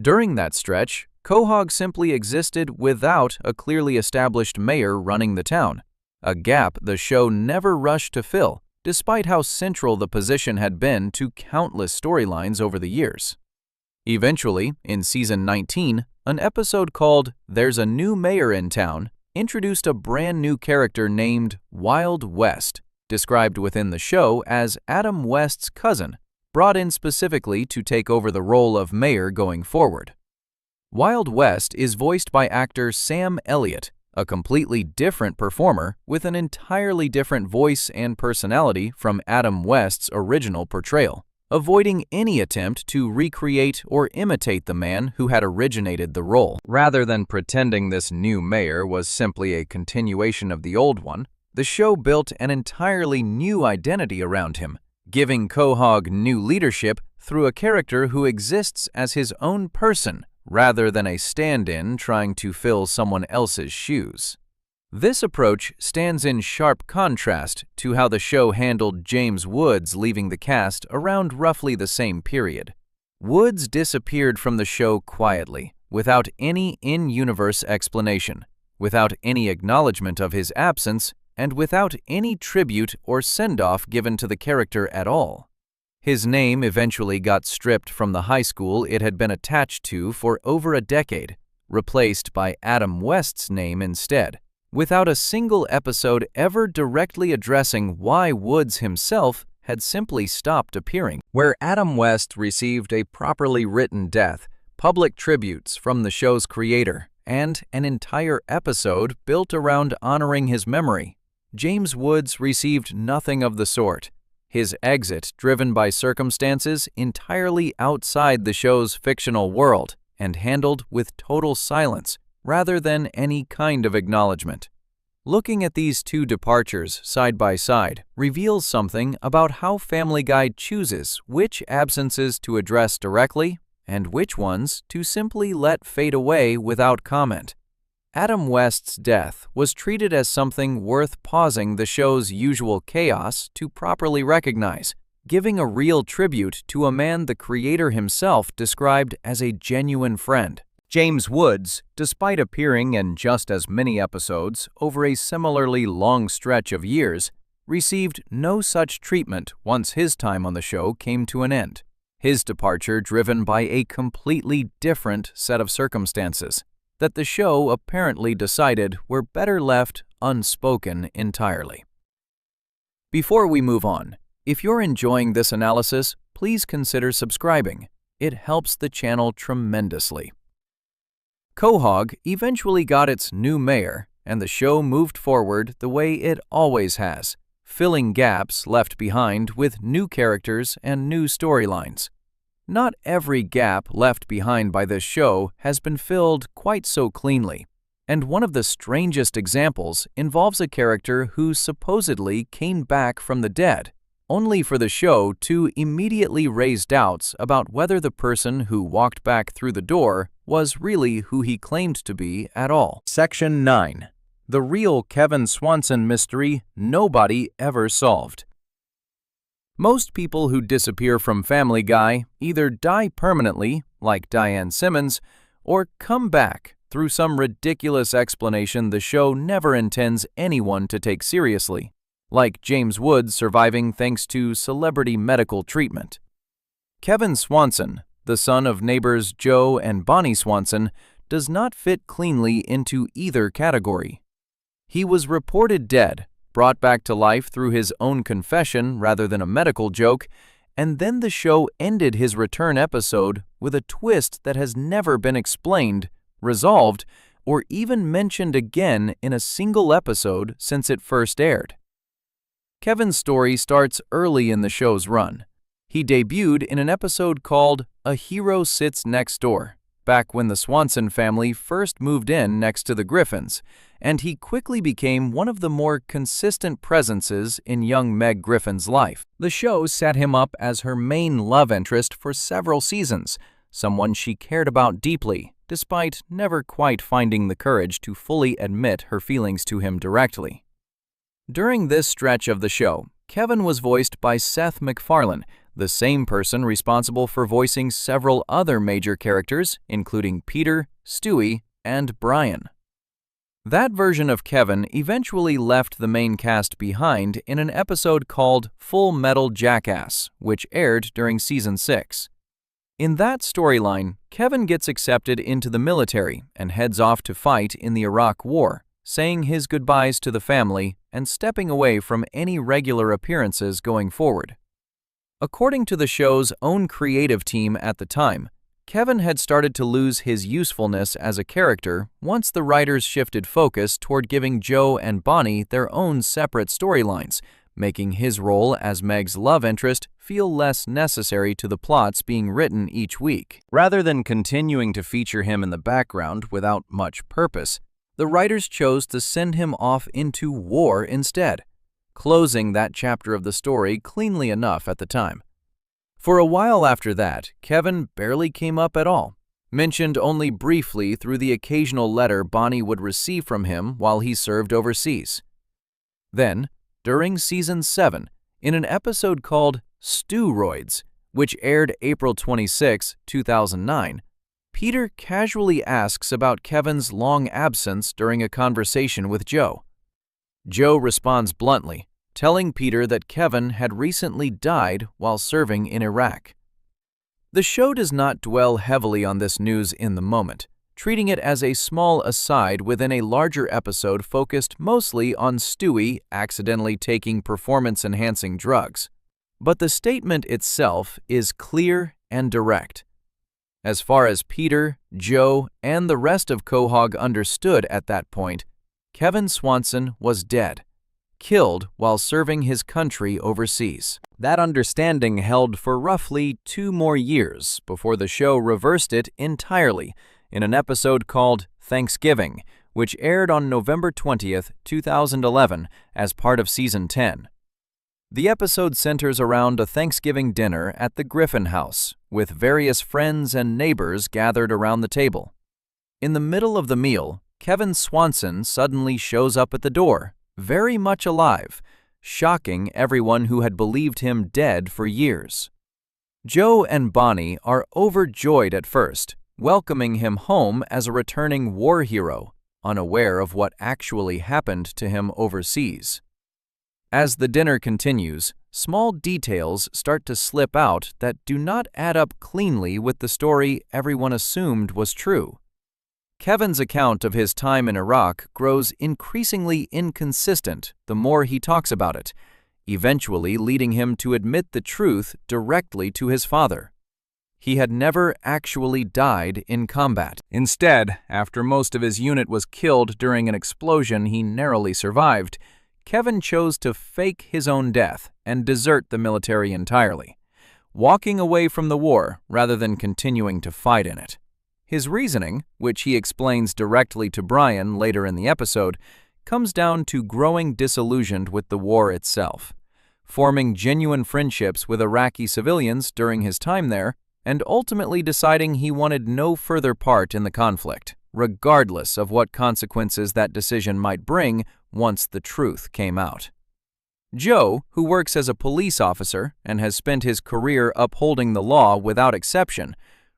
During that stretch, Quahog simply existed without a clearly established mayor running the town, a gap the show never rushed to fill, despite how central the position had been to countless storylines over the years. Eventually, in Season 19, an episode called There's a New Mayor in Town introduced a brand new character named Wild West, described within the show as Adam West's cousin, brought in specifically to take over the role of mayor going forward. Wild West is voiced by actor Sam Elliott, a completely different performer with an entirely different voice and personality from Adam West's original portrayal. avoiding any attempt to recreate or imitate the man who had originated the role. Rather than pretending this new mayor was simply a continuation of the old one, the show built an entirely new identity around him, giving Quahog new leadership through a character who exists as his own person rather than a stand-in trying to fill someone else's shoes. This approach stands in sharp contrast to how the show handled James Woods leaving the cast around roughly the same period. Woods disappeared from the show quietly, without any in-universe explanation, without any acknowledgement of his absence, and without any tribute or send-off given to the character at all. His name eventually got stripped from the high school it had been attached to for over a decade, replaced by Adam West's name instead, without a single episode ever directly addressing why Woods himself had simply stopped appearing. Where Adam West received a properly written death, public tributes from the show's creator, and an entire episode built around honoring his memory, James Woods received nothing of the sort. His exit driven by circumstances entirely outside the show's fictional world and handled with total silence rather than any kind of acknowledgement. Looking at these two departures side by side reveals something about how Family Guy chooses which absences to address directly and which ones to simply let fade away without comment. Adam West's death was treated as something worth pausing the show's usual chaos to properly recognize, giving a real tribute to a man the creator himself described as a genuine friend. James Woods, despite appearing in just as many episodes over a similarly long stretch of years, received no such treatment once his time on the show came to an end, his departure driven by a completely different set of circumstances that the show apparently decided were better left unspoken entirely. Before we move on, if you're enjoying this analysis, please consider subscribing. It helps the channel tremendously. Quahog eventually got its new mayor, and the show moved forward the way it always has, filling gaps left behind with new characters and new storylines. Not every gap left behind by this show has been filled quite so cleanly, and one of the strangest examples involves a character who supposedly came back from the dead, only for the show to immediately raise doubts about whether the person who walked back through the door was really who he claimed to be at all. Section 9. The real Kevin Swanson mystery nobody ever solved. Most people who disappear from Family Guy either die permanently, like Diane Simmons, or come back through some ridiculous explanation the show never intends anyone to take seriously, like James Woods surviving thanks to celebrity medical treatment. Kevin Swanson, the son of neighbors Joe and Bonnie Swanson, does not fit cleanly into either category. He was reported dead, brought back to life through his own confession rather than a medical joke, and then the show ended his return episode with a twist that has never been explained, resolved, or even mentioned again in a single episode since it first aired. Kevin's story starts early in the show's run. He debuted in an episode called A Hero Sits Next Door, back when the Swanson family first moved in next to the Griffins, and he quickly became one of the more consistent presences in young Meg Griffin's life. The show set him up as her main love interest for several seasons, someone she cared about deeply, despite never quite finding the courage to fully admit her feelings to him directly. During this stretch of the show, Kevin was voiced by Seth MacFarlane, the same person responsible for voicing several other major characters, including Peter, Stewie, and Brian. That version of Kevin eventually left the main cast behind in an episode called Full Metal Jackass, which aired during Season 6. In that storyline, Kevin gets accepted into the military and heads off to fight in the Iraq War, saying his goodbyes to the family and stepping away from any regular appearances going forward. According to the show's own creative team at the time, Kevin had started to lose his usefulness as a character once the writers shifted focus toward giving Joe and Bonnie their own separate storylines, making his role as Meg's love interest feel less necessary to the plots being written each week. Rather than continuing to feature him in the background without much purpose, the writers chose to send him off into war instead, closing that chapter of the story cleanly enough at the time. For a while after that, Kevin barely came up at all, mentioned only briefly through the occasional letter Bonnie would receive from him while he served overseas. Then, during Season 7, in an episode called Steroids, which aired April 26, 2009, Peter casually asks about Kevin's long absence during a conversation with Joe. Joe responds bluntly, telling Peter that Kevin had recently died while serving in Iraq. The show does not dwell heavily on this news in the moment, treating it as a small aside within a larger episode focused mostly on Stewie accidentally taking performance-enhancing drugs. But the statement itself is clear and direct. As far as Peter, Joe, and the rest of Quahog understood at that point, Kevin Swanson was dead, killed while serving his country overseas. That understanding held for roughly 2 more years before the show reversed it entirely in an episode called Thanksgiving, which aired on November 20th, 2011 as part of Season 10. The episode centers around a Thanksgiving dinner at the Griffin house, with various friends and neighbors gathered around the table. In the middle of the meal, Kevin Swanson suddenly shows up at the door, very much alive, shocking everyone who had believed him dead for years. Joe and Bonnie are overjoyed at first, welcoming him home as a returning war hero, unaware of what actually happened to him overseas. As the dinner continues, small details start to slip out that do not add up cleanly with the story everyone assumed was true. Kevin's account of his time in Iraq grows increasingly inconsistent the more he talks about it, eventually leading him to admit the truth directly to his father. He had never actually died in combat. Instead, after most of his unit was killed during an explosion he narrowly survived, Kevin chose to fake his own death and desert the military entirely, walking away from the war rather than continuing to fight in it. His reasoning, which he explains directly to Brian later in the episode, comes down to growing disillusioned with the war itself, forming genuine friendships with Iraqi civilians during his time there, and ultimately deciding he wanted no further part in the conflict, regardless of what consequences that decision might bring once the truth came out. Joe, who works as a police officer and has spent his career upholding the law without exception,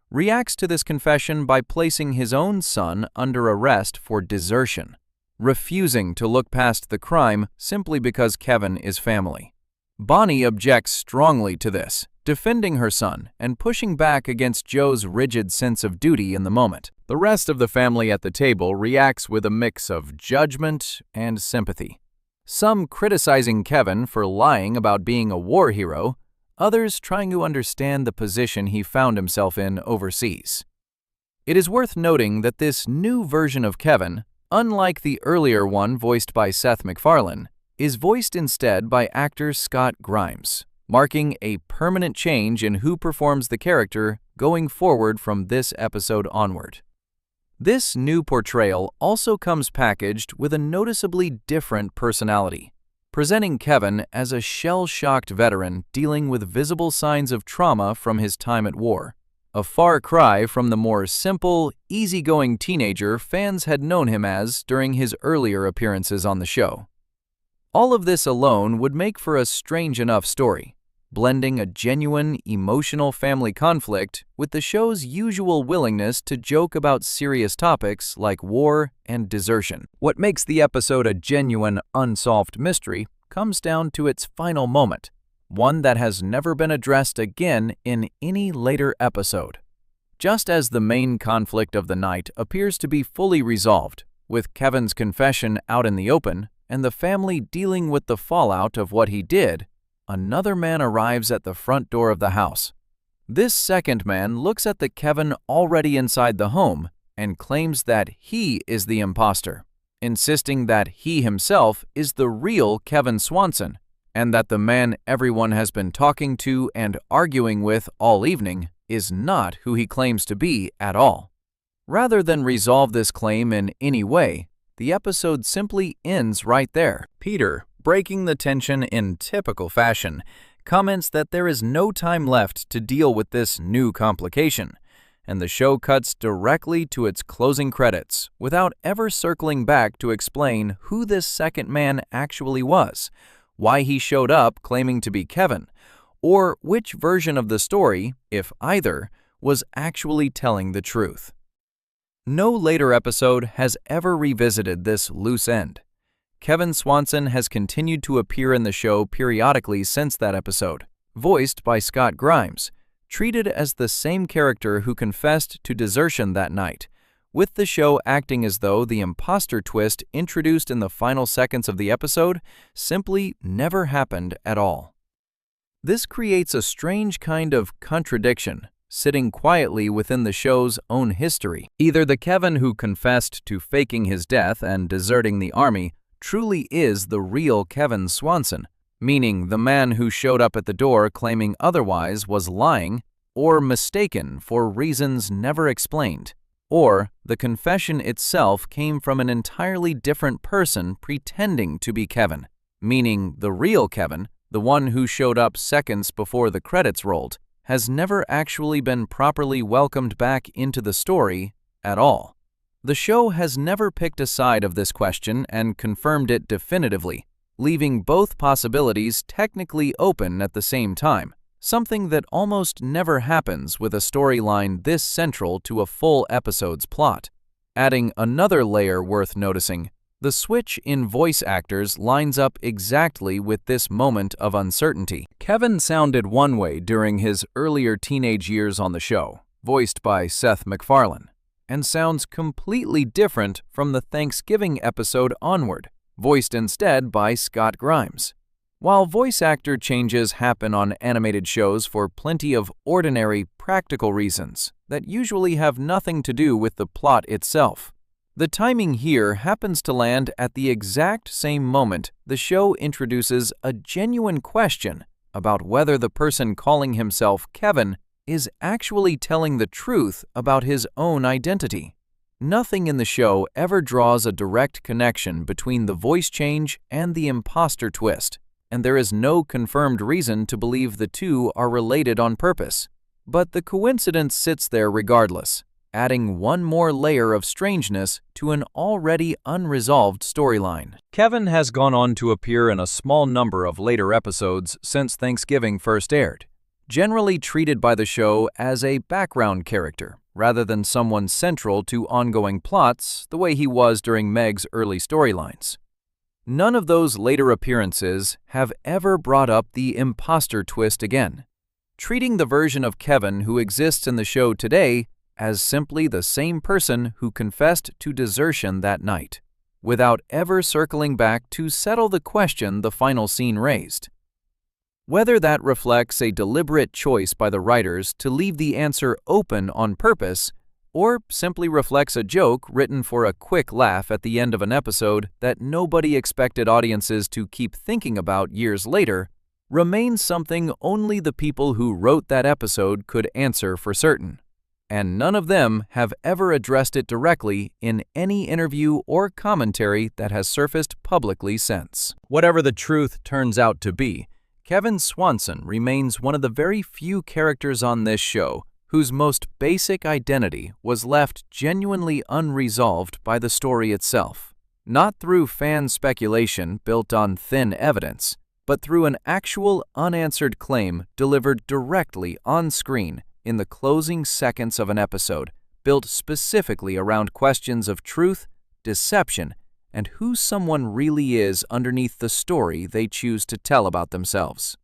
reacts to this confession by placing his own son under arrest for desertion, refusing to look past the crime simply because Kevin is family. Bonnie objects strongly to this, defending her son and pushing back against Joe's rigid sense of duty in the moment. The rest of the family at the table reacts with a mix of judgment and sympathy. Some criticizing Kevin for lying about being a war hero, others trying to understand the position he found himself in overseas. It is worth noting that this new version of Kevin, unlike the earlier one voiced by Seth MacFarlane, is voiced instead by actor Scott Grimes, marking a permanent change in who performs the character going forward from this episode onward. This new portrayal also comes packaged with a noticeably different personality, presenting Kevin as a shell-shocked veteran dealing with visible signs of trauma from his time at war, a far cry from the more simple, easygoing teenager fans had known him as during his earlier appearances on the show. All of this alone would make for a strange enough story, blending a genuine, emotional family conflict with the show's usual willingness to joke about serious topics like war and desertion. What makes the episode a genuine, unsolved mystery comes down to its final moment, one that has never been addressed again in any later episode. Just as the main conflict of the night appears to be fully resolved, with Kevin's confession out in the open and the family dealing with the fallout of what he did, another man arrives at the front door of the house. This second man looks at the Kevin already inside the home and claims that he is the imposter, insisting that he himself is the real Kevin Swanson, and that the man everyone has been talking to and arguing with all evening is not who he claims to be at all. Rather than resolve this claim in any way, the episode simply ends right there. Peter, breaking the tension in typical fashion, comments that there is no time left to deal with this new complication, and the show cuts directly to its closing credits without ever circling back to explain who this second man actually was, why he showed up claiming to be Kevin, or which version of the story, if either, was actually telling the truth. No later episode has ever revisited this loose end. Kevin Swanson has continued to appear in the show periodically since that episode, voiced by Scott Grimes, treated as the same character who confessed to desertion that night, with the show acting as though the imposter twist introduced in the final seconds of the episode simply never happened at all. This creates a strange kind of contradiction, sitting quietly within the show's own history. Either the Kevin who confessed to faking his death and deserting the army truly is the real Kevin Swanson, meaning the man who showed up at the door claiming otherwise was lying or mistaken for reasons never explained, or the confession itself came from an entirely different person pretending to be Kevin, meaning the real Kevin, the one who showed up seconds before the credits rolled, has never actually been properly welcomed back into the story at all. The show has never picked a side of this question and confirmed it definitively, leaving both possibilities technically open at the same time, something that almost never happens with a storyline this central to a full episode's plot. Adding another layer worth noticing, the switch in voice actors lines up exactly with this moment of uncertainty. Kevin sounded one way during his earlier teenage years on the show, voiced by Seth MacFarlane, and sounds completely different from the Thanksgiving episode onward, voiced instead by Scott Grimes. While voice actor changes happen on animated shows for plenty of ordinary, practical reasons that usually have nothing to do with the plot itself, the timing here happens to land at the exact same moment the show introduces a genuine question about whether the person calling himself Kevin is actually telling the truth about his own identity. Nothing in the show ever draws a direct connection between the voice change and the imposter twist, and there is no confirmed reason to believe the two are related on purpose. But the coincidence sits there regardless, adding one more layer of strangeness to an already unresolved storyline. Kevin has gone on to appear in a small number of later episodes since Thanksgiving first aired, generally treated by the show as a background character rather than someone central to ongoing plots the way he was during Meg's early storylines. None of those later appearances have ever brought up the imposter twist again, treating the version of Kevin who exists in the show today as simply the same person who confessed to desertion that night, without ever circling back to settle the question the final scene raised. Whether that reflects a deliberate choice by the writers to leave the answer open on purpose, or simply reflects a joke written for a quick laugh at the end of an episode that nobody expected audiences to keep thinking about years later, remains something only the people who wrote that episode could answer for certain. And none of them have ever addressed it directly in any interview or commentary that has surfaced publicly since. Whatever the truth turns out to be, Kevin Swanson remains one of the very few characters on this show whose most basic identity was left genuinely unresolved by the story itself, not through fan speculation built on thin evidence, but through an actual unanswered claim delivered directly on screen in the closing seconds of an episode, built specifically around questions of truth, deception, and who someone really is underneath the story they choose to tell about themselves.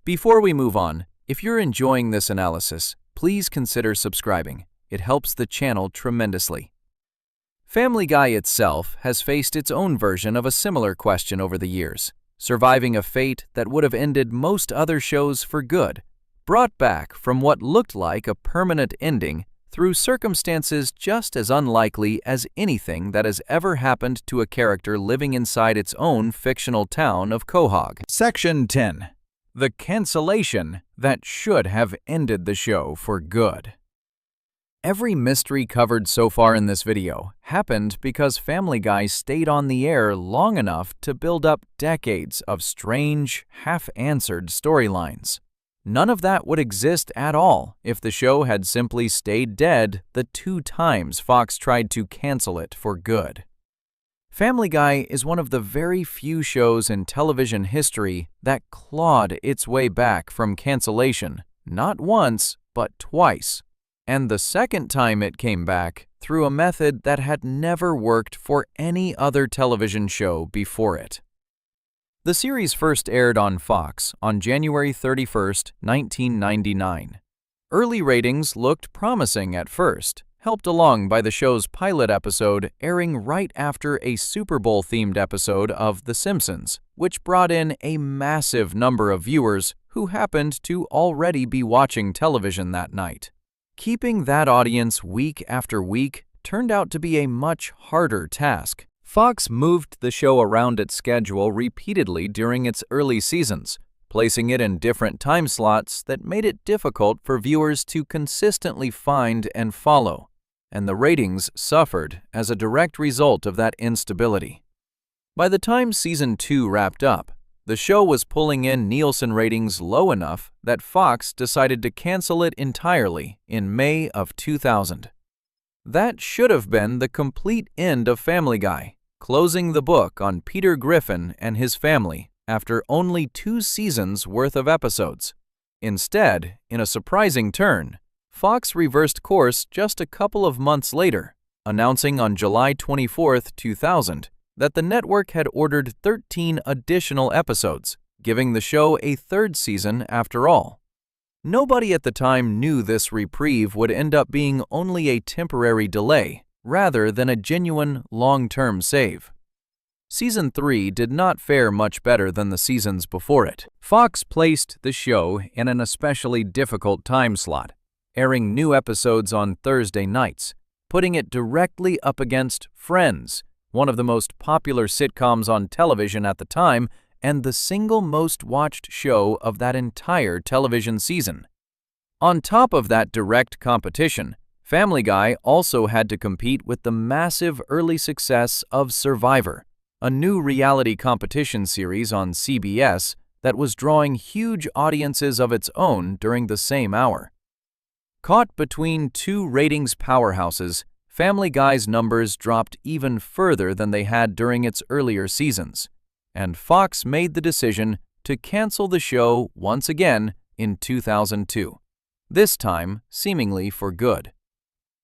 Before we move on, if you're enjoying this analysis, please consider subscribing. It helps the channel tremendously. Family Guy itself has faced its own version of a similar question over the years, surviving a fate that would have ended most other shows for good, brought back from what looked like a permanent ending through circumstances just as unlikely as anything that has ever happened to a character living inside its own fictional town of Quahog. Section 10. The cancellation that should have ended the show for good. Every mystery covered so far in this video happened because Family Guy stayed on the air long enough to build up decades of strange, half-answered storylines. None of that would exist at all if the show had simply stayed dead the 2 times Fox tried to cancel it for good. Family Guy is one of the very few shows in television history that clawed its way back from cancellation, not once, but twice. And the second time it came back through a method that had never worked for any other television show before it. The series first aired on Fox on January 31, 1999. Early ratings looked promising at first, helped along by the show's pilot episode airing right after a Super Bowl-themed episode of The Simpsons, which brought in a massive number of viewers who happened to already be watching television that night. Keeping that audience week after week turned out to be a much harder task. Fox moved the show around its schedule repeatedly during its early seasons, placing it in different time slots that made it difficult for viewers to consistently find and follow, and the ratings suffered as a direct result of that instability. By the time Season 2 wrapped up, the show was pulling in Nielsen ratings low enough that Fox decided to cancel it entirely in May of 2000. That should have been the complete end of Family Guy, closing the book on Peter Griffin and his family after only 2 seasons worth of episodes. Instead, in a surprising turn, Fox reversed course just a couple of months later, announcing on July 24, 2000, that the network had ordered 13 additional episodes, giving the show a 3rd season after all. Nobody at the time knew this reprieve would end up being only a temporary delay, rather than a genuine long-term save. Season 3 did not fare much better than the seasons before it. Fox placed the show in an especially difficult time slot, airing new episodes on Thursday nights, putting it directly up against Friends, one of the most popular sitcoms on television at the time and the single most watched show of that entire television season. On top of that direct competition, Family Guy also had to compete with the massive early success of Survivor, a new reality competition series on CBS that was drawing huge audiences of its own during the same hour. Caught between 2 ratings powerhouses, Family Guy's numbers dropped even further than they had during its earlier seasons, and Fox made the decision to cancel the show once again in 2002, this time seemingly for good.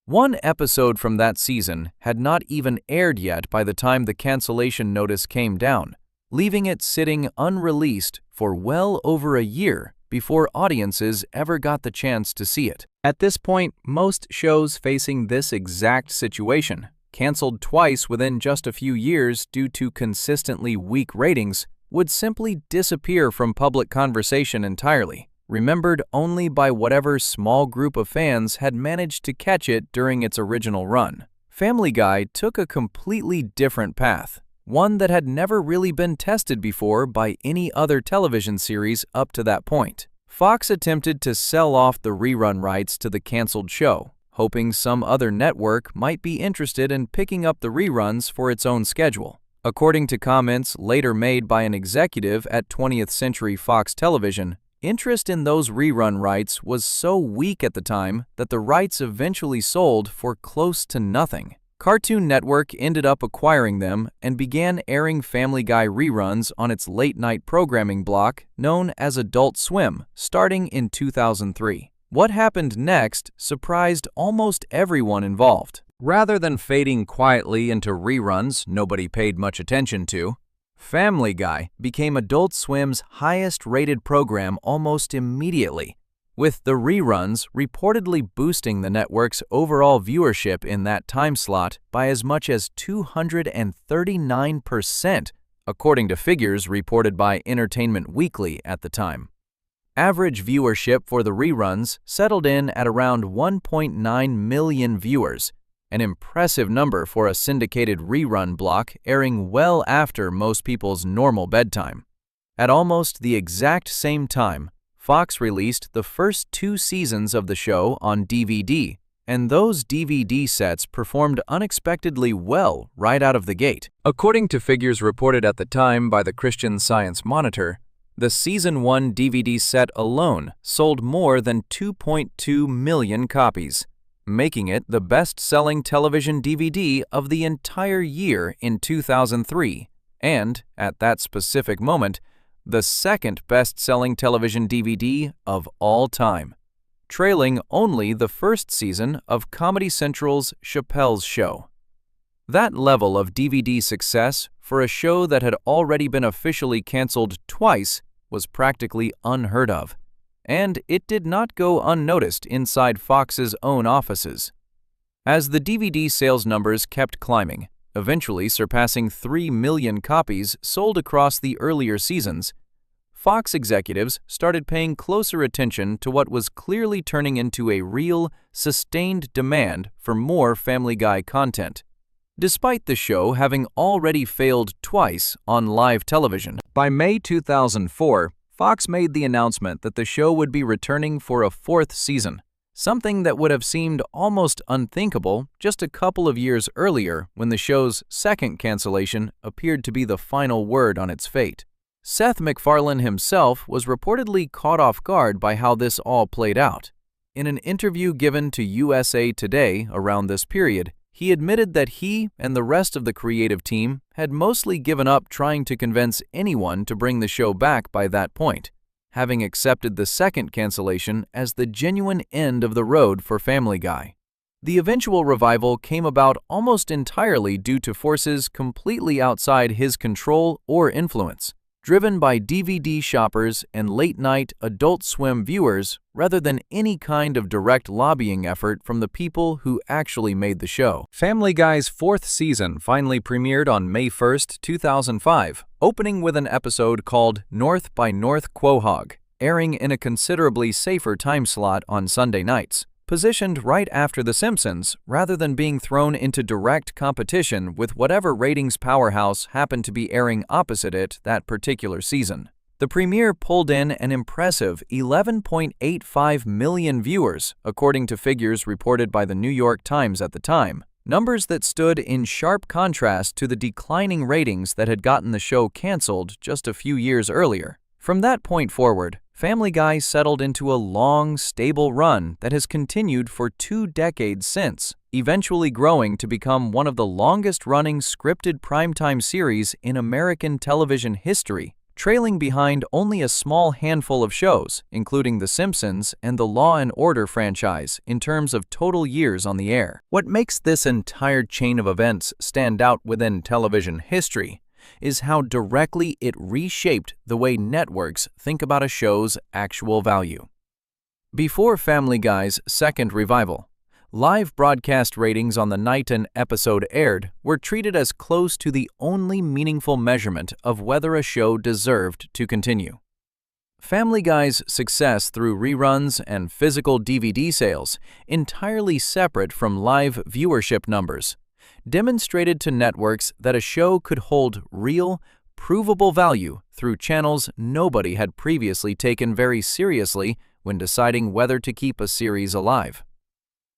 One episode from that season had not even aired yet by the time the cancellation notice came down, leaving it sitting unreleased for well over a year before audiences ever got the chance to see it. At this point, most shows facing this exact situation, canceled twice within just a few years due to consistently weak ratings, would simply disappear from public conversation entirely, remembered only by whatever small group of fans had managed to catch it during its original run. Family Guy took a completely different path, one that had never really been tested before by any other television series up to that point. Fox attempted to sell off the rerun rights to the canceled show, hoping some other network might be interested in picking up the reruns for its own schedule. According to comments later made by an executive at 20th Century Fox Television, interest in those rerun rights was so weak at the time that the rights eventually sold for close to nothing. Cartoon Network ended up acquiring them and began airing Family Guy reruns on its late-night programming block known as Adult Swim, starting in 2003. What happened next surprised almost everyone involved. Rather than fading quietly into reruns nobody paid much attention to, Family Guy became Adult Swim's highest-rated program almost immediately, with the reruns reportedly boosting the network's overall viewership in that time slot by as much as 239%, according to figures reported by Entertainment Weekly at the time. Average viewership for the reruns settled in at around 1.9 million viewers, an impressive number for a syndicated rerun block airing well after most people's normal bedtime. At almost the exact same time, Fox released the first 2 seasons of the show on DVD, and those DVD sets performed unexpectedly well right out of the gate. According to figures reported at the time by the Christian Science Monitor, the Season 1 DVD set alone sold more than 2.2 million copies, making it the best-selling television DVD of the entire year in 2003, and, at that specific moment, the second best-selling television DVD of all time, trailing only the first season of Comedy Central's Chappelle's Show. That level of DVD success for a show that had already been officially canceled twice was practically unheard of, and it did not go unnoticed inside Fox's own offices. As the DVD sales numbers kept climbing, eventually surpassing 3 million copies sold across the earlier seasons, Fox executives started paying closer attention to what was clearly turning into a real, sustained demand for more Family Guy content, despite the show having already failed twice on live television. By May 2004, Fox made the announcement that the show would be returning for a 4th season, something that would have seemed almost unthinkable just a couple of years earlier when the show's second cancellation appeared to be the final word on its fate. Seth MacFarlane himself was reportedly caught off guard by how this all played out. In an interview given to USA Today around this period, he admitted that he and the rest of the creative team had mostly given up trying to convince anyone to bring the show back by that point, having accepted the second cancellation as the genuine end of the road for Family Guy. The eventual revival came about almost entirely due to forces completely outside his control or influence, driven by DVD shoppers and late-night Adult Swim viewers rather than any kind of direct lobbying effort from the people who actually made the show. Family Guy's 4th season finally premiered on May 1, 2005, opening with an episode called North by North Quahog, airing in a considerably safer time slot on Sunday nights, positioned right after The Simpsons rather than being thrown into direct competition with whatever ratings powerhouse happened to be airing opposite it that particular season. The premiere pulled in an impressive 11.85 million viewers, according to figures reported by the New York Times at the time, numbers that stood in sharp contrast to the declining ratings that had gotten the show canceled just a few years earlier. From that point forward, Family Guy settled into a long, stable run that has continued for 2 decades since, eventually growing to become one of the longest-running scripted primetime series in American television history, trailing behind only a small handful of shows, including The Simpsons and the Law and Order franchise, in terms of total years on the air. What makes this entire chain of events stand out within television history is how directly it reshaped the way networks think about a show's actual value. Before Family Guy's second revival, live broadcast ratings on the night an episode aired were treated as close to the only meaningful measurement of whether a show deserved to continue. Family Guy's success through reruns and physical DVD sales, entirely separate from live viewership numbers, demonstrated to networks that a show could hold real, provable value through channels nobody had previously taken very seriously when deciding whether to keep a series alive.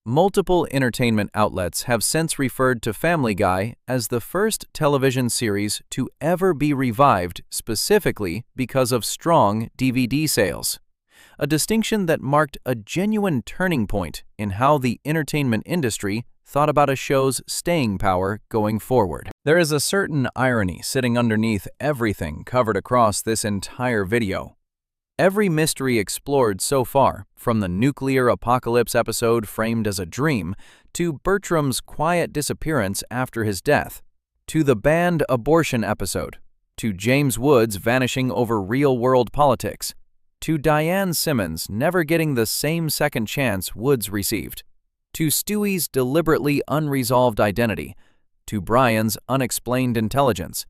Multiple entertainment outlets have since referred to Family Guy as the first television series to ever be revived specifically because of strong DVD sales, a distinction that marked a genuine turning point in how the entertainment industry thought about a show's staying power going forward. There is a certain irony sitting underneath everything covered across this entire video. Every mystery explored so far, from the nuclear apocalypse episode framed as a dream, to Bertram's quiet disappearance after his death, to the banned abortion episode, to James Woods vanishing over real-world politics, to Diane Simmons never getting the same second chance Woods received, to Stewie's deliberately unresolved identity, to Brian's unexplained intelligence,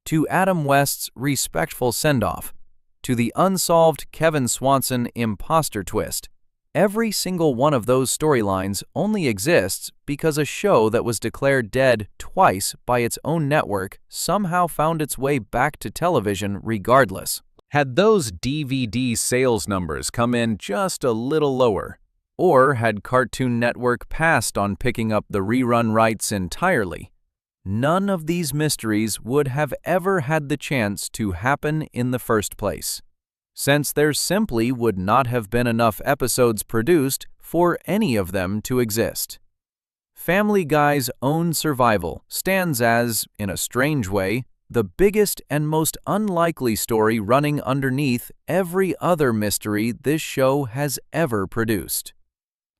to Adam West's respectful send-off. to the unsolved Kevin Swanson imposter twist. Every single one of those storylines only exists because a show that was declared dead twice by its own network somehow found its way back to television regardless. Had those DVD sales numbers come in just a little lower, or had Cartoon Network passed on picking up the rerun rights entirely, none of these mysteries would have ever had the chance to happen in the first place, since there simply would not have been enough episodes produced for any of them to exist. Family Guy's own survival stands as, in a strange way, the biggest and most unlikely story running underneath every other mystery this show has ever produced.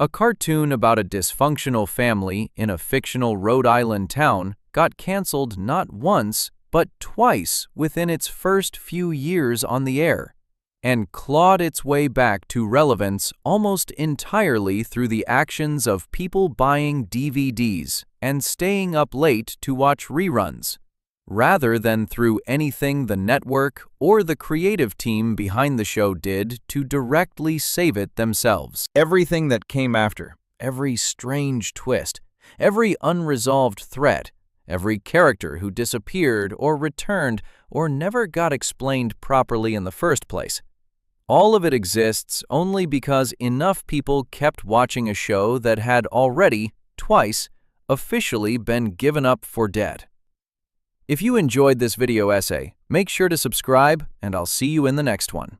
A cartoon about a dysfunctional family in a fictional Rhode Island town got canceled not once, but twice within its first few years on the air, and clawed its way back to relevance almost entirely through the actions of people buying DVDs and staying up late to watch reruns, rather than through anything the network or the creative team behind the show did to directly save it themselves. Everything that came after, every strange twist, every unresolved threat, every character who disappeared or returned or never got explained properly in the first place, all of it exists only because enough people kept watching a show that had already, twice, officially been given up for dead. If you enjoyed this video essay, make sure to subscribe, and I'll see you in the next one.